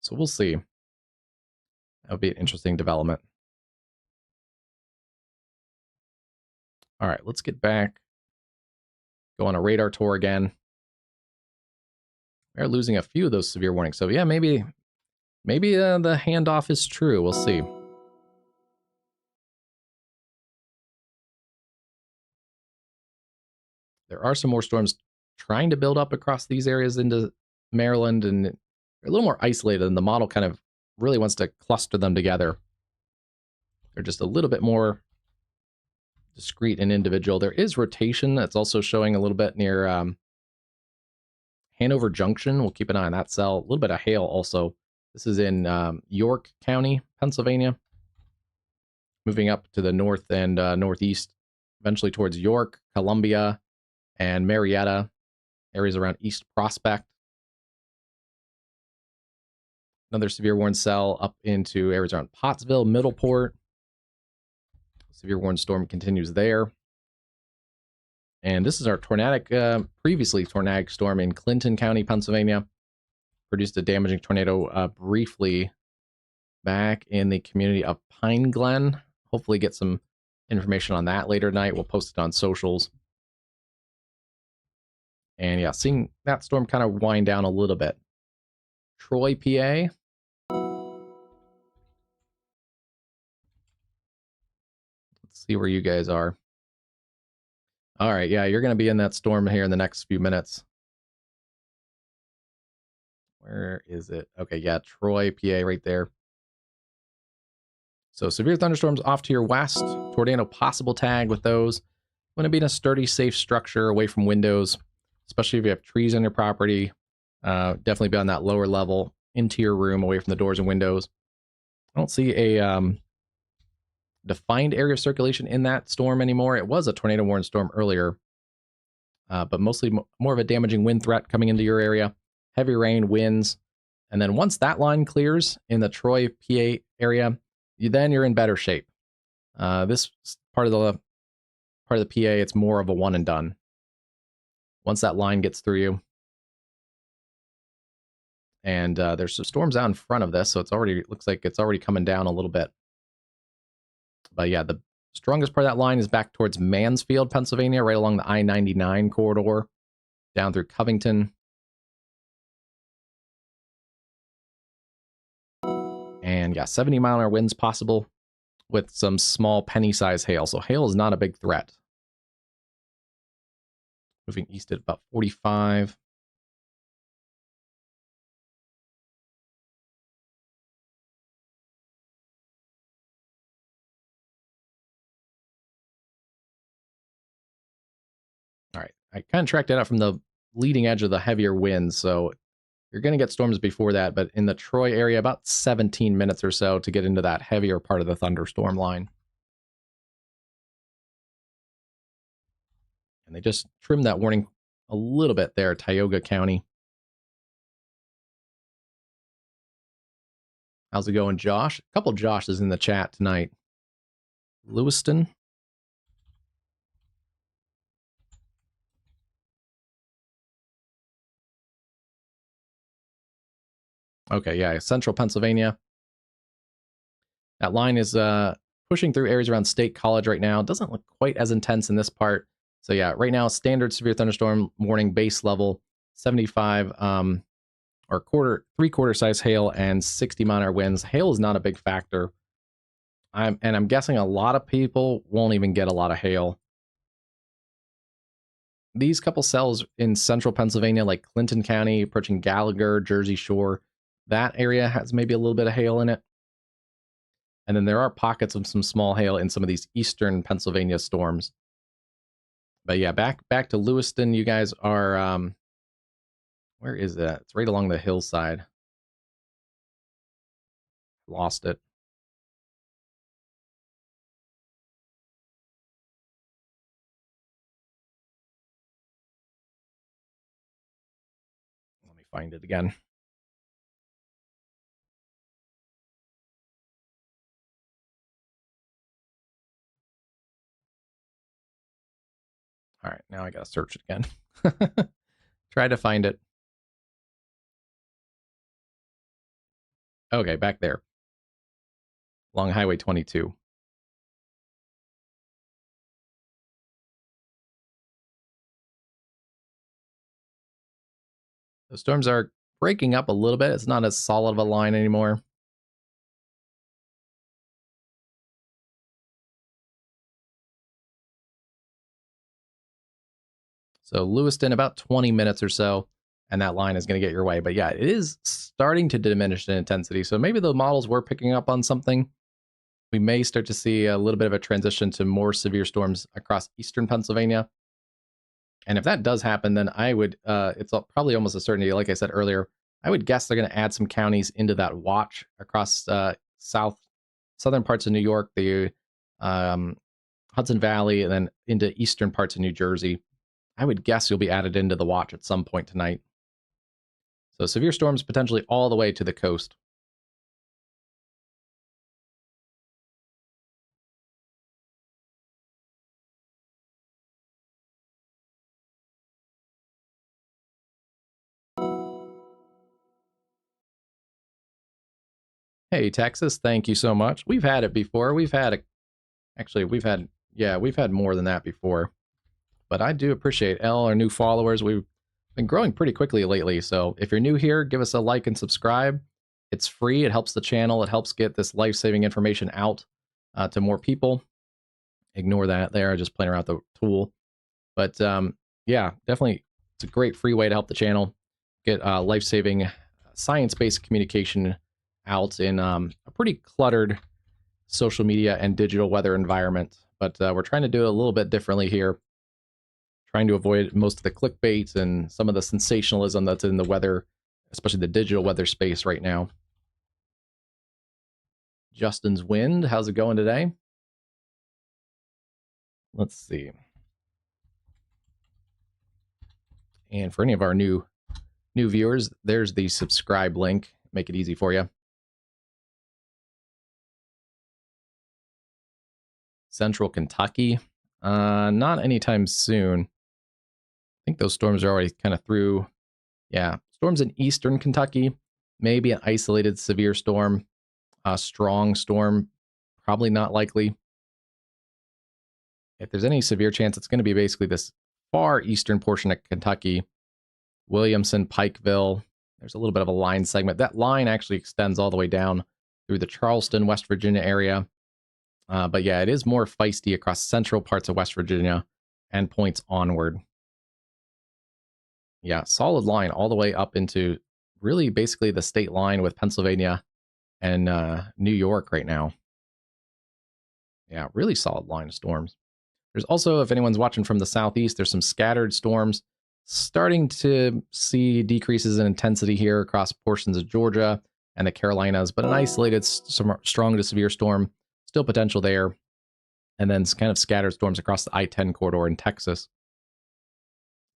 So we'll see. That would be an interesting development. All right, let's get back. Go on a radar tour again. We're losing a few of those severe warnings. So yeah, maybe the handoff is true. We'll see. There are some more storms trying to build up across these areas into Maryland, and they're a little more isolated, and the model kind of really wants to cluster them together. They're just a little bit more discrete and individual. There is rotation that's also showing a little bit near Hanover Junction. We'll keep an eye on that cell. A little bit of hail also. This is in York County, Pennsylvania. Moving up to the north and northeast, eventually towards York, Columbia, and Marietta, areas around East Prospect. Another severe warning cell up into areas around Pottsville, Middleport. Severe warning storm continues there. And this is our previously tornadic storm in Clinton County, Pennsylvania. Produced a damaging tornado briefly back in the community of Pine Glen. Hopefully get some information on that later tonight. We'll post it on socials. And yeah, seeing that storm kind of wind down a little bit. Troy, PA. Let's see where you guys are. All right, yeah, you're going to be in that storm here in the next few minutes. Where is it? Okay, yeah, Troy, PA right there. So severe thunderstorms off to your west. Tornado possible tag with those. Want to be in a sturdy, safe structure away from windows, especially if you have trees on your property. Definitely be on that lower level into your room, away from the doors and windows. I don't see a defined area of circulation in that storm anymore. It was a tornado warning storm earlier, but mostly more of a damaging wind threat coming into your area. Heavy rain, winds, and then once that line clears in the Troy, PA area, you're in better shape. This part of the PA, it's more of a one and done. Once that line gets through you, and there's some storms out in front of this, so looks like it's already coming down a little bit. But yeah, the strongest part of that line is back towards Mansfield, Pennsylvania, right along the I-99 corridor, down through Covington. And yeah, 70-mile-an-hour winds possible with some small penny-sized hail. So hail is not a big threat. Moving east at about 45. All right, I kind of tracked it out from the leading edge of the heavier winds, so you're going to get storms before that, but in the Troy area, about 17 minutes or so to get into that heavier part of the thunderstorm line. And they just trimmed that warning a little bit there, Tioga County. How's it going, Josh? A couple Joshes in the chat tonight. Lewiston. Okay, yeah, central Pennsylvania. That line is pushing through areas around State College right now. It doesn't look quite as intense in this part. So yeah, right now, standard severe thunderstorm warning base level, 75 or three-quarter size hail and 60-mile-an-hour winds. Hail is not a big factor. I'm guessing a lot of people won't even get a lot of hail. These couple cells in central Pennsylvania, like Clinton County, approaching Gallagher, Jersey Shore, that area has maybe a little bit of hail in it. And then there are pockets of some small hail in some of these eastern Pennsylvania storms. But yeah, back to Lewiston, you guys are, where is that? It's right along the hillside. Lost it. Let me find it again. All right, now I gotta search it again. Try to find it. Okay, back there. Along Highway 22. The storms are breaking up a little bit. It's not as solid of a line anymore. So Lewiston, about 20 minutes or so, and that line is going to get your way. But yeah, it is starting to diminish in intensity. So maybe the models were picking up on something. We may start to see a little bit of a transition to more severe storms across eastern Pennsylvania. And if that does happen, then I would, it's probably almost a certainty, like I said earlier, I would guess they're going to add some counties into that watch across southern parts of New York, the Hudson Valley, and then into eastern parts of New Jersey. I would guess you'll be added into the watch at some point tonight. So severe storms potentially all the way to the coast. Hey, Texas, thank you so much. We've had it before. We've had more than that before. But I do appreciate all our new followers. We've been growing pretty quickly lately. So if you're new here, give us a like and subscribe. It's free. It helps the channel. It helps get this life-saving information out to more people. Ignore that there. Just playing around with the tool. But yeah, definitely, it's a great free way to help the channel get life-saving science-based communication out in a pretty cluttered social media and digital weather environment. But we're trying to do it a little bit differently here. Trying to avoid most of the clickbait and some of the sensationalism that's in the weather, especially the digital weather space right now. Justin's Wind, how's it going today? Let's see. And for any of our new viewers, there's the subscribe link. Make it easy for you. Central Kentucky, not anytime soon. I think those storms are already kind of through. Yeah, storms in eastern Kentucky, maybe an isolated severe storm. A strong storm, probably not likely. If there's any severe chance, it's going to be basically this far eastern portion of Kentucky, Williamson, Pikeville. There's a little bit of a line segment. That line actually extends all the way down through the Charleston, West Virginia area. But yeah, it is more feisty across central parts of West Virginia and points onward. Yeah, solid line all the way up into really basically the state line with Pennsylvania and New York right now. Yeah, really solid line of storms. There's also, if anyone's watching from the southeast, there's some scattered storms. Starting to see decreases in intensity here across portions of Georgia and the Carolinas, but an isolated strong to severe storm, still potential there. And then kind of scattered storms across the I-10 corridor in Texas.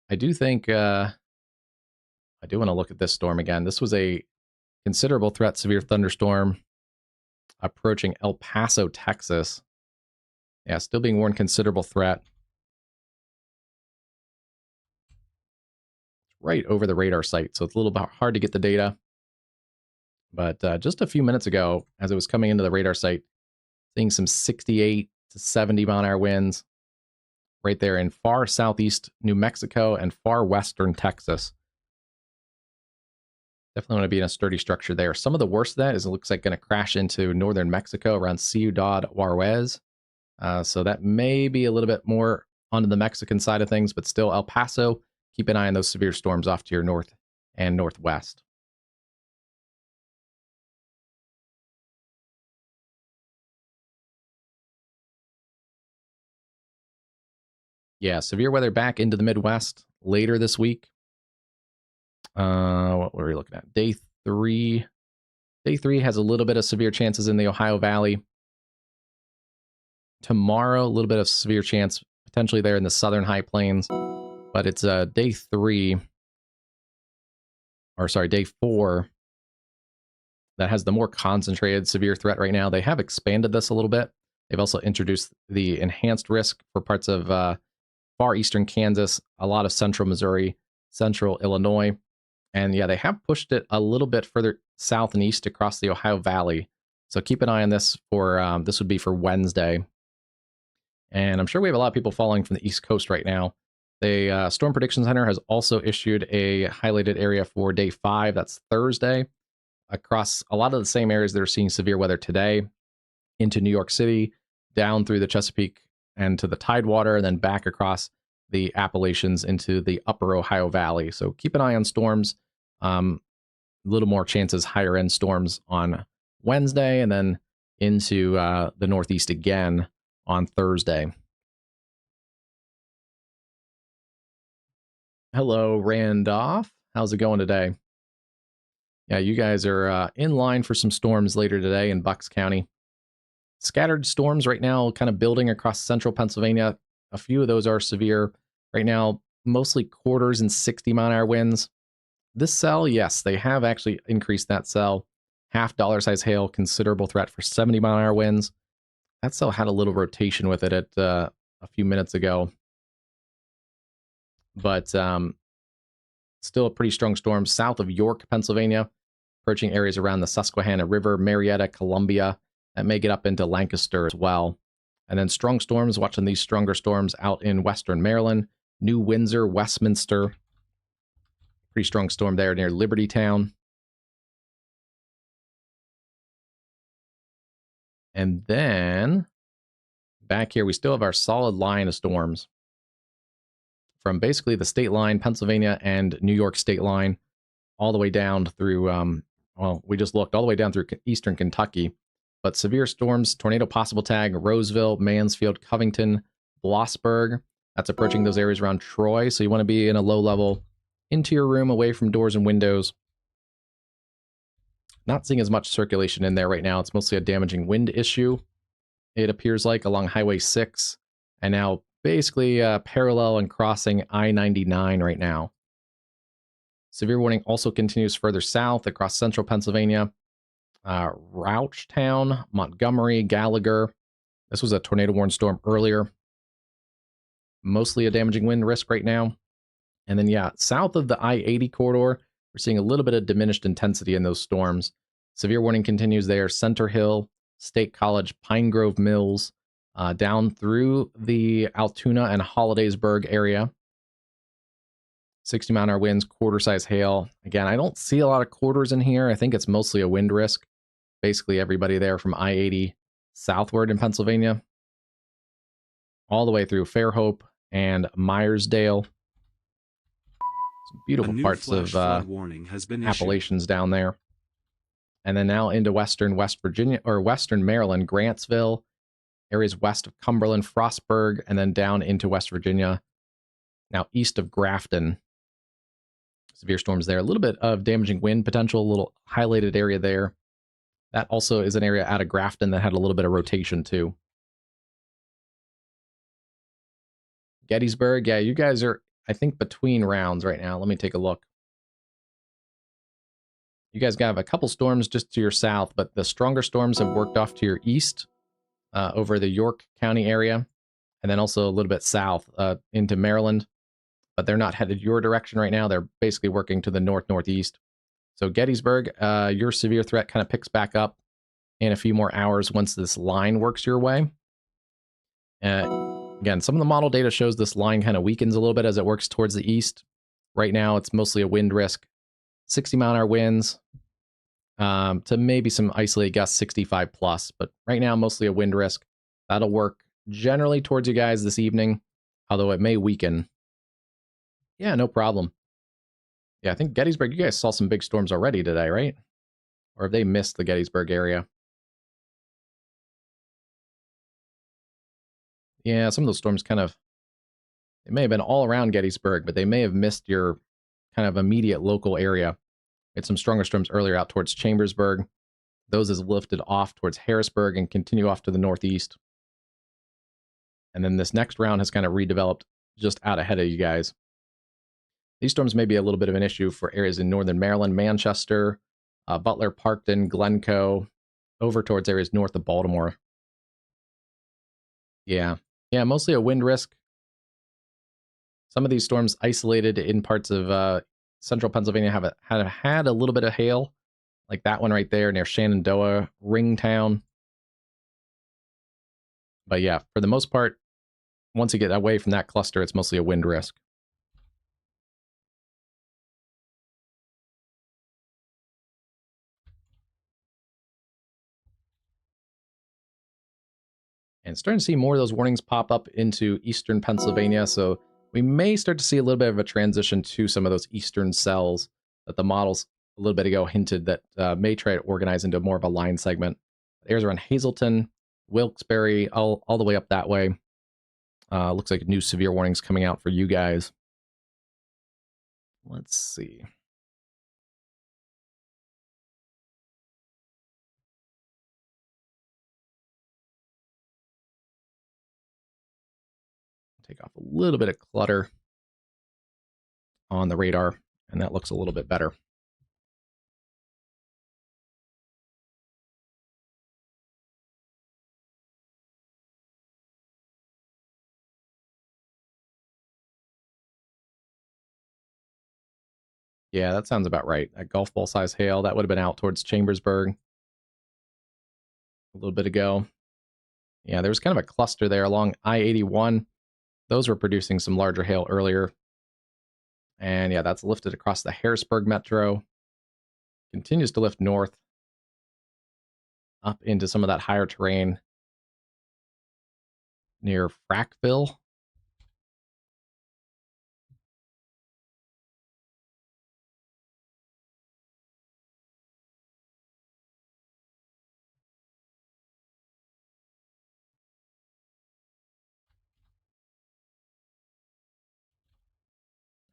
I do think, I do want to look at this storm again. This was a considerable threat, severe thunderstorm approaching El Paso, Texas. Yeah, still being warned, considerable threat. Right over the radar site, so it's a little bit hard to get the data. But just a few minutes ago, as it was coming into the radar site, seeing some 68 to 70 mile an hour winds right there in far southeast New Mexico and far western Texas. Definitely want to be in a sturdy structure there. Some of the worst of that is it looks like going to crash into northern Mexico around Ciudad Juarez. So that may be a little bit more onto the Mexican side of things, but still El Paso, keep an eye on those severe storms off to your north and northwest. Yeah, severe weather back into the Midwest later this week. What were we looking at? Day 3. Day 3 has a little bit of severe chances in the Ohio Valley. Tomorrow, a little bit of severe chance potentially there in the southern high plains. But it's day 3, or sorry, day 4 that has the more concentrated severe threat right now. They have expanded this a little bit. They've also introduced the enhanced risk for parts of far eastern Kansas, a lot of central Missouri, central Illinois. And yeah, they have pushed it a little bit further south and east across the Ohio Valley. So keep an eye on this for, this would be for Wednesday. And I'm sure we have a lot of people following from the East Coast right now. The Storm Prediction Center has also issued a highlighted area for day 5. That's Thursday. Across a lot of the same areas that are seeing severe weather today, into New York City, down through the Chesapeake and to the Tidewater, and then back across the Appalachians into the upper Ohio Valley. So keep an eye on storms. A little more chances, higher end storms on Wednesday, and then into the Northeast again on Thursday. Hello, Randolph. How's it going today? Yeah, you guys are in line for some storms later today in Bucks County. Scattered storms right now kind of building across central Pennsylvania. A few of those are severe. Right now, mostly quarters and 60-mile-an-hour winds. This cell, yes, they have actually increased that cell. Half dollar size hail, considerable threat for 70-mile-an-hour winds. That cell had a little rotation with it at a few minutes ago. But still a pretty strong storm south of York, Pennsylvania, approaching areas around the Susquehanna River, Marietta, Columbia. That may get up into Lancaster as well. And then strong storms, watching these stronger storms out in western Maryland, New Windsor, Westminster. Pretty strong storm there near Liberty Town. And then back here, we still have our solid line of storms from basically the state line, Pennsylvania and New York state line, all the way down through, well, we just looked all the way down through eastern Kentucky. But severe storms, tornado possible tag, Roseville, Mansfield, Covington, Blossburg. That's approaching those areas around Troy. So you want to be in a low level interior room away from doors and windows. Not seeing as much circulation in there right now. It's mostly a damaging wind issue, it appears like, along Highway 6. And now basically parallel and crossing I-99 right now. Severe warning also continues further south across central Pennsylvania. Rouchtown, Montgomery, Gallagher. This was a tornado warned storm earlier. Mostly a damaging wind risk right now. And then, yeah, south of the I-80 corridor, we're seeing a little bit of diminished intensity in those storms. Severe warning continues there. Center Hill, State College, Pine Grove Mills, down through the Altoona and Hollidaysburg area. 60-mile-an-hour winds, quarter-size hail. Again, I don't see a lot of quarters in here. I think it's mostly a wind risk. Basically everybody there from I-80 southward in Pennsylvania, all the way through Fairhope and Myersdale. Some beautiful parts of warning has been Appalachians down there. And then now into western West Virginia, or western Maryland, Grantsville, areas west of Cumberland, Frostburg, and then down into West Virginia. Now east of Grafton. Severe storms there. A little bit of damaging wind potential, a little highlighted area there. That also is an area out of Grafton that had a little bit of rotation too. Gettysburg, yeah, you guys are, I think, between rounds right now. Let me take a look. You guys have a couple storms just to your south, but the stronger storms have worked off to your east over the York County area, and then also a little bit south into Maryland, but they're not headed your direction right now. They're basically working to the north-northeast. So Gettysburg, your severe threat kind of picks back up in a few more hours once this line works your way. Again, some of the model data shows this line kind of weakens a little bit as it works towards the east. Right now, it's mostly a wind risk. 60-mile-an-hour winds to maybe some isolated gusts, 65 plus. But right now, mostly a wind risk. That'll work generally towards you guys this evening, although it may weaken. Yeah, no problem. Yeah, I think Gettysburg, you guys saw some big storms already today, right? Or have they missed the Gettysburg area? Yeah, some of those storms kind of, they may have been all around Gettysburg, but they may have missed your kind of immediate local area. We had some stronger storms earlier out towards Chambersburg. Those has lifted off towards Harrisburg and continue off to the northeast. And then this next round has kind of redeveloped just out ahead of you guys. These storms may be a little bit of an issue for areas in northern Maryland, Manchester, Butler, Parkton, Glencoe, over towards areas north of Baltimore. Yeah, mostly a wind risk. Some of these storms isolated in parts of central Pennsylvania have had a little bit of hail, like that one right there near Shenandoah, Ringtown. But yeah, for the most part, once you get away from that cluster, it's mostly a wind risk. And starting to see more of those warnings pop up into eastern Pennsylvania, so we may start to see a little bit of a transition to some of those eastern cells that the models a little bit ago hinted that may try to organize into more of a line segment. Areas around Hazleton, Wilkes-Barre, all the way up that way. Looks like new severe warnings coming out for you guys. Let's see. Take off a little bit of clutter. on the radar, and that looks a little bit better. Yeah, that sounds about right. That golf ball size hail, that would have been out towards Chambersburg a little bit ago. Yeah, there was kind of a cluster there along I-81. Those were producing some larger hail earlier. And yeah, that's lifted across the Harrisburg Metro. Continues to lift north up into some of that higher terrain near Frackville.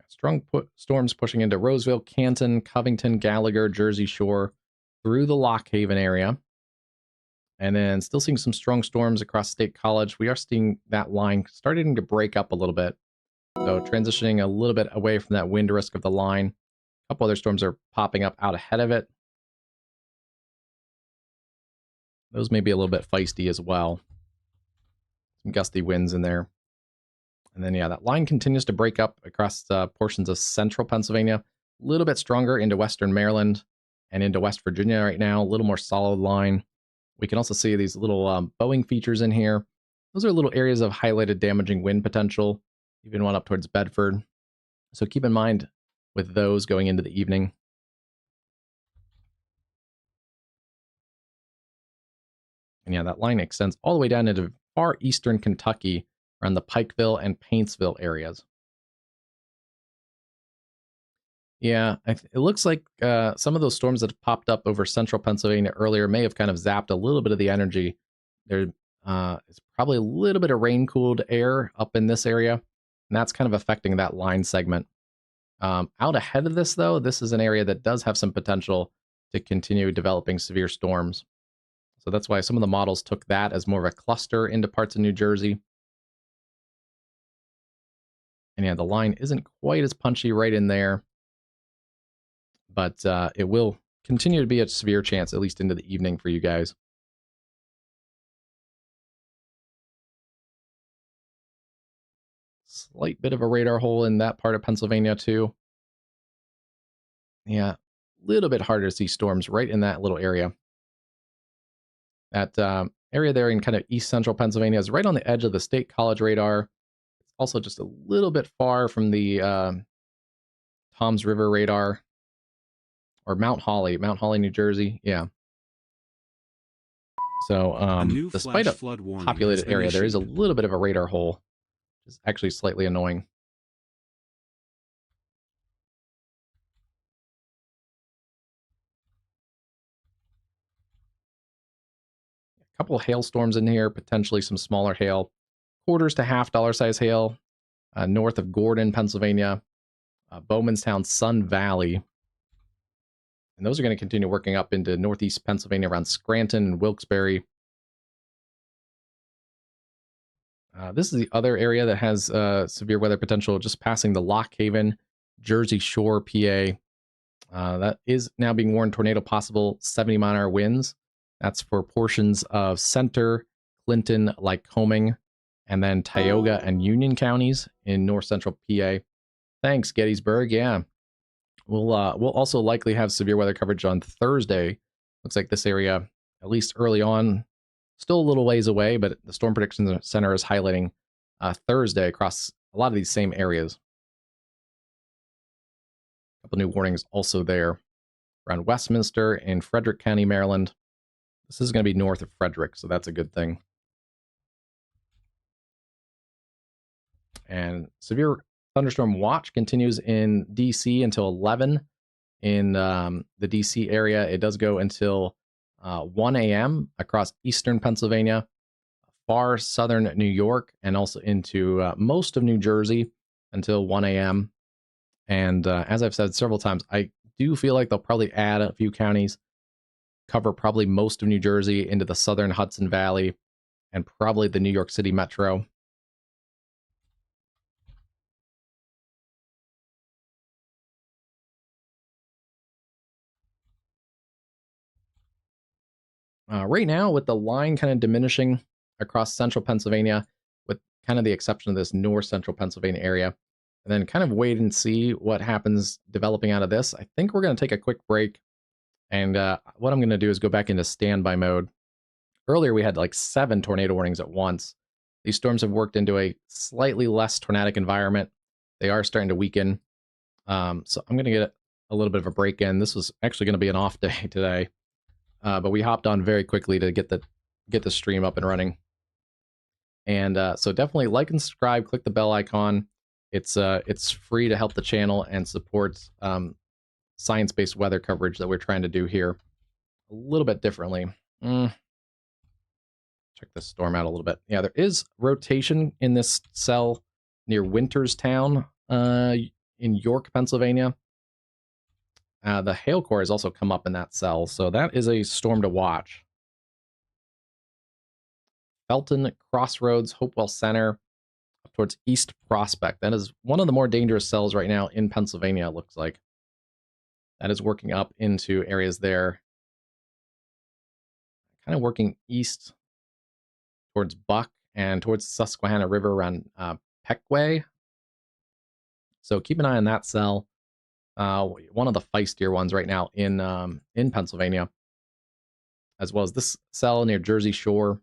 Strong storms pushing into Roseville, Canton, Covington, Gallagher, Jersey Shore, through the Lock Haven area. And then still seeing some strong storms across State College. We are seeing that line starting to break up a little bit. So transitioning a little bit away from that wind risk of the line. A couple other storms are popping up out ahead of it. Those may be a little bit feisty as well. Some gusty winds in there. And then, yeah, that line continues to break up across portions of central Pennsylvania. A little bit stronger into western Maryland and into West Virginia right now. A little more solid line. We can also see these little bowing features in here. Those are little areas of highlighted damaging wind potential. Even one up towards Bedford. So keep in mind with those going into the evening. And yeah, that line extends all the way down into far eastern Kentucky around the Pikeville and Paintsville areas. Yeah, it looks like some of those storms that have popped up over central Pennsylvania earlier may have kind of zapped a little bit of the energy. There is probably a little bit of rain-cooled air up in this area, and that's kind of affecting that line segment. Out ahead of this, though, this is an area that does have some potential to continue developing severe storms. So that's why some of the models took that as more of a cluster into parts of New Jersey. And yeah, the line isn't quite as punchy right in there, but it will continue to be a severe chance, at least into the evening for you guys. Slight bit of a radar hole in that part of Pennsylvania, too. Yeah, a little bit harder to see storms right in that little area. That area there in kind of east central Pennsylvania is right on the edge of the State College radar. It's also just a little bit far from the Toms River radar. Or Mount Holly, New Jersey. Yeah. So, A new despite flash a flood warning has populated been area, there is a issued. little bit of a radar hole, which is actually slightly annoying. A couple hailstorms in here, potentially some smaller hail, quarters to $half size hail, north of Gordon, Pennsylvania, Bowmanstown, Sun Valley. And those are going to continue working up into northeast Pennsylvania around Scranton and Wilkes-Barre. This is the other area that has severe weather potential, just passing the Lock Haven, Jersey Shore, PA. That is now being warned tornado possible 70-mile-an-hour winds. That's for portions of Center, Clinton, Lycoming, and then Tioga and Union counties in north central PA. Thanks, Gettysburg. Yeah. We'll also likely have severe weather coverage on Thursday. Looks like this area, at least early on, still a little ways away, but the Storm Prediction Center is highlighting Thursday across a lot of these same areas. A couple new warnings also there around Westminster and Frederick County, Maryland. This is going to be north of Frederick, so that's a good thing. And severe thunderstorm watch continues in DC until 11 in the DC area. It does go until 1 a.m. across eastern Pennsylvania, far southern New York, and also into most of New Jersey until 1 a.m. And as I've said several times, I do feel like they'll probably add a few counties, cover probably most of New Jersey into the southern Hudson Valley, and probably the New York City metro. Right now, with the line kind of diminishing across central Pennsylvania, with kind of the exception of this north central Pennsylvania area, and then kind of wait and see what happens developing out of this, I think we're going to take a quick break. And what I'm going to do is go back into standby mode. Earlier, we had like 7 tornado warnings at once. These storms have worked into a slightly less tornadic environment. They are starting to weaken. So I'm going to get a little bit of a break in. This was actually going to be an off day today, but we hopped on very quickly to get the stream up and running. And so definitely like and subscribe. Click the bell icon. It's free to help the channel and support science-based weather coverage that we're trying to do here a little bit differently. Check this storm out a little bit. Yeah, there is rotation in this cell near Winterstown in York, Pennsylvania. The hail core has also come up in that cell, so that is a storm to watch. Felton, Crossroads, Hopewell Center, up towards East Prospect. That is one of the more dangerous cells right now in Pennsylvania, it looks like. That is working up into areas there. Kind of working east towards Buck and towards the Susquehanna River around Peckway. So keep an eye on that cell. One of the feistier ones right now in Pennsylvania, as well as this cell near Jersey Shore.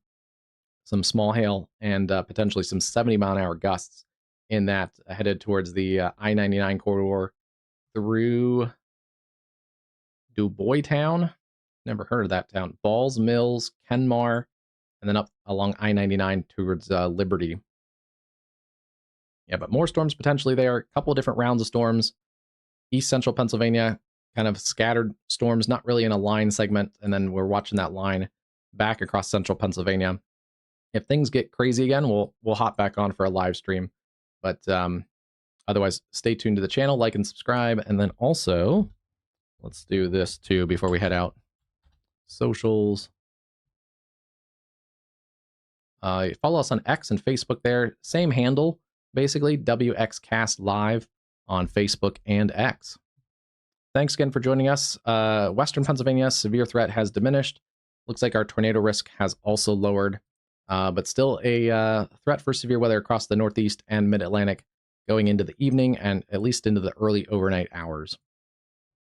Some small hail and potentially some 70-mile-an-hour gusts in that headed towards the I-99 corridor through Dubois-town. Never heard of that town. Balls, Mills, Kenmar, and then up along I-99 towards Liberty. Yeah, but more storms potentially there. A couple of different rounds of storms. East Central Pennsylvania, kind of scattered storms, not really in a line segment. And then we're watching that line back across Central Pennsylvania. If things get crazy again, we'll hop back on for a live stream. But otherwise, stay tuned to the channel, like and subscribe. And then also, let's do this too before we head out. Socials. Follow us on X and Facebook there. Same handle, basically, WXCast Live on Facebook and X. Thanks again for joining us. Western Pennsylvania, severe threat has diminished. Looks like our tornado risk has also lowered. But still a threat for severe weather across the Northeast and Mid-Atlantic going into the evening and at least into the early overnight hours.